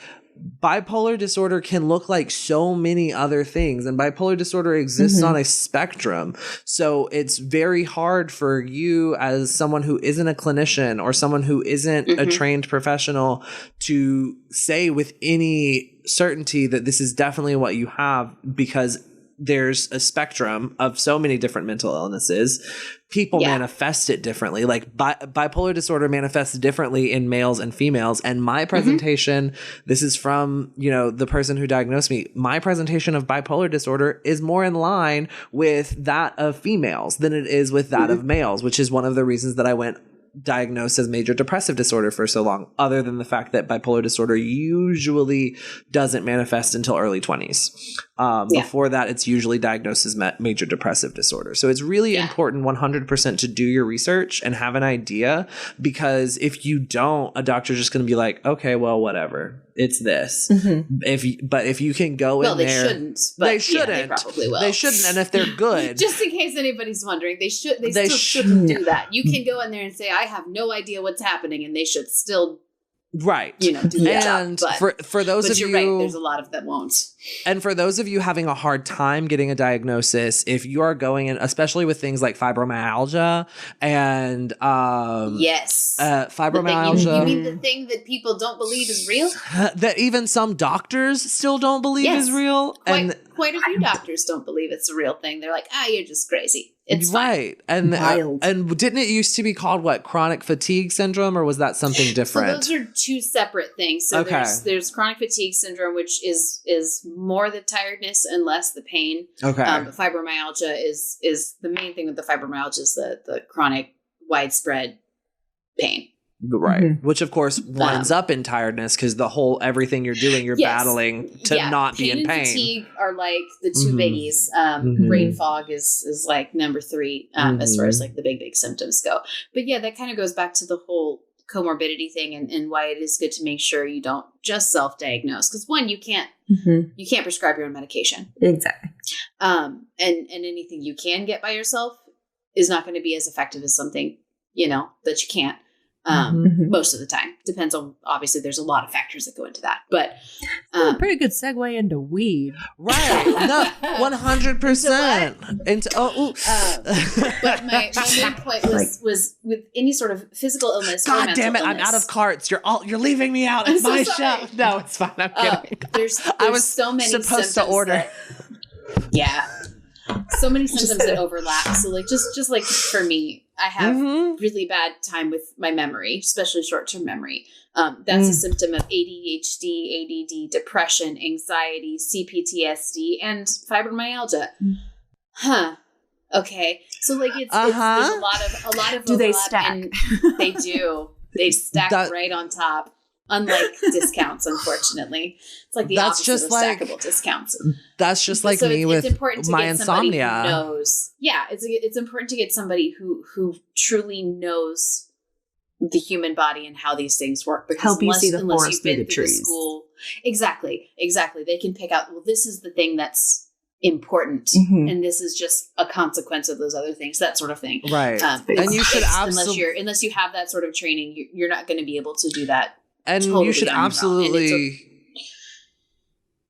bipolar disorder can look like so many other things, and bipolar disorder exists on a spectrum. So it's very hard for you as someone who isn't a clinician or someone who isn't a trained professional to say with any certainty that this is definitely what you have, because there's a spectrum of so many different mental illnesses. People manifest it differently. Like bipolar disorder manifests differently in males and females. And my presentation, this is from, you know, the person who diagnosed me. My presentation of bipolar disorder is more in line with that of females than it is with that of males, which is one of the reasons that I went diagnosed as major depressive disorder for so long, other than the fact that bipolar disorder usually doesn't manifest until early 20s. Before that, it's usually diagnosed as major depressive disorder. So it's really important 100% to do your research and have an idea, because if you don't, a doctor's just going to be like, okay, well, whatever. It's this. If you can go in there. Well, they shouldn't. But they shouldn't. They probably will. They shouldn't. And if they're good. Just in case anybody's wondering, they shouldn't do that. You can go in there and say, I have no idea what's happening, and they should still Right. do the job. And But for those of you're you, right, there's a lot of that won't. and for those of you having a hard time getting a diagnosis, if you are going in, especially with things like fibromyalgia and yes, fibromyalgia, you mean the thing that people don't believe is real? that even some doctors still don't believe is real, Quite a few doctors don't believe it's a real thing. They're like, you're just crazy. It's right. fine. And didn't it used to be called chronic fatigue syndrome, or was that something different? So those are two separate things. So there's chronic fatigue syndrome, which is more the tiredness and less the pain. Okay. But fibromyalgia is the main thing with the fibromyalgia is the chronic widespread pain. Right. Which of course winds up in tiredness because everything you're doing, you're battling to not be in pain. Pain and fatigue are like the two biggies. Brain fog is like number 3 as far as like the big symptoms go. But yeah, that kind of goes back to the whole comorbidity thing and why it is good to make sure you don't just self-diagnose. Because one, you can't prescribe your own medication. Exactly. And anything you can get by yourself is not going to be as effective as something, that you can't. Most of the time. Depends on, obviously, there's a lot of factors that go into that. But a pretty good segue into weed. Right. No, 100%. But my main point was with any sort of physical illness. God damn it, I'm out of carts. You're leaving me out. It's my show. No, it's fine. I'm kidding. There's I was so many supposed to order. So many symptoms that overlap. So like just like for me, I have really bad time with my memory, especially short-term memory. That's a symptom of ADHD, ADD, depression, anxiety, CPTSD, and fibromyalgia. Okay. So like it's there's a lot of do overlap. they stack? And they do. They stack right on top. Unlike discounts, unfortunately. It's like the opposite of stackable discounts. That's just like me with my insomnia. Who knows. Yeah, it's important to get somebody who truly knows the human body and how these things work. Because help you see the forest through the trees. Exactly. They can pick out, well, this is the thing that's important, and this is just a consequence of those other things, that sort of thing. Right. And you should absolutely, unless you have that sort of training, you're not going to be able to do that. And totally you should absolutely,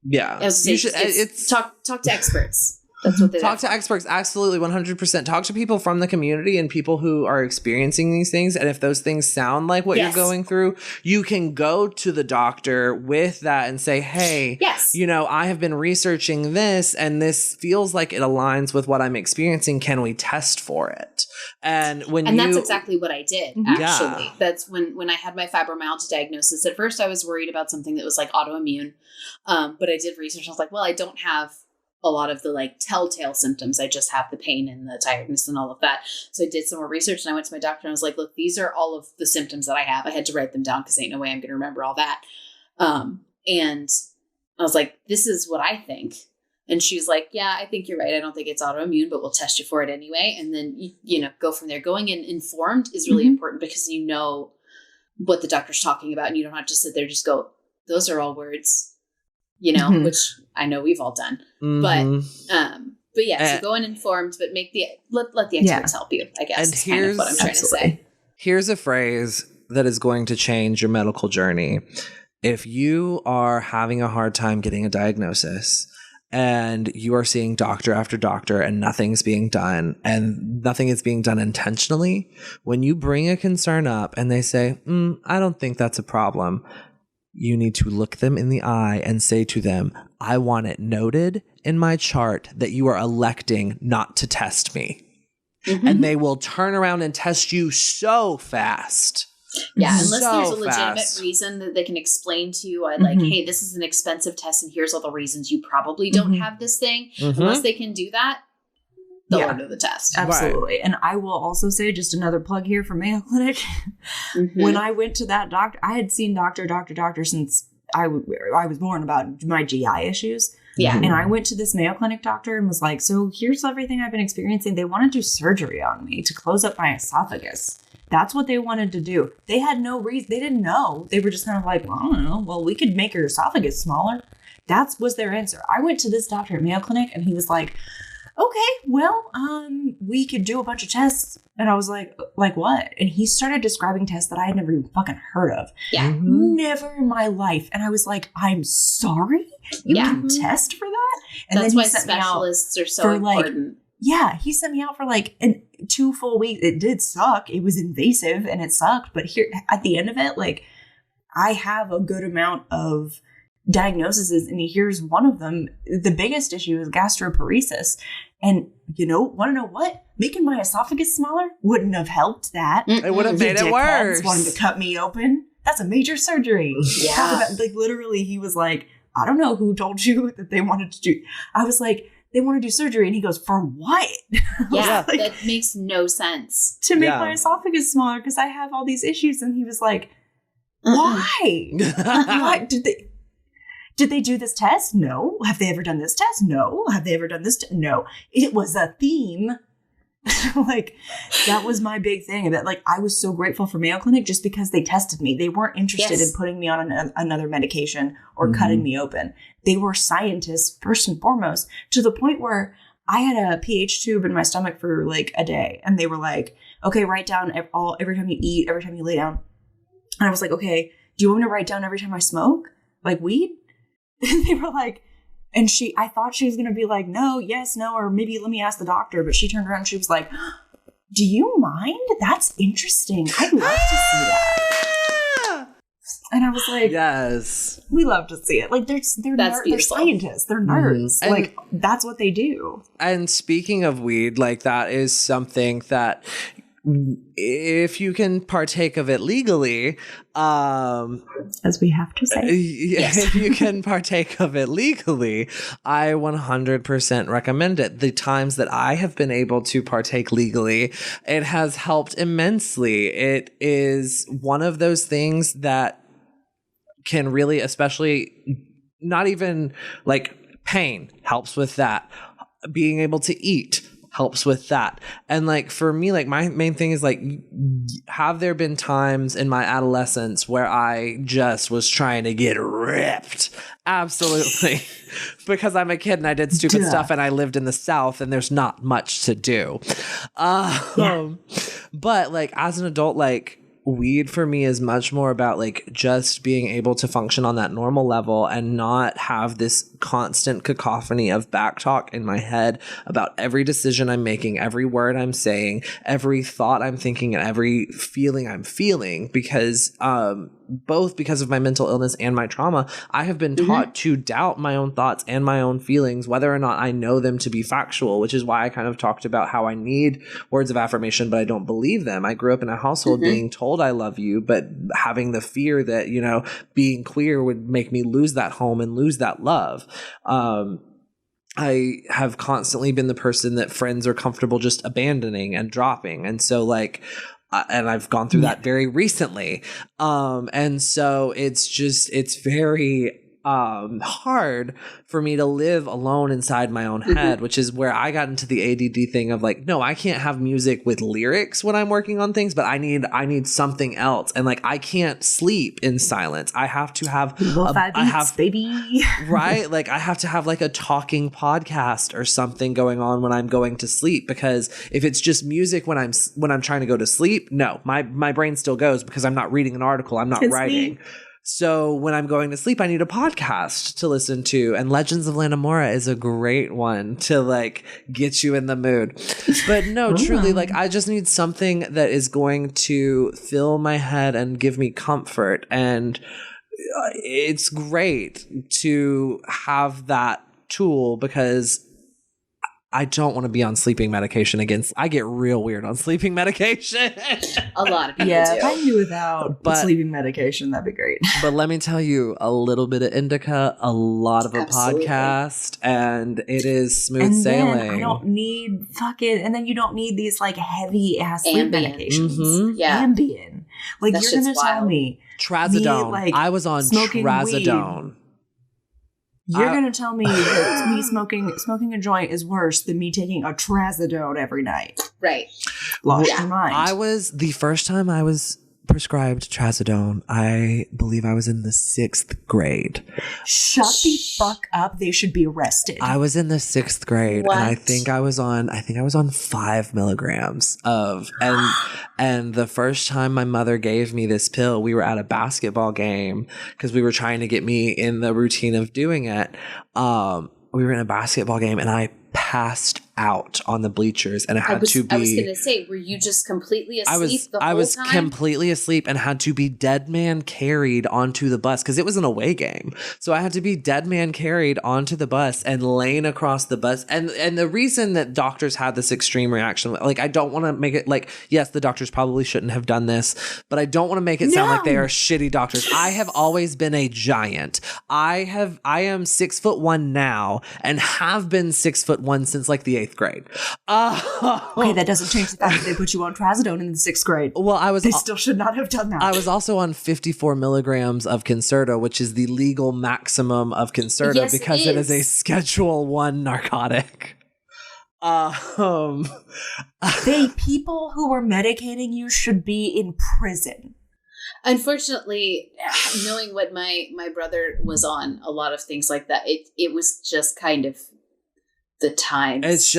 you should. It's talk to experts. That's what they talk to experts. Absolutely, 100%. Talk to people from the community and people who are experiencing these things. And if those things sound like what you're going through, you can go to the doctor with that and say, "Hey, I have been researching this, and this feels like it aligns with what I'm experiencing. Can we test for it?" And that's exactly what I did. Actually, that's when I had my fibromyalgia diagnosis. At first, I was worried about something that was like autoimmune, but I did research. I was like, well, I don't have a lot of the like telltale symptoms. I just have the pain and the tiredness and all of that. So I did some more research and I went to my doctor and I was like, look, these are all of the symptoms that I have. I had to write them down because ain't no way I'm going to remember all that. And I was like, this is what I think. And she's like, yeah, I think you're right. I don't think it's autoimmune, but we'll test you for it anyway. And then, go from there. Going in informed is really important because you know what the doctor's talking about and you don't have to sit there and just go, those are all words, which I know we've all done. But yeah, so go in informed, but let the experts help you, I guess. And here's kind of what I'm trying to say. Here's a phrase that is going to change your medical journey. If you are having a hard time getting a diagnosis and you are seeing doctor after doctor and nothing's being done and nothing is being done intentionally, when you bring a concern up and they say, I don't think that's a problem, you need to look them in the eye and say to them, I want it noted in my chart that you are electing not to test me. And they will turn around and test you so fast. Yeah, unless there's a legitimate reason that they can explain to you, like, hey, this is an expensive test and here's all the reasons you probably don't have this thing. Unless they can do that, they'll order the test. Absolutely. Right. And I will also say, just another plug here for Mayo Clinic. When I went to that doctor, I had seen doctor since I was born about my GI issues. Yeah. And I went to this Mayo Clinic doctor and was like, so here's everything I've been experiencing. They want to do surgery on me to close up my esophagus. That's what they wanted to do. They had no reason. They didn't know. They were just kind of like, well, I don't know. Well, we could make your esophagus smaller. That was their answer. I went to this doctor at Mayo Clinic and he was like, okay, well, we could do a bunch of tests. And I was like what? And he started describing tests that I had never even fucking heard of. Yeah. Never in my life. And I was like, I'm sorry? You can test for that? And that's then why specialists are so important. He sent me out for 2 full weeks. It did suck. It was invasive and it sucked. But here, at the end of it, I have a good amount of diagnoses, and here's one of them. The biggest issue is gastroparesis. And want to know what? Making my esophagus smaller wouldn't have helped that. It would have made it worse. Wanting to cut me open. That's a major surgery. Yeah. Literally, he was like, I don't know who told you that they wanted to do. I was like, they want to do surgery. And he goes, for what? Yeah, that makes no sense. To make my esophagus smaller because I have all these issues. And he was like, why? Why? Did they do this test? No. Have they ever done this test? No. Have they ever done this? No. It was a theme. That was my big thing. That I was so grateful for Mayo Clinic just because they tested me. They weren't interested in putting me on another medication or cutting me open. They were scientists first and foremost, to the point where I had a pH tube in my stomach for a day. And they were like, okay, write down every time you eat, every time you lay down. And I was like, okay, do you want me to write down every time I smoke? Weed? And they were like, and I thought she was going to be like, no, yes, no, or maybe let me ask the doctor. But she turned around and she was like, do you mind? That's interesting. I'd love to see that. And I was like, yes, we love to see it. They're scientists. They're nerds. That's what they do. And speaking of weed, that is something that if you can partake of it legally, as we have to say, if you can partake of it legally, I 100% recommend it. The times that I have been able to partake legally, it has helped immensely. It is one of those things that can really, especially not even pain helps with that. Being able to eat helps with that. And for me, my main thing is have there been times in my adolescence where I just was trying to get ripped? Absolutely. Because I'm a kid and I did stupid stuff and I lived in the South and there's not much to do. But as an adult, weed for me is much more about just being able to function on that normal level and not have this constant cacophony of backtalk in my head about every decision I'm making, every word I'm saying, every thought I'm thinking, and every feeling I'm feeling, because both because of my mental illness and my trauma, I have been taught to doubt my own thoughts and my own feelings, whether or not I know them to be factual, which is why I kind of talked about how I need words of affirmation, but I don't believe them. I grew up in a household being told I love you, but having the fear that, being queer would make me lose that home and lose that love. I have constantly been the person that friends are comfortable just abandoning and dropping. And so and I've gone through that very recently. And so it's very hard for me to live alone inside my own head, which is where I got into the ADD thing of no, I can't have music with lyrics when I'm working on things, but I need something else. And I can't sleep in silence. I have to have baby. Right? I have to have a talking podcast or something going on when I'm going to sleep, because if it's just music when I'm trying to go to sleep, no, my brain still goes because I'm not reading an article, I'm not writing. So when I'm going to sleep, I need a podcast to listen to. And Legends of Lanamora is a great one to get you in the mood. But no, truly, I just need something that is going to fill my head and give me comfort. And it's great to have that tool, because I don't want to be on sleeping medication again. I get real weird on sleeping medication. A lot of people do. If I knew without sleeping medication, that'd be great. But let me tell you, a little bit of indica, a lot of a podcast, and it is smooth sailing. Then I don't need and then you don't need these heavy ass sleep medications. Yeah. Ambien. You're gonna tell me Trazodone. I was on Trazodone. Weed. You're going to tell me that me smoking a joint is worse than me taking a Trazodone every night. Right. Lost your mind. The first time I was prescribed trazodone. I believe I was in the 6th grade. Shut the fuck up. They should be arrested. I was in the 6th grade, What? and I think I was on 5 milligrams of, and the first time my mother gave me this pill, we were at a basketball game because we were trying to get me in the routine of doing it. We were in a basketball game, and I passed out on the bleachers, and I was going to say, were you just completely asleep the whole time? I was completely asleep and had to be dead man carried onto the bus because it was an away game. So I had to be dead man carried onto the bus and laying across the bus. And the reason that doctors had this extreme reaction, like, I don't want to make it like, yes, the doctors probably shouldn't have done this, but I don't want to make it sound like they are shitty doctors. I have always been a giant. I am 6'1" now and have been 6'1" since like the 8th grade. Okay, that doesn't change the fact that they put you on trazodone in the 6th grade. Well, they still should not have done that. I was also on 54 milligrams of Concerta, which is the legal maximum of Concerta because it is a Schedule 1 narcotic. People who were medicating you should be in prison. Unfortunately, knowing what my brother was on, a lot of things like that, it was just kind of the times. It's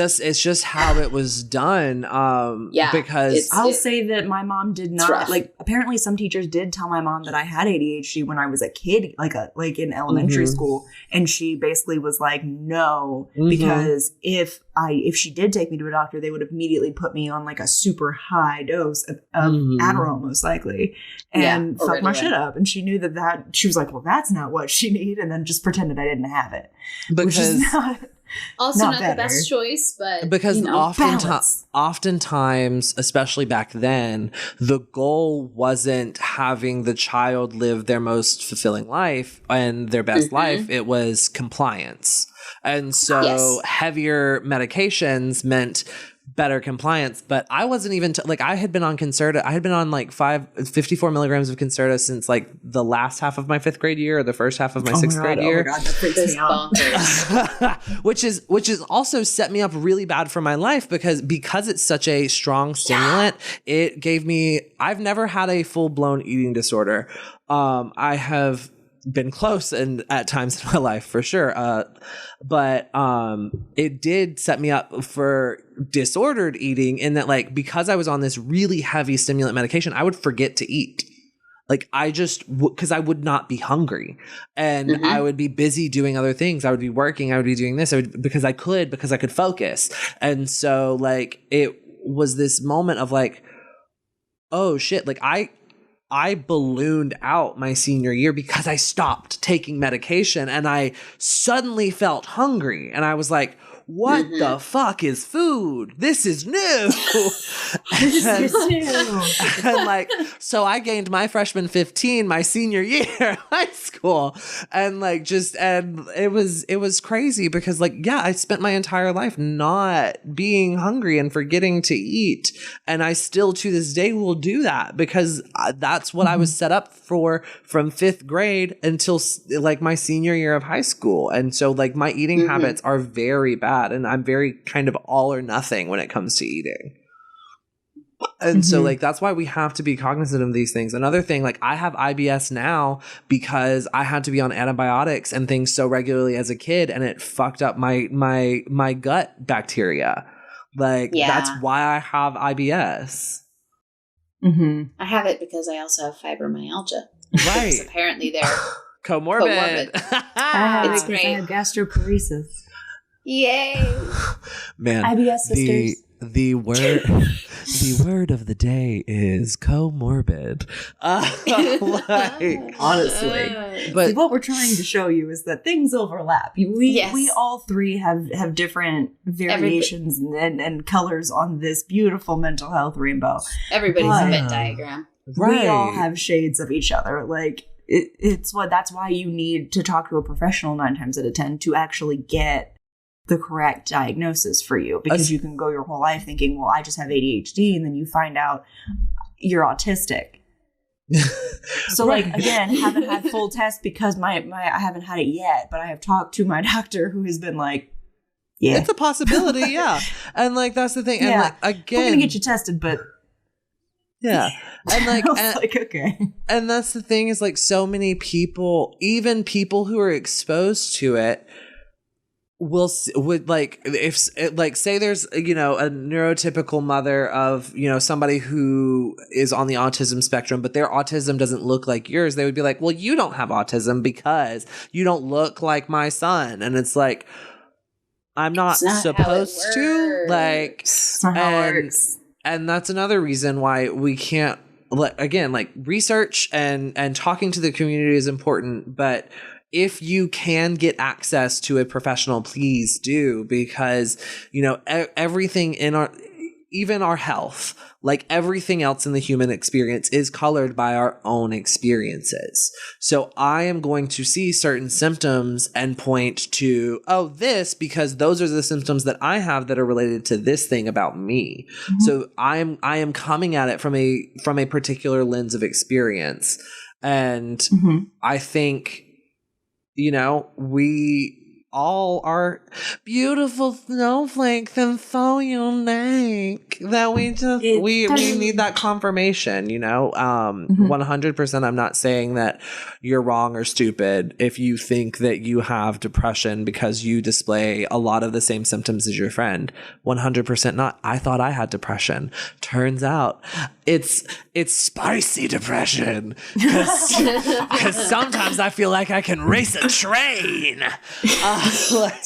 just how it was done. Because I'll say that my mom did not, like, apparently some teachers did tell my mom that I had ADHD when I was a kid, like in elementary school, and she basically was like, no, because if she did take me to a doctor, they would immediately put me on like a super high dose of Adderall, most likely, and fuck my shit up. And she knew that she was like, well, that's not what she needed, and then just pretended I didn't have it, because which is not the best choice, but because oftentimes, especially back then, the goal wasn't having the child live their most fulfilling life and their best life. It was compliance. And so heavier medications meant better compliance, but I wasn't even I had been on Concerta. I had been on like 54 milligrams of Concerta since like the last half of my 5th grade year or the first half of my 6th grade year. Oh my God, that freaks me out. which is also set me up really bad for my life because it's such a strong stimulant. It gave me, I've never had a full-blown eating disorder. I have been close and at times in my life for sure. But it did set me up for disordered eating in that, like, because I was on this really heavy stimulant medication, I would forget to eat. Like, I just, because I would not be hungry and I would be busy doing other things. I would be working. I would be doing this because I could focus. And so like, it was this moment of like, oh shit. Like I ballooned out my senior year because I stopped taking medication and I suddenly felt hungry. And I was like, what the fuck is food? This is new. And like, so I gained my freshman 15 my senior year of high school. And like, and it was crazy because like, yeah, I spent my entire life not being hungry and forgetting to eat. And I still to this day will do that because that's what I was set up for from 5th grade until like my senior year of high school. And so like my eating habits are very bad. And I'm very kind of all or nothing when it comes to eating. And so like, that's why we have to be cognizant of these things. Another thing, like I have IBS now because I had to be on antibiotics and things so regularly as a kid, and it fucked up my gut bacteria. Like that's why I have IBS. I have it because I also have fibromyalgia. Right. Apparently they're comorbid. It's great. I have gastroparesis. Yay. Man, IBS sisters. The word of the day is comorbid. Honestly, but what we're trying to show you is that things overlap. We all three have different variations and colors on this beautiful mental health rainbow. Everybody's a Venn diagram. Right. We all have shades of each other. Like that's why you need to talk to a professional 9 times out of 10 to actually get the correct diagnosis for you, because you can go your whole life thinking, well, I just have ADHD, and then you find out you're autistic. So like, again, haven't had full tests because I haven't had it yet, but I have talked to my doctor who has been like, yeah, it's a possibility. Yeah. And like, that's the thing. And like, again, we're going to get you tested, but Yeah. And like, okay. And that's the thing is like so many people, even people who are exposed to it, would like if like say there's a neurotypical mother of somebody who is on the autism spectrum, but their autism doesn't look like yours. They would be like, well, you don't have autism because you don't look like my son. And it's like, I'm not supposed to like, and that's another reason why we can't, again, like research and talking to the community is important, but if you can get access to a professional, please do, because, everything even our health, like everything else in the human experience, is colored by our own experiences. So I am going to see certain symptoms and point to, this, because those are the symptoms that I have that are related to this thing about me. Mm-hmm. So I am coming at it from a particular lens of experience. And I think, we all are beautiful snowflakes and so unique that we just we need that confirmation, 100%. I'm not saying that you're wrong or stupid if you think that you have depression because you display a lot of the same symptoms as your friend. 100% not. I thought I had depression. Turns out it's spicy depression, because sometimes I feel like I can race a train. But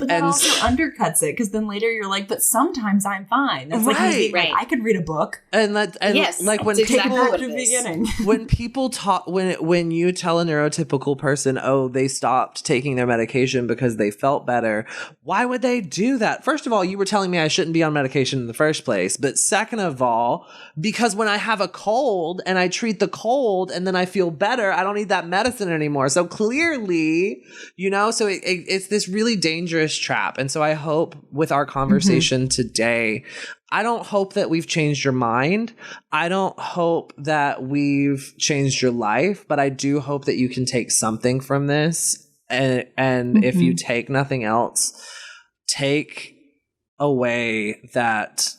that also undercuts it, because then later you're like, but sometimes I'm fine. That's right. Like I could read a book. And yes, like when people talk, when you tell a neurotypical person, they stopped taking their medication because they felt better, why would they do that? First of all, you were telling me I shouldn't be on medication in the first place. But second of all, because when I have a cold and I treat the cold and then I feel better, I don't need that medicine anymore. So clearly, so it's this really dangerous trap. And so I hope with our conversation today, I don't hope that we've changed your mind. I don't hope that we've changed your life, but I do hope that you can take something from this. And if you take nothing else, take away that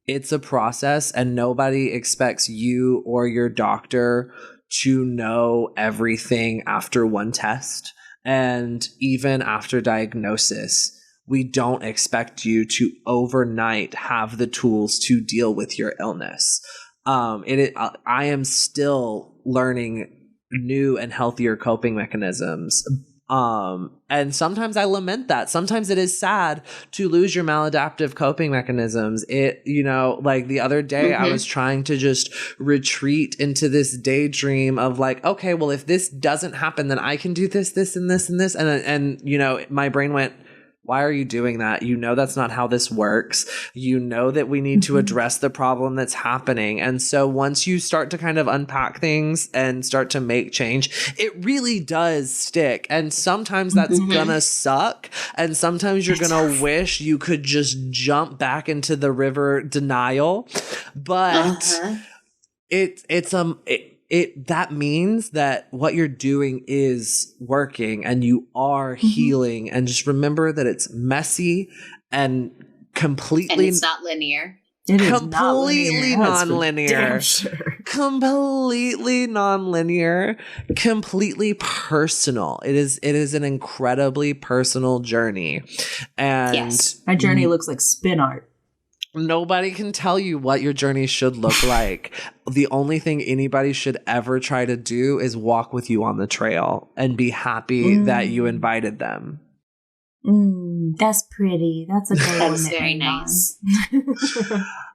it's a process and nobody expects you or your doctor to know everything after one test. And even after diagnosis, we don't expect you to overnight have the tools to deal with your illness. I am still learning new and healthier coping mechanisms. And sometimes I lament that. Sometimes it is sad to lose your maladaptive coping mechanisms. Like the other day, I was trying to just retreat into this daydream of like, okay, well, if this doesn't happen, then I can do this, this, and this, and this. And my brain went, why are you doing that? That's not how this works. That we need to address the problem that's happening. And so once you start to kind of unpack things and start to make change, it really does stick. And sometimes that's gonna suck. And sometimes you're gonna wish you could just jump back into the river denial. But that means that what you're doing is working and you are healing. And just remember that it's messy and completely... And it's not linear. Completely non-linear. Sure. Completely non-linear. Completely personal. It is an incredibly personal journey. And yes. My journey looks like spin art. Nobody can tell you what your journey should look like. The only thing anybody should ever try to do is walk with you on the trail and be happy that you invited them. That's pretty. That's a great one. That's very nice.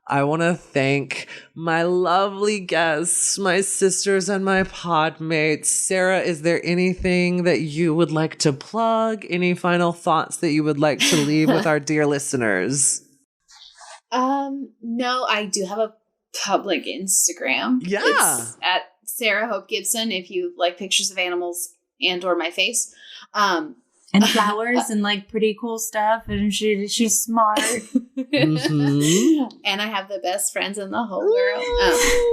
I want to thank my lovely guests, my sisters and my podmates. Sara, is there anything that you would like to plug? Any final thoughts that you would like to leave with our dear listeners? No, I do have a public Instagram. Yeah. It's at Sara Hope Gibson if you like pictures of animals and or my face. And flowers and like pretty cool stuff. And she's smart. And I have the best friends in the whole world.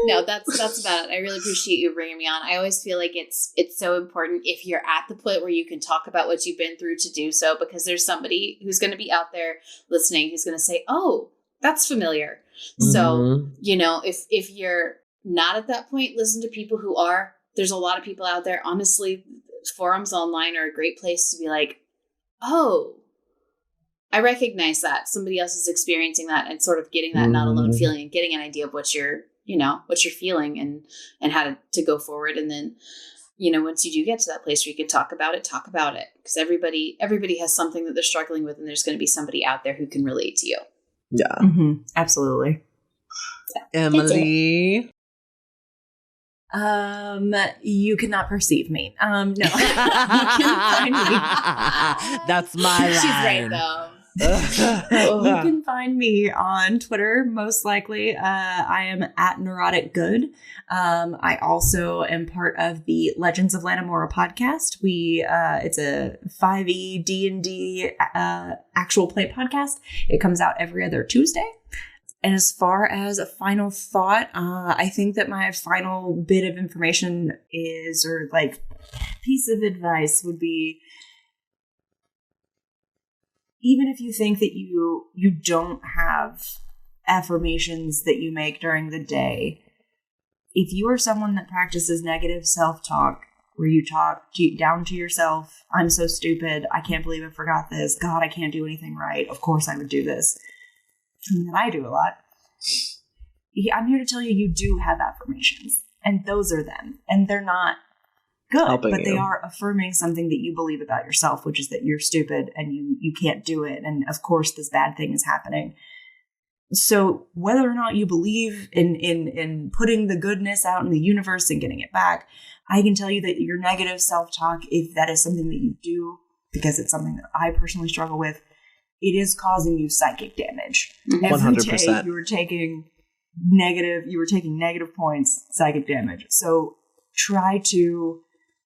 No, that's about it. I really appreciate you bringing me on. I always feel like it's so important if you're at the point where you can talk about what you've been through to do so, because there's somebody who's going to be out there listening who's going to say, oh, that's familiar. So, you know, if you're not at that point, listen to people who are. There's a lot of people out there. Honestly, forums online are a great place to be like, oh, I recognize that somebody else is experiencing that, and sort of getting that not alone feeling and getting an idea of what you're feeling and how to go forward. And then, you know, once you do get to that place where you can talk about it, because everybody has something that they're struggling with, and there's going to be somebody out there who can relate to you. Yeah. Absolutely. Emily. You cannot perceive me. No. You can find me. That's my line. She's right though. You can find me on Twitter, most likely. I am at Neurotic Good. I also am part of the Legends of Lanamora podcast. It's a 5e D&D actual play podcast. It comes out every other Tuesday. And as far as a final thought, I think that my final bit of information is, or like piece of advice would be, even if you think that you don't have affirmations that you make during the day, if you are someone that practices negative self-talk, where you talk down to yourself, I'm so stupid, I can't believe I forgot this, God, I can't do anything right, of course I would do this, something that I do a lot, I'm here to tell you do have affirmations, and those are them, and they're not good, but they are affirming something that you believe about yourself, which is that you're stupid and you can't do it, and of course this bad thing is happening. So whether or not you believe in putting the goodness out in the universe and getting it back, I can tell you that your negative self-talk, if that is something that you do, because it's something that I personally struggle with, it is causing you psychic damage. 100%. Every day you were taking negative points, psychic damage. So try to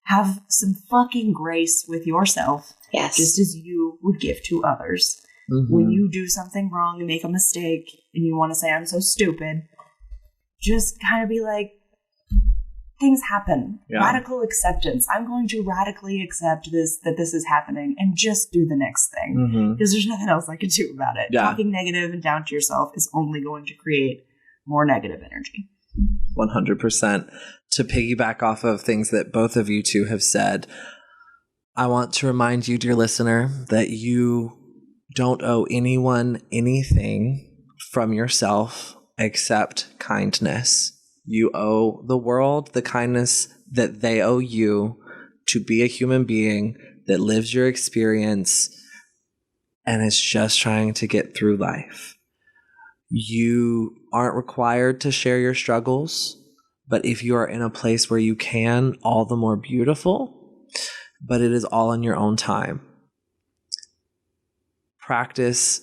have some fucking grace with yourself, just as you would give to others. When you do something wrong and make a mistake and you want to say, I'm so stupid, just kind of be like, things happen. Yeah. Radical acceptance. I'm going to radically accept that this is happening, and just do the next thing. Because there's nothing else I can do about it. Yeah. Talking negative and down to yourself is only going to create more negative energy. 100%. To piggyback off of things that both of you two have said, I want to remind you, dear listener, that you don't owe anyone anything from yourself except kindness. You owe the world the kindness that they owe you to be a human being that lives your experience and is just trying to get through life. You aren't required to share your struggles, but if you are in a place where you can, all the more beautiful, but it is all in your own time. Practice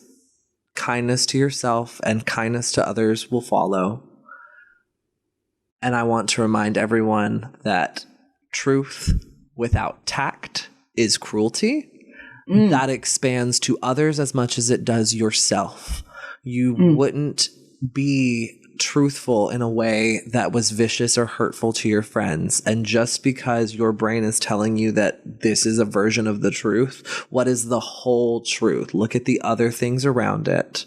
kindness to yourself, and kindness to others will follow. And I want to remind everyone that truth without tact is cruelty. That expands to others as much as it does yourself. You wouldn't be truthful in a way that was vicious or hurtful to your friends. And just because your brain is telling you that this is a version of the truth, what is the whole truth? Look at the other things around it.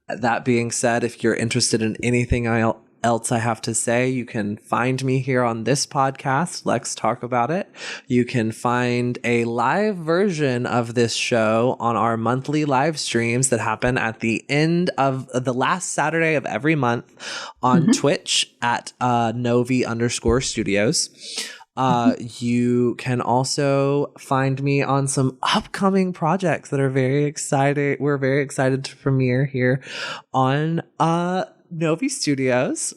That being said, if you're interested in anything else I have to say, you can find me here on this podcast, Lex Talk About It. You can find a live version of this show on our monthly live streams that happen at the end of the last Saturday of every month on Twitch at Novi_studios. You can also find me on some upcoming projects that are very exciting. We're very excited to premiere here on Novi Studios.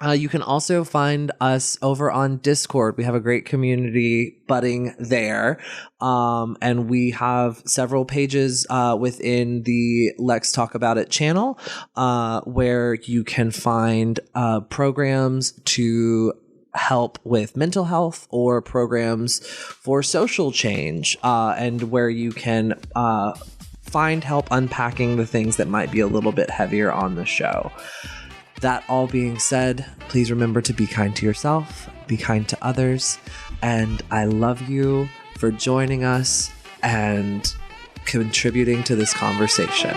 You can also find us over on Discord. We have a great community budding there. And we have several pages within the Lex Talk About It channel where you can find programs to help with mental health or programs for social change, and where you can find help unpacking the things that might be a little bit heavier on the show. That all being said, please remember to be kind to yourself, be kind to others, and I love you for joining us and contributing to this conversation.